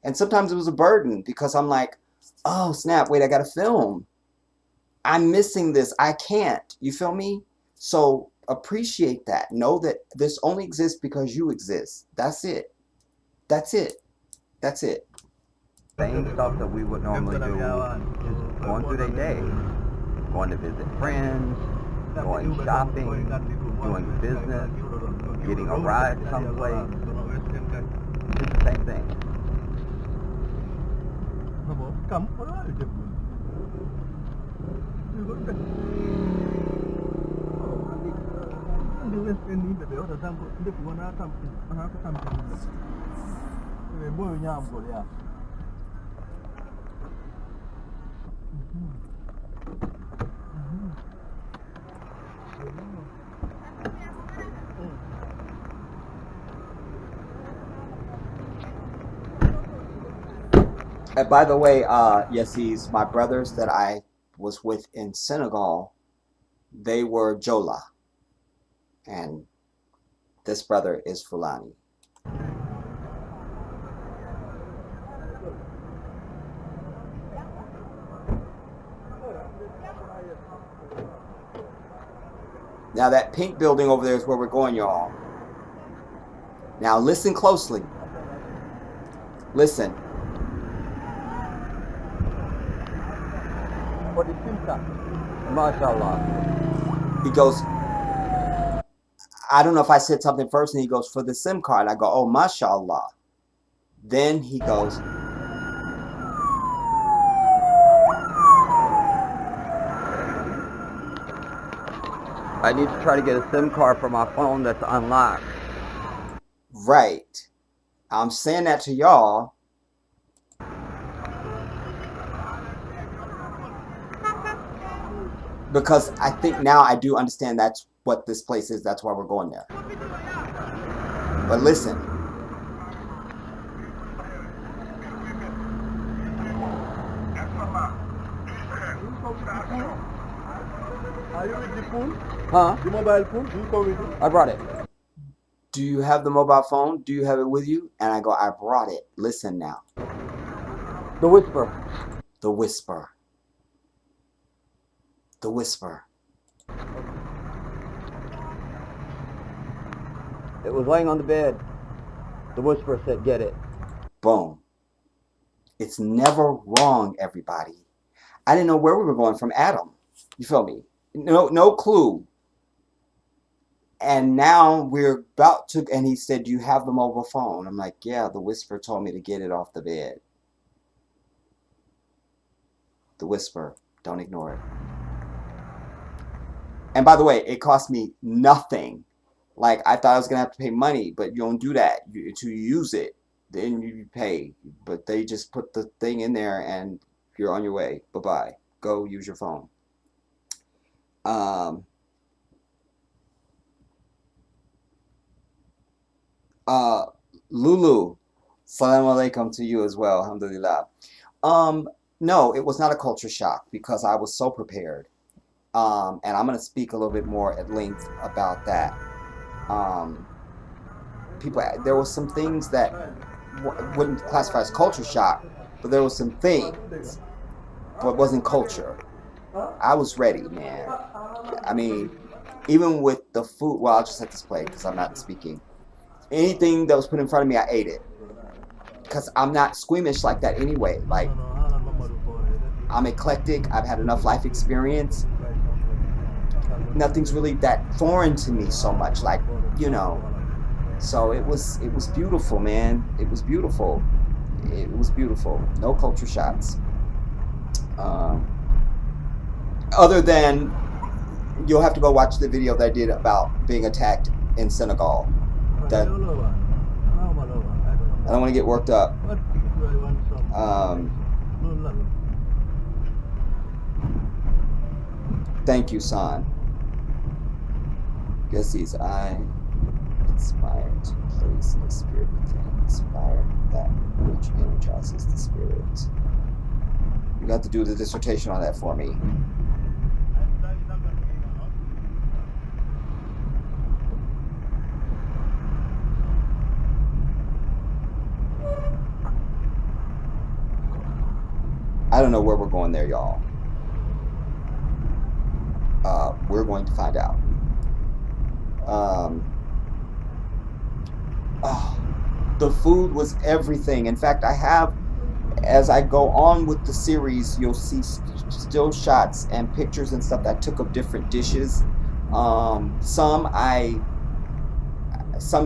And sometimes it was a burden because I'm like, oh, snap, wait, I got to film. I'm missing this. I can't. You feel me? So appreciate that. Know that this only exists because you exist. That's it. That's it. That's it. Same stuff that we would normally do, just going through their day. Going to visit friends, going shopping, doing business, getting a ride someplace. It's the same thing. Come, what are you And by the way, Yesis, my brothers that I was with in Senegal, they were Jola. And this brother is Fulani. Now that pink building over there is where we're going, y'all. Now listen closely. Listen. For the SIM card. MashaAllah. He goes, I don't know if I said something first, and he goes, for the SIM card. I go, oh, mashallah. Then he goes, I need to try to get a SIM card for my phone that's unlocked. right. I'm saying that to y'all. Because I think now I do understand that's what this place is. That's why we're going there. But listen. Are you with the phone? Huh? The mobile phone? Do you come with it? I brought it. Do you have the mobile phone? Do you have it with you? And I go, I brought it. Listen now. The whisper. The whisper. The whisper. It was laying on the bed. The whisper said, get it. Boom. It's never wrong, everybody. I didn't know where we were going from Adam. You feel me? No clue. And now we're about to, and he said, do you have the mobile phone? I'm like, yeah, the whisper told me to get it off the bed. The whisper. Don't ignore it. And by the way, it cost me nothing. Like, I thought I was going to have to pay money, but you don't do that. To use it, then you pay. But they just put the thing in there and you're on your way. Bye-bye. go use your phone. Uh, Lulu, salam alaikum to you as well. Alhamdulillah. No, it was not a culture shock because I was so prepared. And I'm going to speak a little bit more at length about that. There were some things that wouldn't classify as culture shock, but there were some things, but it wasn't culture. I was ready, man. I mean, even with the food, well, I'll just let this play because I'm not speaking. Anything that was put in front of me, I ate it. Because I'm not squeamish like that anyway. Like, I'm eclectic. I've had enough life experience. Nothing's really that foreign to me so much. Like, you know. So it was beautiful, man. It was beautiful. It was beautiful. No culture shocks. Other than, you'll have to go watch the video that I did about being attacked in Senegal. That, I don't want to get worked up. Thank you, San. Guess these I inspired to place the spirit within. Inspire that which energizes the spirit. You got to do the dissertation on that for me. I don't know where we're going there, y'all. We're going to find out. The food was everything. In fact, I have, as I go on with the series, you'll see still shots and pictures and stuff that I took of different dishes. Some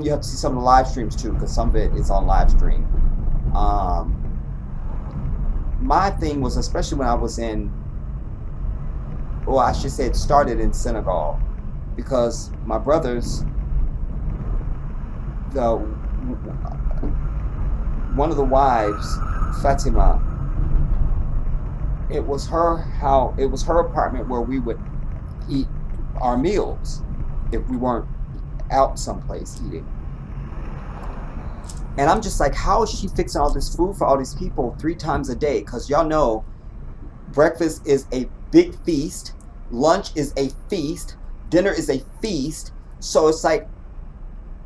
you have to see some of the live streams too, because some of it is on live stream. My thing was, especially when I was in, well, I should say it started in Senegal, because my brothers, one of the wives, Fatima, it was her apartment where we would eat our meals if we weren't out someplace eating. And I'm just like, how is she fixing all this food for all these people 3 times a day? Because y'all know breakfast is a big feast, lunch is a feast, dinner is a feast. So it's like,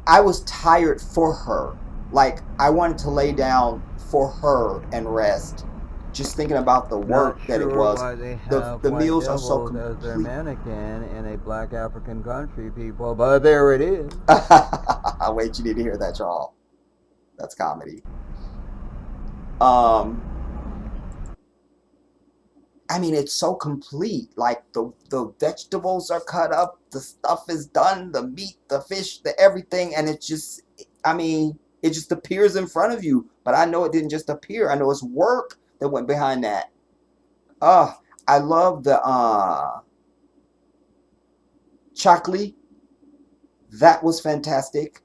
I was tired for her. Like, I wanted to lay down for her and rest. Just thinking about the work that it was. The meals are so complete. As their mannequin in a black African country, people, but there it is. Wait, you need to hear that, y'all. That's comedy. I mean, it's so complete. Like, the vegetables are cut up, the stuff is done, the meat, the fish, the everything, and it just, I mean, it just appears in front of you. But I know it didn't just appear. I know it's work that went behind that. I love the chakli. That was fantastic.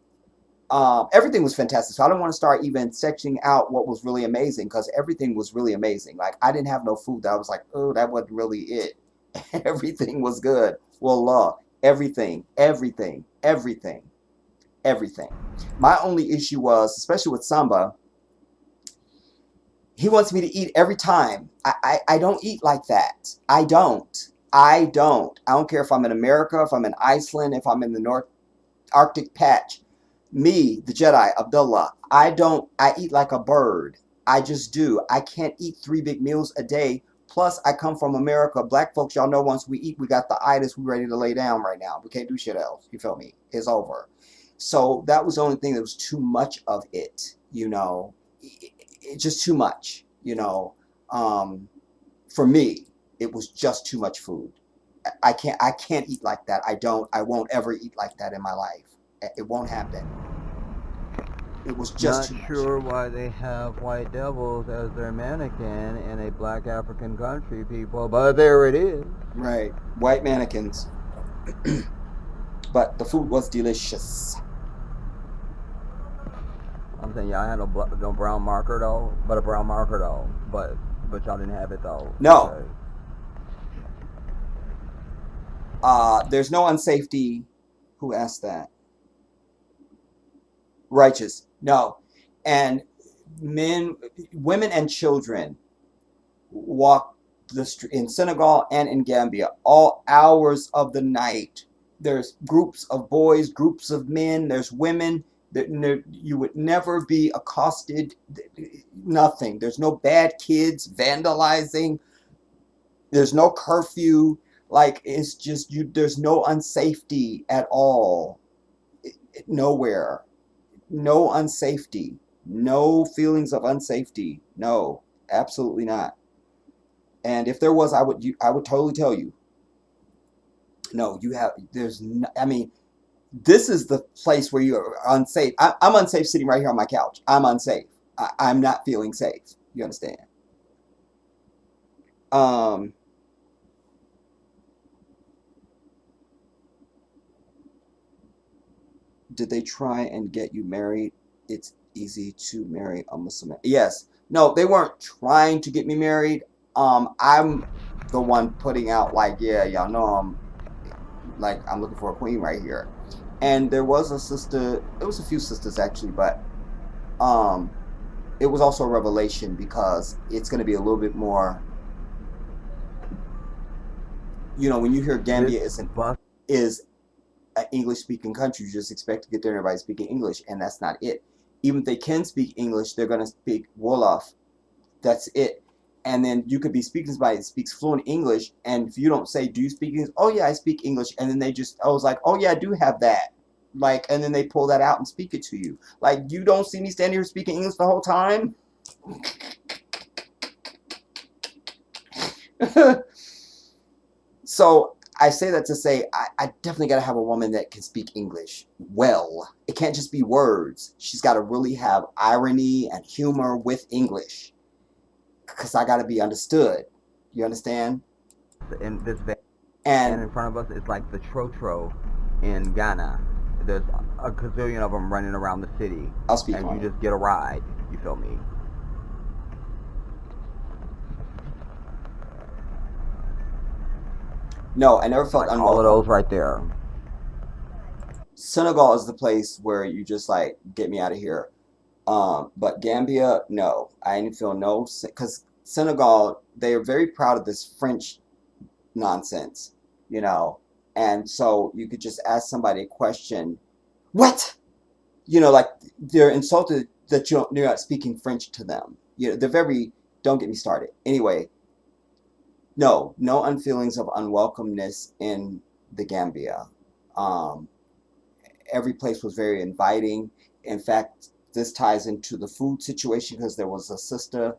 Everything was fantastic. So I don't want to start even sectioning out what was really amazing, because everything was really amazing. Like, I didn't have no food that I was like, oh, that wasn't really it. Everything was good. Wallah. Everything. My only issue was, especially with Samba, he wants me to eat every time. I don't eat like that. I don't care if I'm in America, if I'm in Iceland, if I'm in the North Arctic patch. Me, the Jedi, Abdullah, I eat like a bird. I just do. I can't eat 3 big meals a day. Plus, I come from America. Black folks, y'all know, once we eat, we got the itis. We ready to lay down right now. We can't do shit else. You feel me? It's over. So that was the only thing that was too much of it, you know. It's just too much, you know. For me, it was just too much food. I can't eat like that. I won't ever eat like that in my life. It won't happen. It was just not sure why they have white devils as their mannequin in a black African country, people, but there it is. Right, white mannequins. But the food was delicious. I'm saying, yeah, I had no brown marker though, but a brown marker though, but y'all didn't have it though. No. There's no unsafety. Who asked that? Righteous. No. And men, women, and children walk the street in Senegal and in Gambia all hours of the night. There's groups of boys, groups of men, there's women. You would never be accosted. Nothing. There's no bad kids vandalizing. There's no curfew. Like, it's just you. There's no unsafety at all. Nowhere. No unsafety. No feelings of unsafety. No, absolutely not. And if there was, I would totally tell you. No, you have. There's. No, I mean, this is the place where you're unsafe. I'm unsafe sitting right here on my couch. I'm unsafe. I'm not feeling safe. You understand? Um. Did they try and get you married? It's easy to marry a Muslim. Yes. No, they weren't trying to get me married. I'm the one putting out like, yeah, y'all know I'm looking for a queen right here. And there was a sister, there was a few sisters actually, but um it was also a revelation because it's going to be a little bit more, when you hear Gambia is an English speaking country, you just expect to get there and everybody speaking English, and that's not it. Even if they can speak English, they're going to speak Wolof. That's it. And then you could be speaking to somebody that speaks fluent English, and if you don't say, do you speak English? Oh yeah, I speak English. And then I was like, oh yeah, I do have that. Like, and then they pull that out and speak it to you. Like, you don't see me standing here speaking English the whole time? So I say that to say I definitely got to have a woman that can speak English well. It can't just be words. She's got to really have irony and humor with English, because I got to be understood. You understand? In this van, and And in front of us is like the Trotro in Ghana. There's a gazillion of them running around the city, I'll speak and on you it. just get a ride. You feel me? No, I never felt Like all of unwelcome. those right there. Senegal is the place where you just like, get me out of here. But Gambia, no, I didn't feel no, because Senegal, they are very proud of this French nonsense, you know, and so you could just ask somebody a question, what? Like they're insulted that you're not speaking French to them. They're very, don't get me started. Anyway, no unfeelings of unwelcomeness in the Gambia. Um, every place was very inviting. In fact, this ties into the food situation because there was a sister.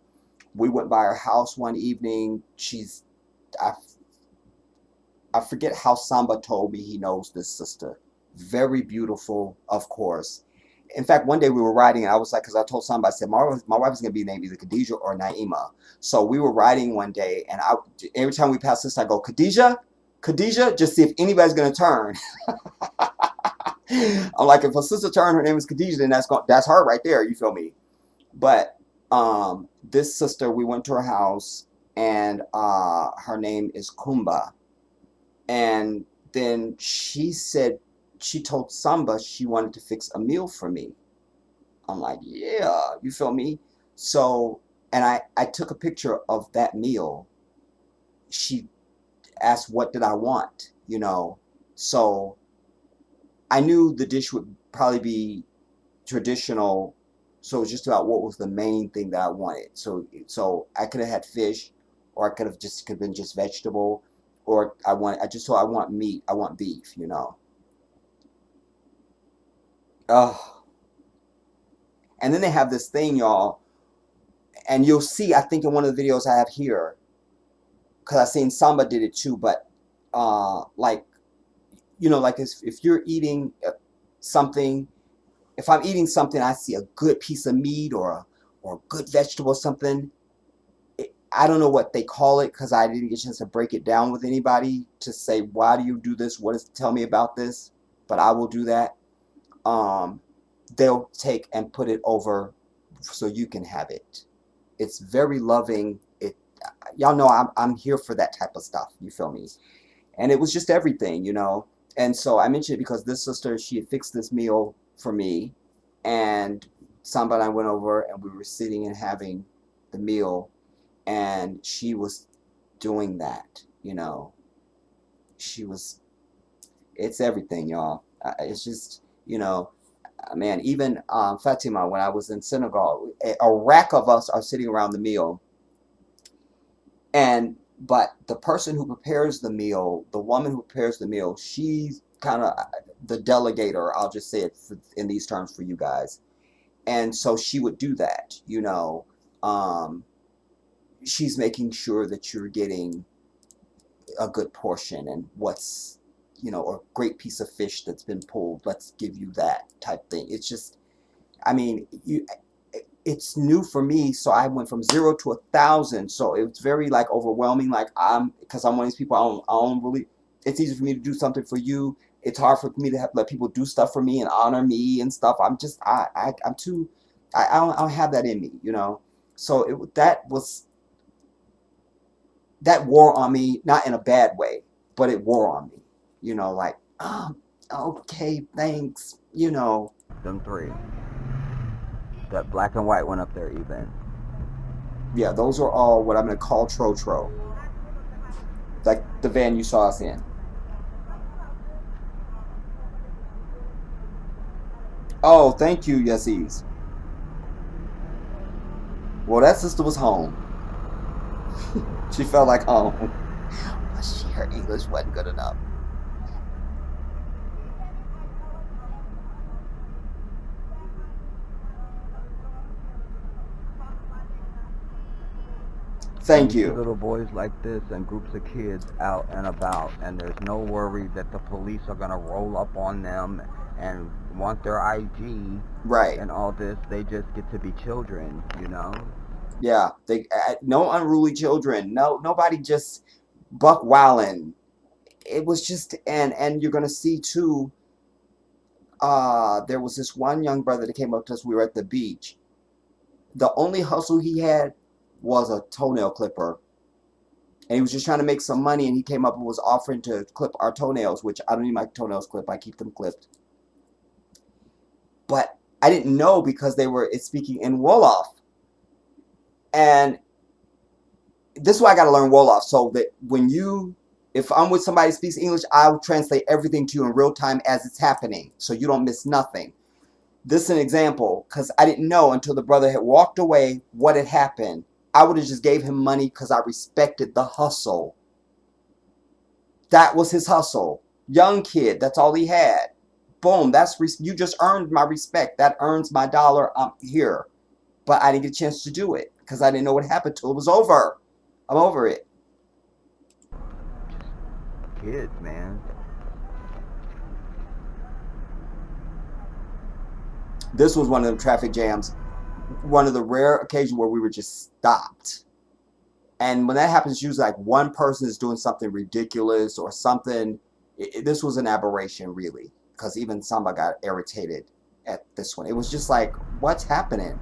We went by her house one evening. I, I forget how Samba told me he knows this sister. Very beautiful, of course. In fact, one day we were riding, and I was like, because I told Samba, I said, my wife is going to be named either Khadijah or Naima. So we were riding one day, and every time we pass this, I go, Khadijah, Khadijah, just see if anybody's going to turn. I'm like, if a sister turned, her name is Khadijah, then that's her right there. You feel me? But this sister, we went to her house, and her name is Kumba. And then she told Samba she wanted to fix a meal for me. I'm like, yeah, you feel me? So, and I took a picture of that meal. She asked, what did I want? So I knew the dish would probably be traditional. So it was just about what was the main thing that I wanted. So I could have had fish, or I could have been just vegetable, or I want meat. I want beef. Oh, and then they have this thing, y'all, and you'll see, I think in one of the videos I have here, because I seen Samba did it too, but like, like if you're eating something, if I'm eating something, I see a good piece of meat or a good vegetable or something. I don't know what they call it because I didn't get a chance to break it down with anybody to say, why do you do this? Tell me about this? But I will do that. They'll take and put it over so you can have it. It's very loving. Y'all know I'm here for that type of stuff. You feel me? And it was just everything, you know. And so I mentioned it because this sister, she had fixed this meal for me, and Samba and I went over and we were sitting and having the meal, and she was doing that, you know. She was, it's everything, y'all. It's just, you know, man, even Fatima, when I was in Senegal, a rack of us are sitting around the meal, and but the person who prepares the meal, the woman who prepares the meal, she's kind of the delegator. I'll just say it in these terms for you guys. And so she would do that, you know. Um, she's making sure that you're getting a good portion, and what's, you know, a great piece of fish that's been pulled, let's give you that type thing. It's just, I mean, it's new for me, so I went from 0 to 1,000. So it's very like overwhelming. Like because I'm one of these people. I don't really. It's easy for me to do something for you. It's hard for me to let people do stuff for me and honor me and stuff. I'm just I'm too. I don't have that in me, you know. So that wore on me, not in a bad way, but it wore on me, you know. Like, oh, okay, thanks, you know. Them three. That black and white one up there even. Yeah, those are all what I'm gonna call Tro, like the van you saw us in. Oh, thank you, Yaziz. Well, that sister was home. She felt like home. But her English wasn't good enough. Thank When you see you. little boys like this and groups of kids out and about, and there's no worry that the police are gonna roll up on them and want their ID Right. and all this, they just get to be children, you know? Yeah. They no unruly children. No, nobody just buck wilding. It was just, and you're gonna see too. There was this one young brother that came up to us. We were at the beach. The only hustle he had was a toenail clipper, and he was just trying to make some money, and he came up and was offering to clip our toenails, which I don't need my toenails clipped. I keep them clipped. But I didn't know because they were speaking in Wolof. And this is why I got to learn Wolof, so that if I'm with somebody who speaks English, I'll translate everything to you in real time as it's happening, so you don't miss nothing. This is an example, because I didn't know until the brother had walked away what had happened. I would have just gave him money because I respected the hustle. That was his hustle. Young kid, that's all he had. Boom, you just earned my respect. That earns my dollar. I'm here. But I didn't get a chance to do it because I didn't know what happened till it was over. I'm over it. Kids, man. This was one of the traffic jams. One of the rare occasions where we were just stopped. And when that happens, usually like one person is doing something ridiculous or something. This was an aberration, really, because even Samba got irritated at this one. It was just like, what's happening?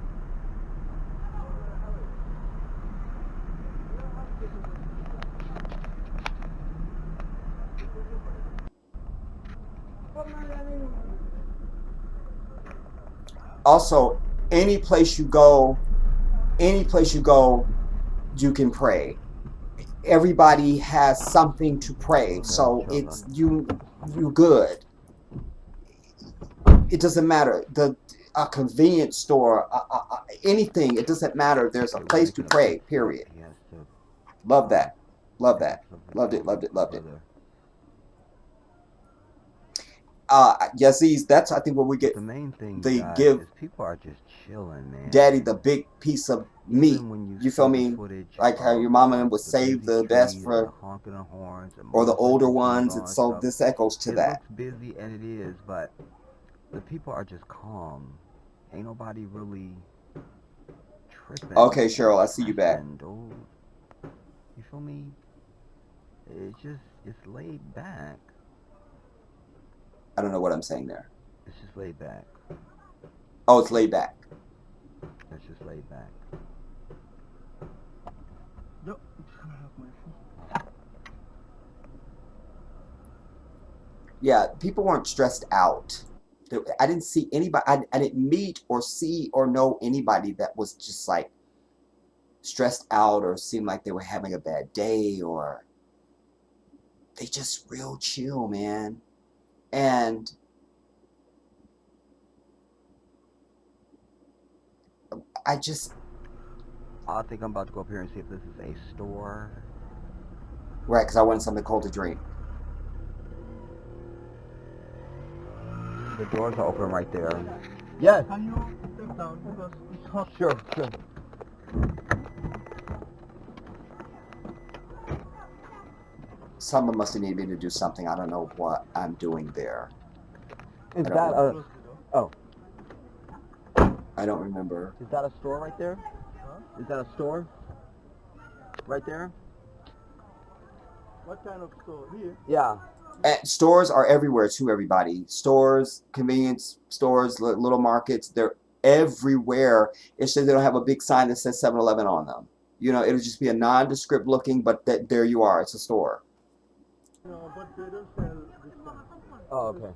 Also, any place you go, you can pray. Everybody has something to pray, so it's you're good. It doesn't matter. A convenience store, anything. It doesn't matter. There's a place to pray. Period. Love that. Love that. Loved it. Loved it. Loved it. Yaziz, that's I think where we get the main thing, they guys, give is people are just chilling, man. Daddy the big piece of meat. You feel me? Like how your mama would save the best for, honking the horns, or the older ones. And so this echoes to that. It looks busy, and it is, but the people are just calm. Ain't nobody really tripping. Okay, Cheryl, I see you back. Dude. You feel me? It's laid back. I don't know what I'm saying there. It's just laid back. Oh, it's laid back. It's just laid back. Yep. Yeah, people weren't stressed out. I didn't see anybody. I didn't meet or see or know anybody that was just like stressed out or seemed like they were having a bad day, or they just real chill, man. And I just, I think I'm about to go up here and see if this is a store. right, because I wanted something cold to drink. The doors are open right there. Yes. Can you step down because it's hot? Sure, sure. Someone must have needed me to do something. I don't know what I'm doing there. Is I don't that a... Close the door. Oh, I don't remember. is that a store right there? Huh? Is that a store? Right there? What kind of store? Here? Yeah. And stores are everywhere too, everybody. Stores, convenience stores, little markets, they're everywhere. It's just they don't have a big sign that says 7-Eleven on them. You know, it'll just be a nondescript looking, but there you are. It's a store. No, but they don't sell this kind. Oh, okay.